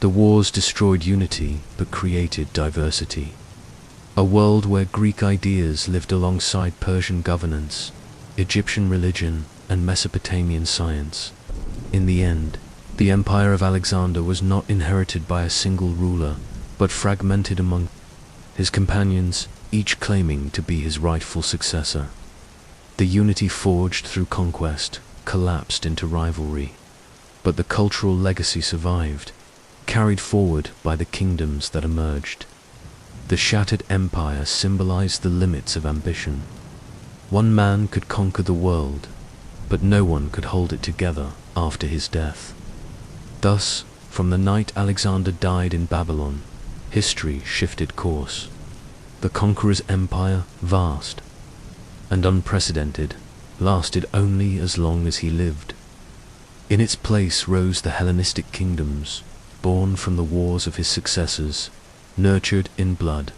The wars destroyed unity but created diversity. A world where Greek ideas lived alongside Persian governance, Egyptian religion, and Mesopotamian science. In the end, the empire of Alexander was not inherited by a single ruler, but fragmented among his companions, each claiming to be his rightful successor. The unity forged through conquest collapsed into rivalry, but the cultural legacy survived, carried forward by the kingdoms that emerged. The shattered empire symbolized the limits of ambition. One man could conquer the world, but no one could hold it together after his death. Thus, from the night Alexander died in Babylon, history shifted course. The conqueror's empire, vast and unprecedented, lasted only as long as he lived. In its place rose the Hellenistic kingdoms, born from the wars of his successors, nurtured in blood,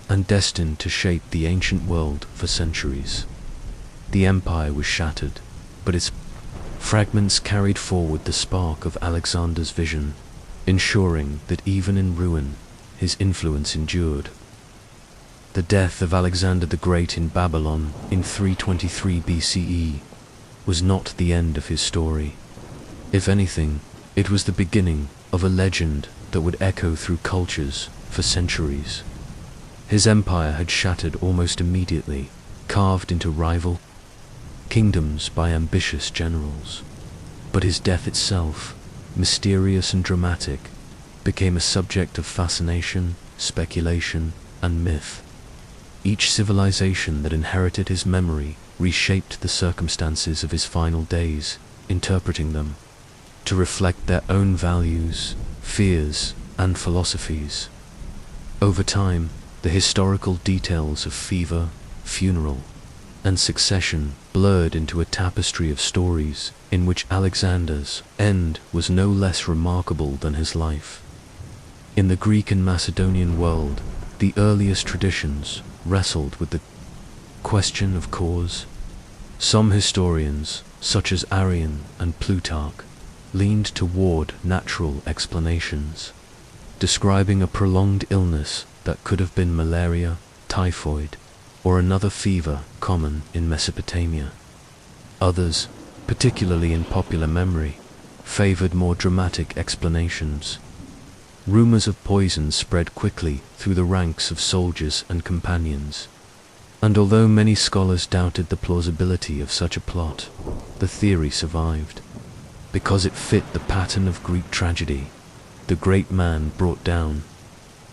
and destined to shape the ancient world for centuries. The empire was shattered, but its fragments carried forward the spark of Alexander's vision, ensuring that even in ruin, his influence endured. The The death of Alexander the Great in Babylon in 323 BCE was not the end of his story. If anything, it was the beginning of a legend that would echo through cultures for centuries. His empire had shattered almost immediately, carved into rival kingdoms by ambitious generals. But his death itself, mysterious and dramatic, became a subject of fascination, speculation, and myth. Each civilization that inherited his memory reshaped the circumstances of his final days, interpreting them to reflect their own values, fears, and philosophies. Over time, the historical details of fever, funeral, and succession blurred into a tapestry of stories in which Alexander's end was no less remarkable than his life. In the Greek and Macedonian world, the earliest traditions wrestled with the question of cause. Some historians, such as Arrian and Plutarch, leaned toward natural explanations, describing a prolonged illness that could have been malaria, typhoid, or another fever common in Mesopotamia. Others, particularly in popular memory, favored more dramatic explanations. Rumors of poison spread quickly through the ranks of soldiers and companions, and although many scholars doubted the plausibility of such a plot, the theory survived. Because it fit the pattern of Greek tragedy, the great man brought down,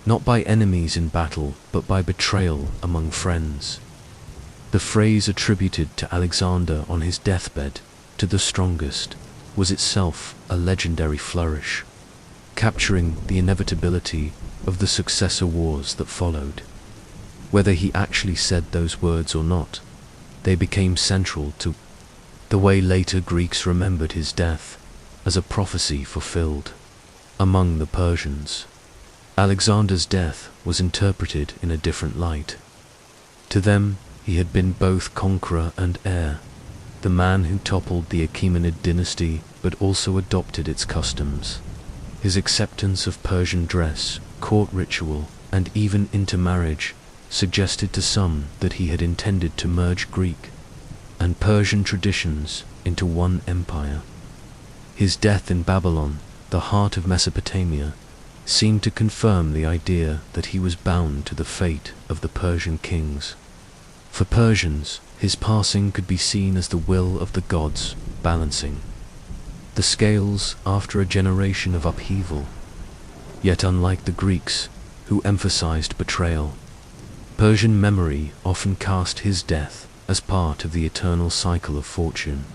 not by enemies in battle, but by betrayal among friends. The phrase attributed to Alexander on his deathbed, "to the strongest," was itself a legendary flourish, capturing the inevitability of the successor wars that followed. Whether he actually said those words or not, they became central to the way later Greeks remembered his death, as a prophecy fulfilled. Among the Persians, Alexander's death was interpreted in a different light. To them, he had been both conqueror and heir, the man who toppled the Achaemenid dynasty but also adopted its customs. His acceptance of Persian dress, court ritual, and even intermarriage suggested to some that he had intended to merge Greek and Persian traditions into one empire. His death in Babylon, the heart of Mesopotamia, seemed to confirm the idea that he was bound to the fate of the Persian kings. For Persians, his passing could be seen as the will of the gods balancing the scales after a generation of upheaval. Yet unlike the Greeks, who emphasized betrayal, Persian memory often cast his death as part of the eternal cycle of fortune.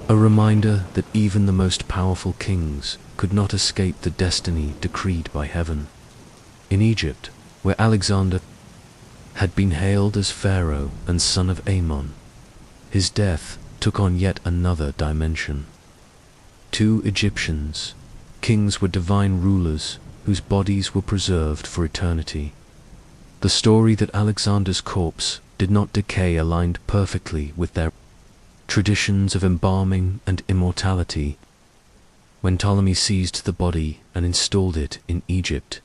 A reminder that even the most powerful kings could not escape the destiny decreed by heaven. In Egypt, where Alexander had been hailed as Pharaoh and son of Ammon, his death took on yet another dimension. Two Egyptians, kings were divine rulers whose bodies were preserved for eternity. The story that Alexander's corpse did not decay aligned perfectly with their traditions of embalming and immortality. When Ptolemy seized the body and installed it in Egypt,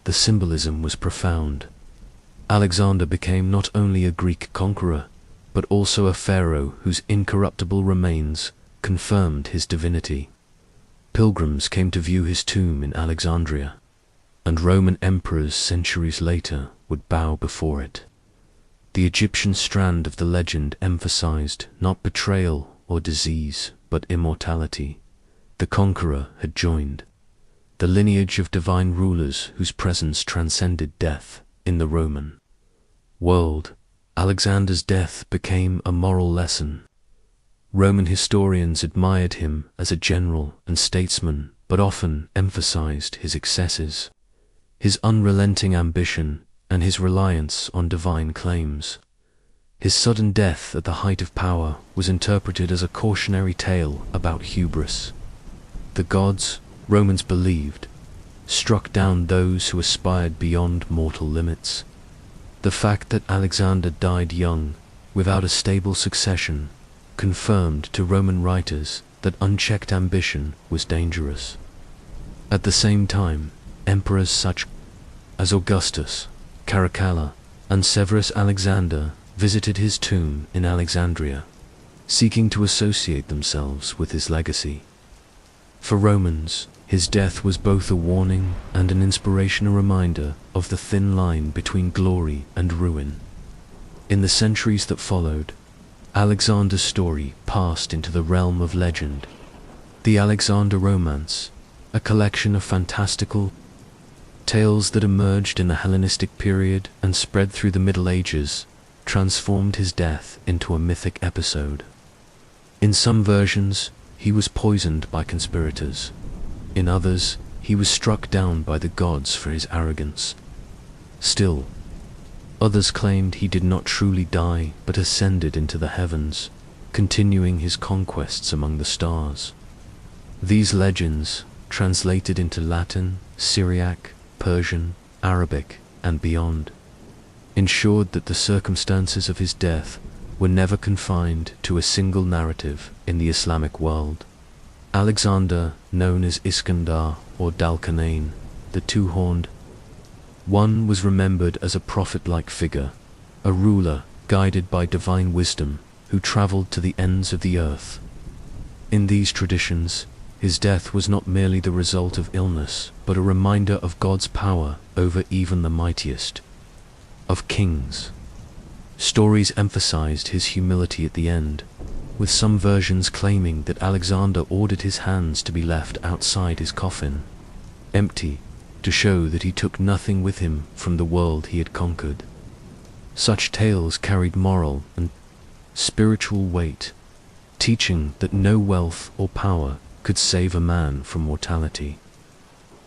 the symbolism was profound. Alexander became not only a Greek conqueror, but also a pharaoh whose incorruptible remains confirmed his divinity. Pilgrims came to view his tomb in Alexandria, and Roman emperors centuries later would bow before it. The Egyptian strand of the legend emphasized not betrayal or disease, but immortality. The Conqueror had joined the lineage of divine rulers whose presence transcended death. In the Roman world, Alexander's death became a moral lesson. Roman historians admired him as a general and statesman, but often emphasized his excesses, his unrelenting ambition, and his reliance on divine claims. His sudden death at the height of power was interpreted as a cautionary tale about hubris. The gods, Romans believed, struck down those who aspired beyond mortal limits. The fact that Alexander died young, without a stable succession, confirmed to Roman writers that unchecked ambition was dangerous. At the same time, emperors such as Augustus, Caracalla, and Severus Alexander visited his tomb in Alexandria, seeking to associate themselves with his legacy. For Romans, his death was both a warning and an inspirational reminder of the thin line between glory and ruin. In the centuries that followed, Alexander's story passed into the realm of legend. The Alexander Romance, a collection of fantastical tales that emerged in the Hellenistic period and spread through the Middle Ages, transformed his death into a mythic episode. In some versions, he was poisoned by conspirators. In others, he was struck down by the gods for his arrogance. Still, others claimed he did not truly die but ascended into the heavens, continuing his conquests among the stars. These legends, translated into Latin, Syriac, Persian, Arabic, and beyond, ensured that the circumstances of his death were never confined to a single narrative in the Islamic world. Alexander, known as Iskandar or Dalkanain, the two-horned one, was remembered as a prophet-like figure, a ruler guided by divine wisdom who traveled to the ends of the earth. In these traditions, his death was not merely the result of illness, but a reminder of God's power over even the mightiest of kings. Stories emphasized his humility at the end, with some versions claiming that Alexander ordered his hands to be left outside his coffin, empty, to show that he took nothing with him from the world he had conquered. Such tales carried moral and spiritual weight, teaching that no wealth or power could save a man from mortality.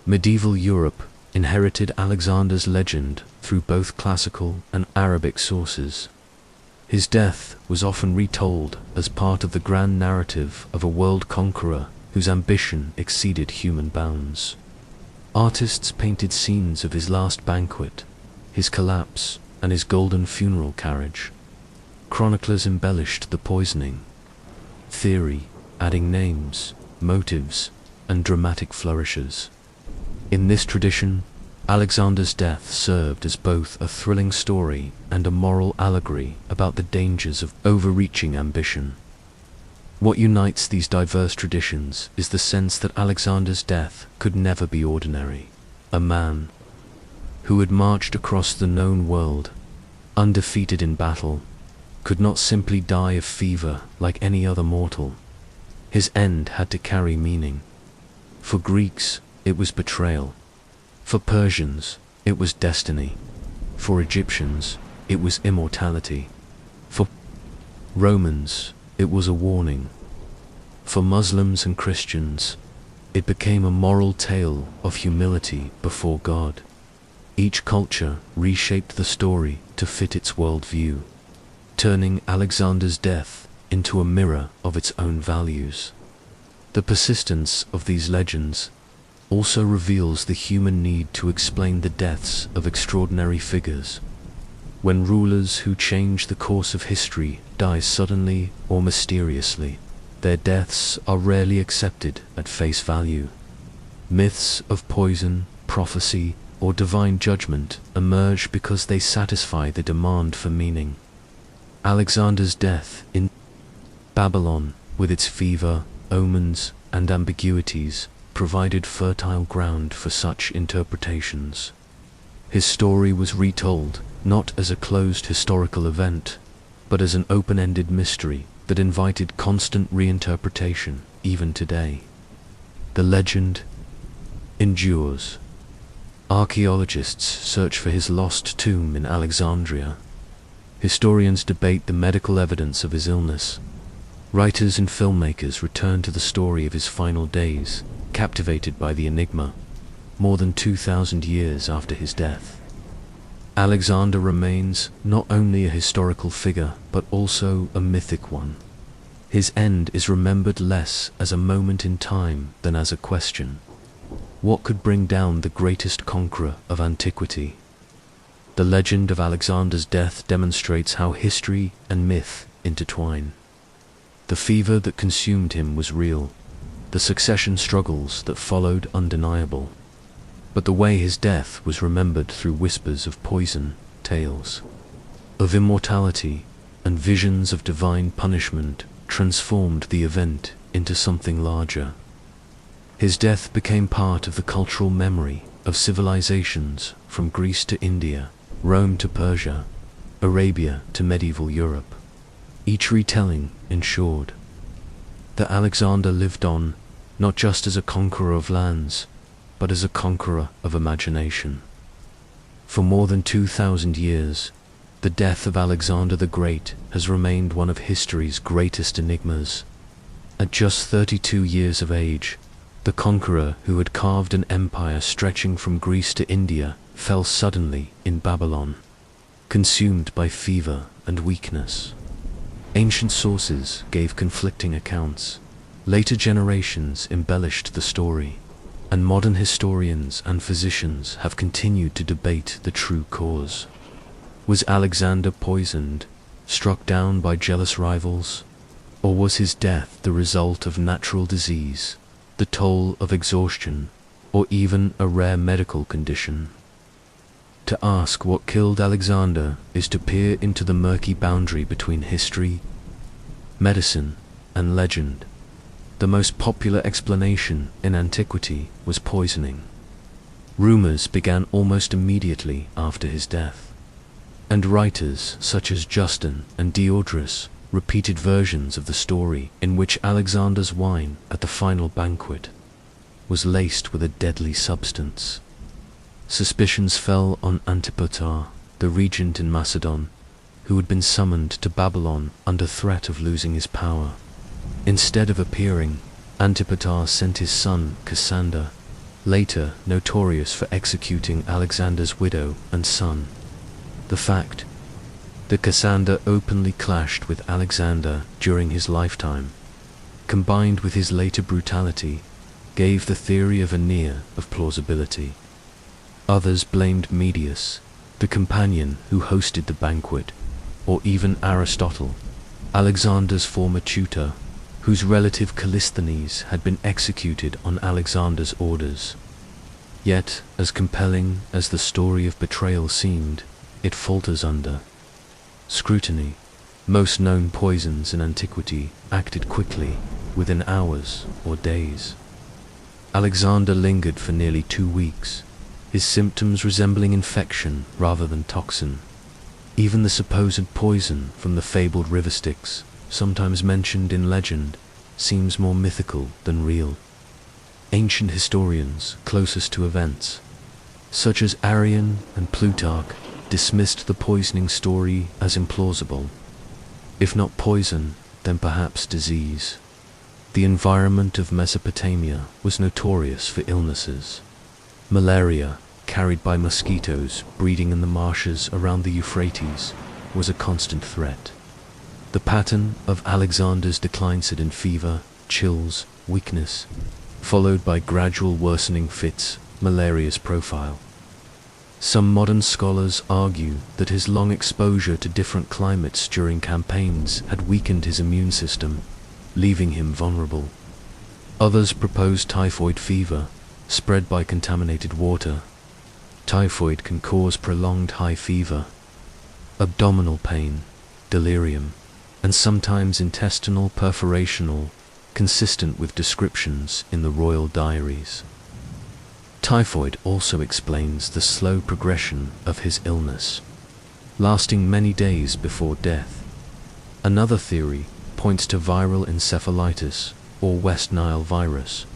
Medieval Europe inherited Alexander's legend through both classical and Arabic sources. His death was often retold as part of the grand narrative of a world conqueror whose ambition exceeded human bounds. Artists painted scenes of his last banquet, his collapse, and his golden funeral carriage. Chroniclers embellished the poisoning theory, adding names, motives, and dramatic flourishes. In this tradition, Alexander's death served as both a thrilling story and a moral allegory about the dangers of overreaching ambition. What unites these diverse traditions is the sense that Alexander's death could never be ordinary. A man who had marched across the known world, undefeated in battle, could not simply die of fever like any other mortal. His end had to carry meaning. For Greeks, it was betrayal. For Persians, it was destiny. For Egyptians, it was immortality. For Romans, it was a warning. For Muslims and Christians, it became a moral tale of humility before God. Each culture reshaped the story to fit its worldview, turning Alexander's death into a mirror of its own values. The persistence of these legends also reveals the human need to explain the deaths of extraordinary figures. When rulers who change the course of history die suddenly or mysteriously, their deaths are rarely accepted at face value. Myths of poison, prophecy, or divine judgment emerge because they satisfy the demand for meaning. Alexander's death in Babylon, with its fever, omens, and ambiguities, provided fertile ground for such interpretations. His story was retold not as a closed historical event, but as an open-ended mystery that invited constant reinterpretation even today. The legend endures. Archaeologists search for his lost tomb in Alexandria. Historians debate the medical evidence of his illness. Writers and filmmakers return to the story of his final days, captivated by the enigma, more than 2,000 years after his death. Alexander remains not only a historical figure, but also a mythic one. His end is remembered less as a moment in time than as a question. What could bring down the greatest conqueror of antiquity? The legend of Alexander's death demonstrates how history and myth intertwine. The fever that consumed him was real, the succession struggles that followed undeniable. But the way his death was remembered through whispers of poison tales of immortality and visions of divine punishment transformed the event into something larger. His death became part of the cultural memory of civilizations from Greece to India, Rome to Persia, Arabia to medieval Europe. Each retelling ensured that Alexander lived on, not just as a conqueror of lands, but as a conqueror of imagination. For more than 2,000 years, the death of Alexander the Great has remained one of history's greatest enigmas. At just 32 years of age, the conqueror who had carved an empire stretching from Greece to India fell suddenly in Babylon, consumed by fever and weakness. Ancient sources gave conflicting accounts. Later generations embellished the story, and modern historians and physicians have continued to debate the true cause. Was Alexander poisoned, struck down by jealous rivals, or was his death the result of natural disease, the toll of exhaustion, or even a rare medical condition? To ask what killed Alexander is to peer into the murky boundary between history, medicine, and legend. The most popular explanation in antiquity was poisoning. Rumors began almost immediately after his death, and writers such as Justin and Diodorus repeated versions of the story in which Alexander's wine at the final banquet was laced with a deadly substance. Suspicions fell on Antipater, the regent in Macedon, who had been summoned to Babylon under threat of losing his power. Instead of appearing, Antipater sent his son Cassander, later notorious for executing Alexander's widow and son. The fact that Cassander openly clashed with Alexander during his lifetime, combined with his later brutality, gave the theory a veneer of plausibility. Others blamed Medius, the companion who hosted the banquet, or even Aristotle, Alexander's former tutor, whose relative Callisthenes had been executed on Alexander's orders. Yet, as compelling as the story of betrayal seemed, it falters under scrutiny. Most known poisons in antiquity acted quickly, within hours or days. Alexander lingered for nearly 2 weeks, his symptoms resembling infection rather than toxin. Even the supposed poison from the fabled river Styx, sometimes mentioned in legend, seems more mythical than real. Ancient historians closest to events, such as Arrian and Plutarch, dismissed the poisoning story as implausible. If not poison, then perhaps disease. The environment of Mesopotamia was notorious for illnesses. Malaria, carried by mosquitoes breeding in the marshes around the Euphrates, was a constant threat. The pattern of Alexander's decline set in fever, chills, weakness, followed by gradual worsening fits malaria's profile. Some modern scholars argue that his long exposure to different climates during campaigns had weakened his immune system, leaving him vulnerable. Others propose typhoid fever, spread by contaminated water. Typhoid can cause prolonged high fever, abdominal pain, delirium, and sometimes intestinal perforation, consistent with descriptions in the royal diaries. Typhoid also explains the slow progression of his illness, lasting many days before death. Another theory points to viral encephalitis or West Nile virus,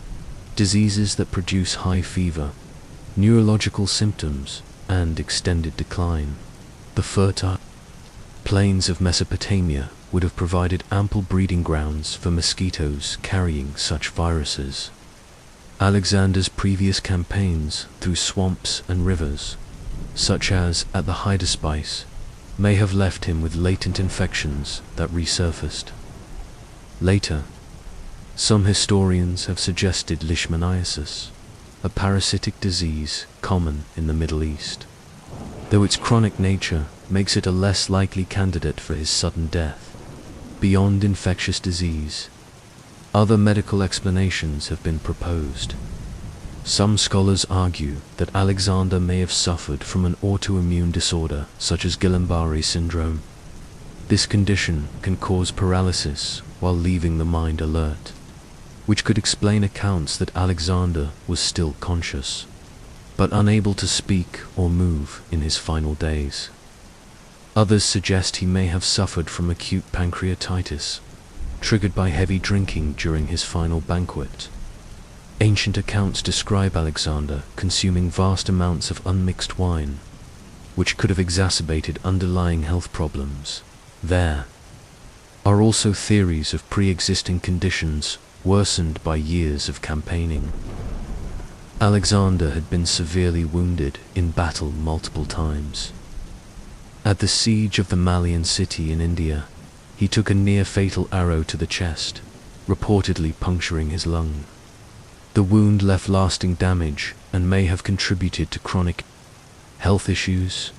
diseases that produce high fever, neurological symptoms, and extended decline. The fertile plains of Mesopotamia would have provided ample breeding grounds for mosquitoes carrying such viruses. Alexander's previous campaigns through swamps and rivers, such as at the Hydaspes, may have left him with latent infections that resurfaced. Later, some historians have suggested leishmaniasis, a parasitic disease common in the Middle East, though its chronic nature makes it a less likely candidate for his sudden death. Beyond infectious disease, other medical explanations have been proposed. Some scholars argue that Alexander may have suffered from an autoimmune disorder such as Guillain-Barré syndrome. This condition can cause paralysis while leaving the mind alert, which could explain accounts that Alexander was still conscious, but unable to speak or move in his final days. Others suggest he may have suffered from acute pancreatitis, triggered by heavy drinking during his final banquet. Ancient accounts describe Alexander consuming vast amounts of unmixed wine, which could have exacerbated underlying health problems. There are also theories of pre-existing conditions worsened by years of campaigning. Alexander had been severely wounded in battle multiple times. At the siege of the Malian city in India, he took a near-fatal arrow to the chest, reportedly puncturing his lung. The wound left lasting damage and may have contributed to chronic health issues.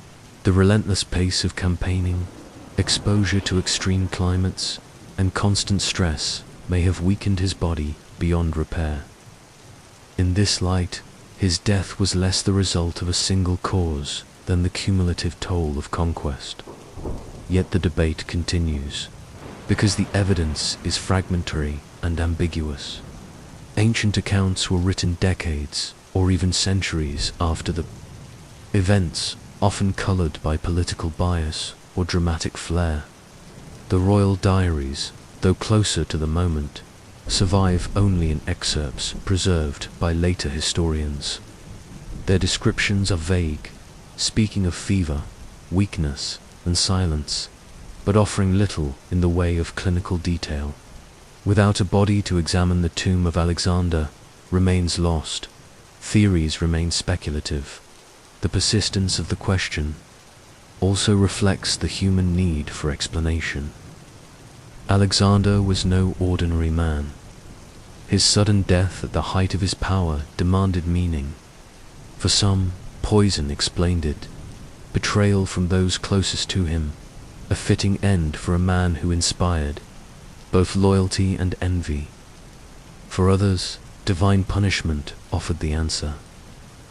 The relentless pace of campaigning, exposure to extreme climates, and constant stress may have weakened his body beyond repair. In this light, his death was less the result of a single cause than the cumulative toll of conquest. Yet the debate continues, because the evidence is fragmentary and ambiguous. Ancient accounts were written decades or even centuries after the events, often colored by political bias or dramatic flair. The royal diaries, though closer to the moment, survive only in excerpts preserved by later historians. Their descriptions are vague, speaking of fever, weakness, and silence, but offering little in the way of clinical detail. Without a body to examine, the tomb of Alexander remains lost. Theories remain speculative. The persistence of the question also reflects the human need for explanation. Alexander was no ordinary man. His sudden death at the height of his power demanded meaning. For some, poison explained it, betrayal from those closest to him, a fitting end for a man who inspired both loyalty and envy. For others, divine punishment offered the answer.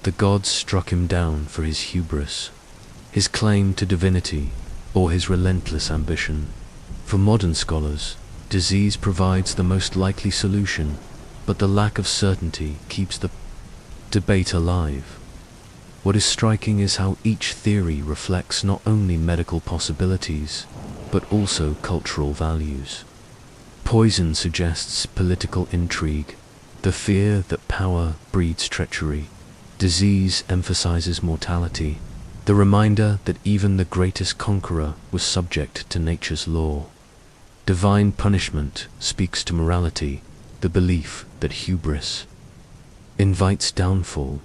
The gods struck him down for his hubris, his claim to divinity, or his relentless ambition. For modern scholars, disease provides the most likely solution, but the lack of certainty keeps the debate alive. What is striking is how each theory reflects not only medical possibilities, but also cultural values. Poison suggests political intrigue, the fear that power breeds treachery. Disease emphasizes mortality, the reminder that even the greatest conqueror was subject to nature's law. Divine punishment speaks to morality, the belief that hubris invites downfall.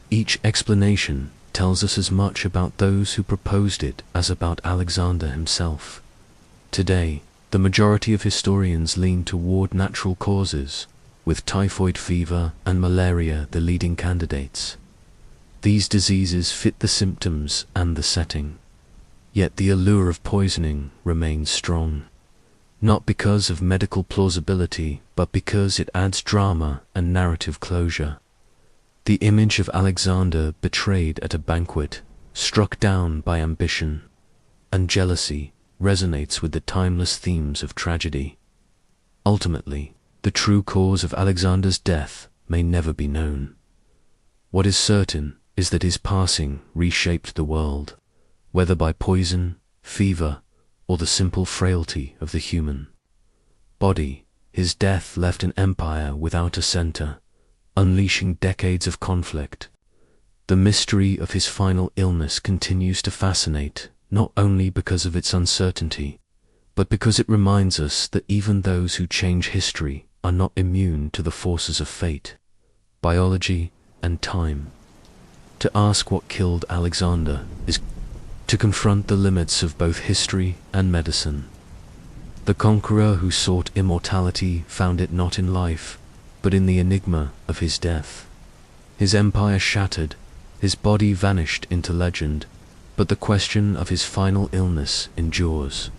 Each explanation tells us as much about those who proposed it as about Alexander himself. Today, the majority of historians lean toward natural causes, with typhoid fever and malaria the leading candidates. These diseases fit the symptoms and the setting. Yet the allure of poisoning remains strong, not because of medical plausibility, but because it adds drama and narrative closure. The image of Alexander betrayed at a banquet, struck down by ambition and jealousy, resonates with the timeless themes of tragedy. Ultimately, the true cause of Alexander's death may never be known. What is certain is that his passing reshaped the world, whether by poison, fever, or the simple frailty of the human body. His death left an empire without a center, unleashing decades of conflict. The mystery of his final illness continues to fascinate, not only because of its uncertainty, but because it reminds us that even those who change history are not immune to the forces of fate, biology, and time. To ask what killed Alexander is to confront the limits of both history and medicine. The conqueror who sought immortality found it not in life, but in the enigma of his death. His empire shattered, his body vanished into legend, but the question of his final illness endures,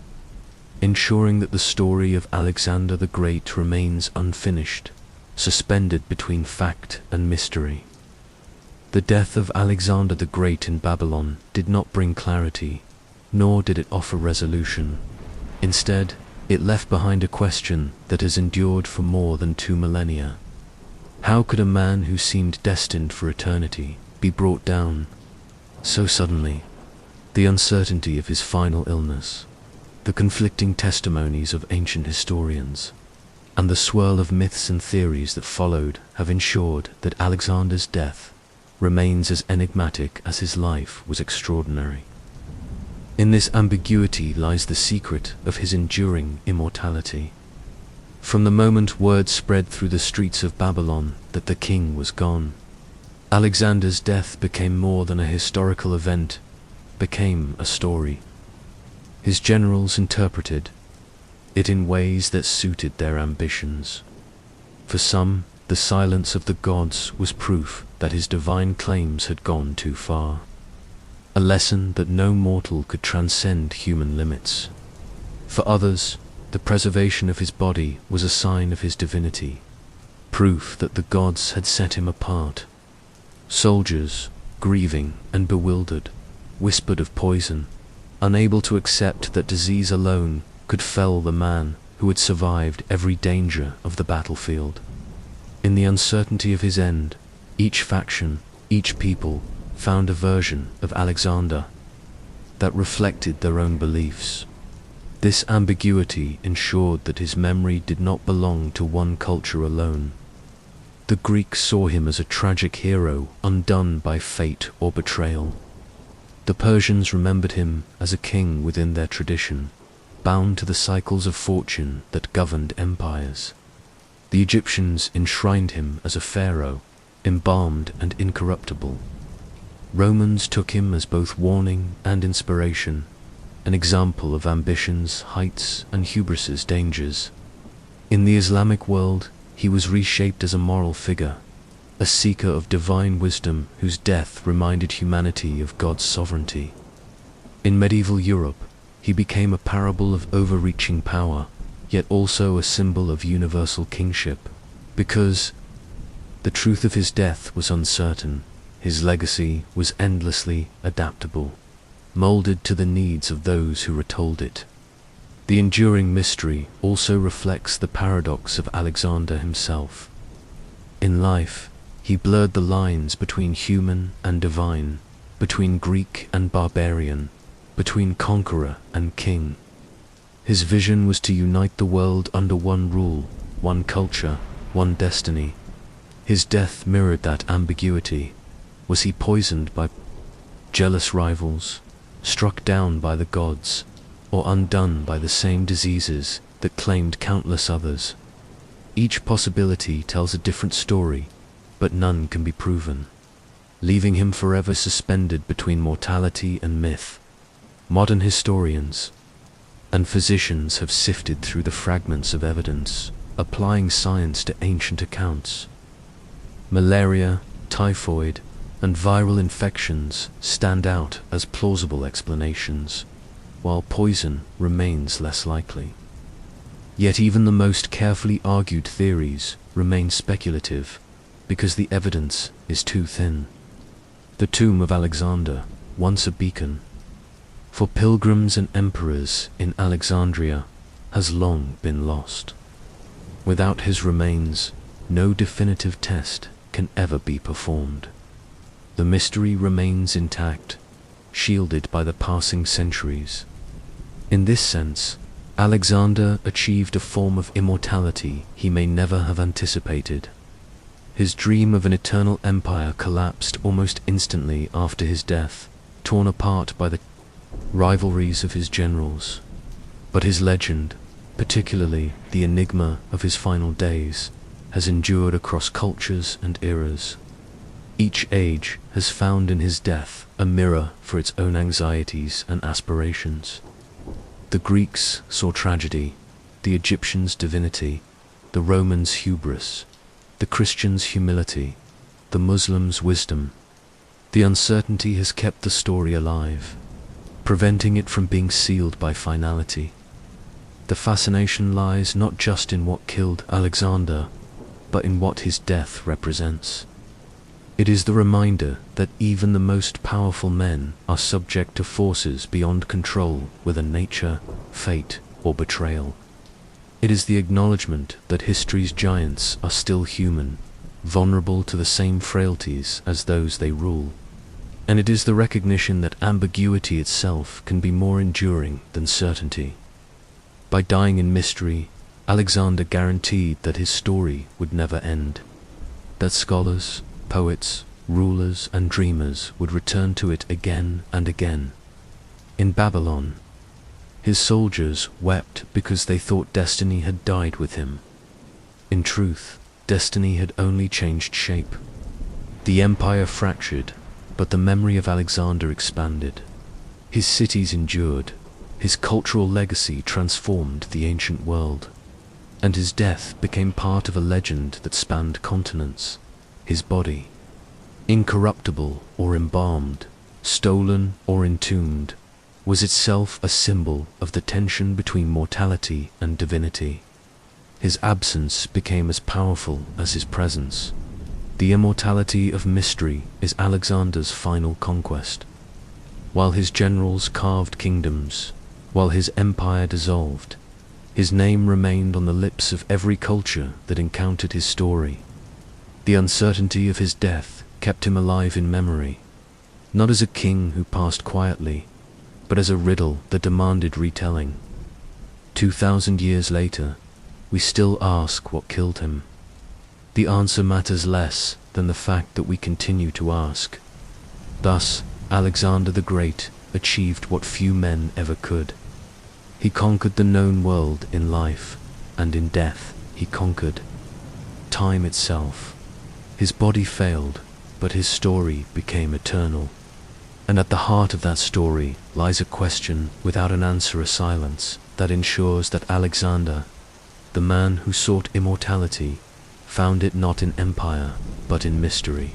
ensuring that the story of Alexander the Great remains unfinished. suspended between fact and mystery. The death of Alexander the Great in Babylon did not bring clarity, nor did it offer resolution. Instead, it left behind a question that has endured for more than 2 millennia. How could a man who seemed destined for eternity be brought down so suddenly? The uncertainty of his final illness, the conflicting testimonies of ancient historians, and the swirl of myths and theories that followed have ensured that Alexander's death remains as enigmatic as his life was extraordinary. In this ambiguity lies the secret of his enduring immortality. From the moment word spread through the streets of Babylon that the king was gone, Alexander's death became more than a historical event, became a story. His generals interpreted it in ways that suited their ambitions. For some, the silence of the gods was proof that his divine claims had gone too far, a lesson that no mortal could transcend human limits. For others, the preservation of his body was a sign of his divinity, proof that the gods had set him apart. Soldiers, grieving and bewildered, whispered of poison, unable to accept that disease alone could fell the man who had survived every danger of the battlefield. In the uncertainty of his end, each faction, each people, found a version of Alexander that reflected their own beliefs. This ambiguity ensured that his memory did not belong to one culture alone. The Greeks saw him as a tragic hero undone by fate or betrayal. The Persians remembered him as a king within their tradition, bound to the cycles of fortune that governed empires. The Egyptians enshrined him as a pharaoh, embalmed and incorruptible. Romans took him as both warning and inspiration, an example of ambition's heights and hubris's dangers. In the Islamic world, he was reshaped as a moral figure, a seeker of divine wisdom whose death reminded humanity of God's sovereignty. In medieval Europe, he became a parable of overreaching power, yet also a symbol of universal kingship. Because the truth of his death was uncertain, his legacy was endlessly adaptable, molded to the needs of those who retold it. The enduring mystery also reflects the paradox of Alexander himself. In life, he blurred the lines between human and divine, between Greek and barbarian, between conqueror and king. His vision was to unite the world under one rule, one culture, one destiny. His death mirrored that ambiguity. Was he poisoned by jealous rivals, struck down by the gods, or undone by the same diseases that claimed countless others? Each possibility tells a different story, but none can be proven, leaving him forever suspended between mortality and myth. Modern historians and physicians have sifted through the fragments of evidence, applying science to ancient accounts. Malaria, typhoid, and viral infections stand out as plausible explanations, while poison remains less likely. Yet even the most carefully argued theories remain speculative, because the evidence is too thin. The tomb of Alexander, once a beacon for pilgrims and emperors in Alexandria, has long been lost. Without his remains, no definitive test can ever be performed. The mystery remains intact, shielded by the passing centuries. In this sense, Alexander achieved a form of immortality he may never have anticipated. His dream of an eternal empire collapsed almost instantly after his death, torn apart by the rivalries of his generals. But his legend, particularly the enigma of his final days, has endured across cultures and eras. Each age has found in his death a mirror for its own anxieties and aspirations. The Greeks saw tragedy, the Egyptians divinity, the Romans hubris, the Christians humility, the Muslims wisdom. The uncertainty has kept the story alive, preventing it from being sealed by finality. The fascination lies not just in what killed Alexander, but in what his death represents. It is the reminder that even the most powerful men are subject to forces beyond control, whether nature, fate, or betrayal. It is the acknowledgement that history's giants are still human, vulnerable to the same frailties as those they rule. And it is the recognition that ambiguity itself can be more enduring than certainty. By dying in mystery, Alexander guaranteed that his story would never end, that scholars, poets, rulers, and dreamers would return to it again and again. In Babylon, his soldiers wept because they thought destiny had died with him. In truth, destiny had only changed shape. The empire fractured, but the memory of Alexander expanded. His cities endured, his cultural legacy transformed the ancient world, and his death became part of a legend that spanned continents. His body, incorruptible or embalmed, stolen or entombed, was itself a symbol of the tension between mortality and divinity. His absence became as powerful as his presence. The immortality of mystery is Alexander's final conquest. While his generals carved kingdoms, while his empire dissolved, his name remained on the lips of every culture that encountered his story. The uncertainty of his death kept him alive in memory, not as a king who passed quietly, but as a riddle that demanded retelling. 2,000 years later, we still ask what killed him. The answer matters less than the fact that we continue to ask. Thus, Alexander the Great achieved what few men ever could. He conquered the known world in life, and in death he conquered time itself. His body failed, but his story became eternal. And at the heart of that story lies a question without an answer, a silence that ensures that Alexander, the man who sought immortality, found it not in empire, but in mystery.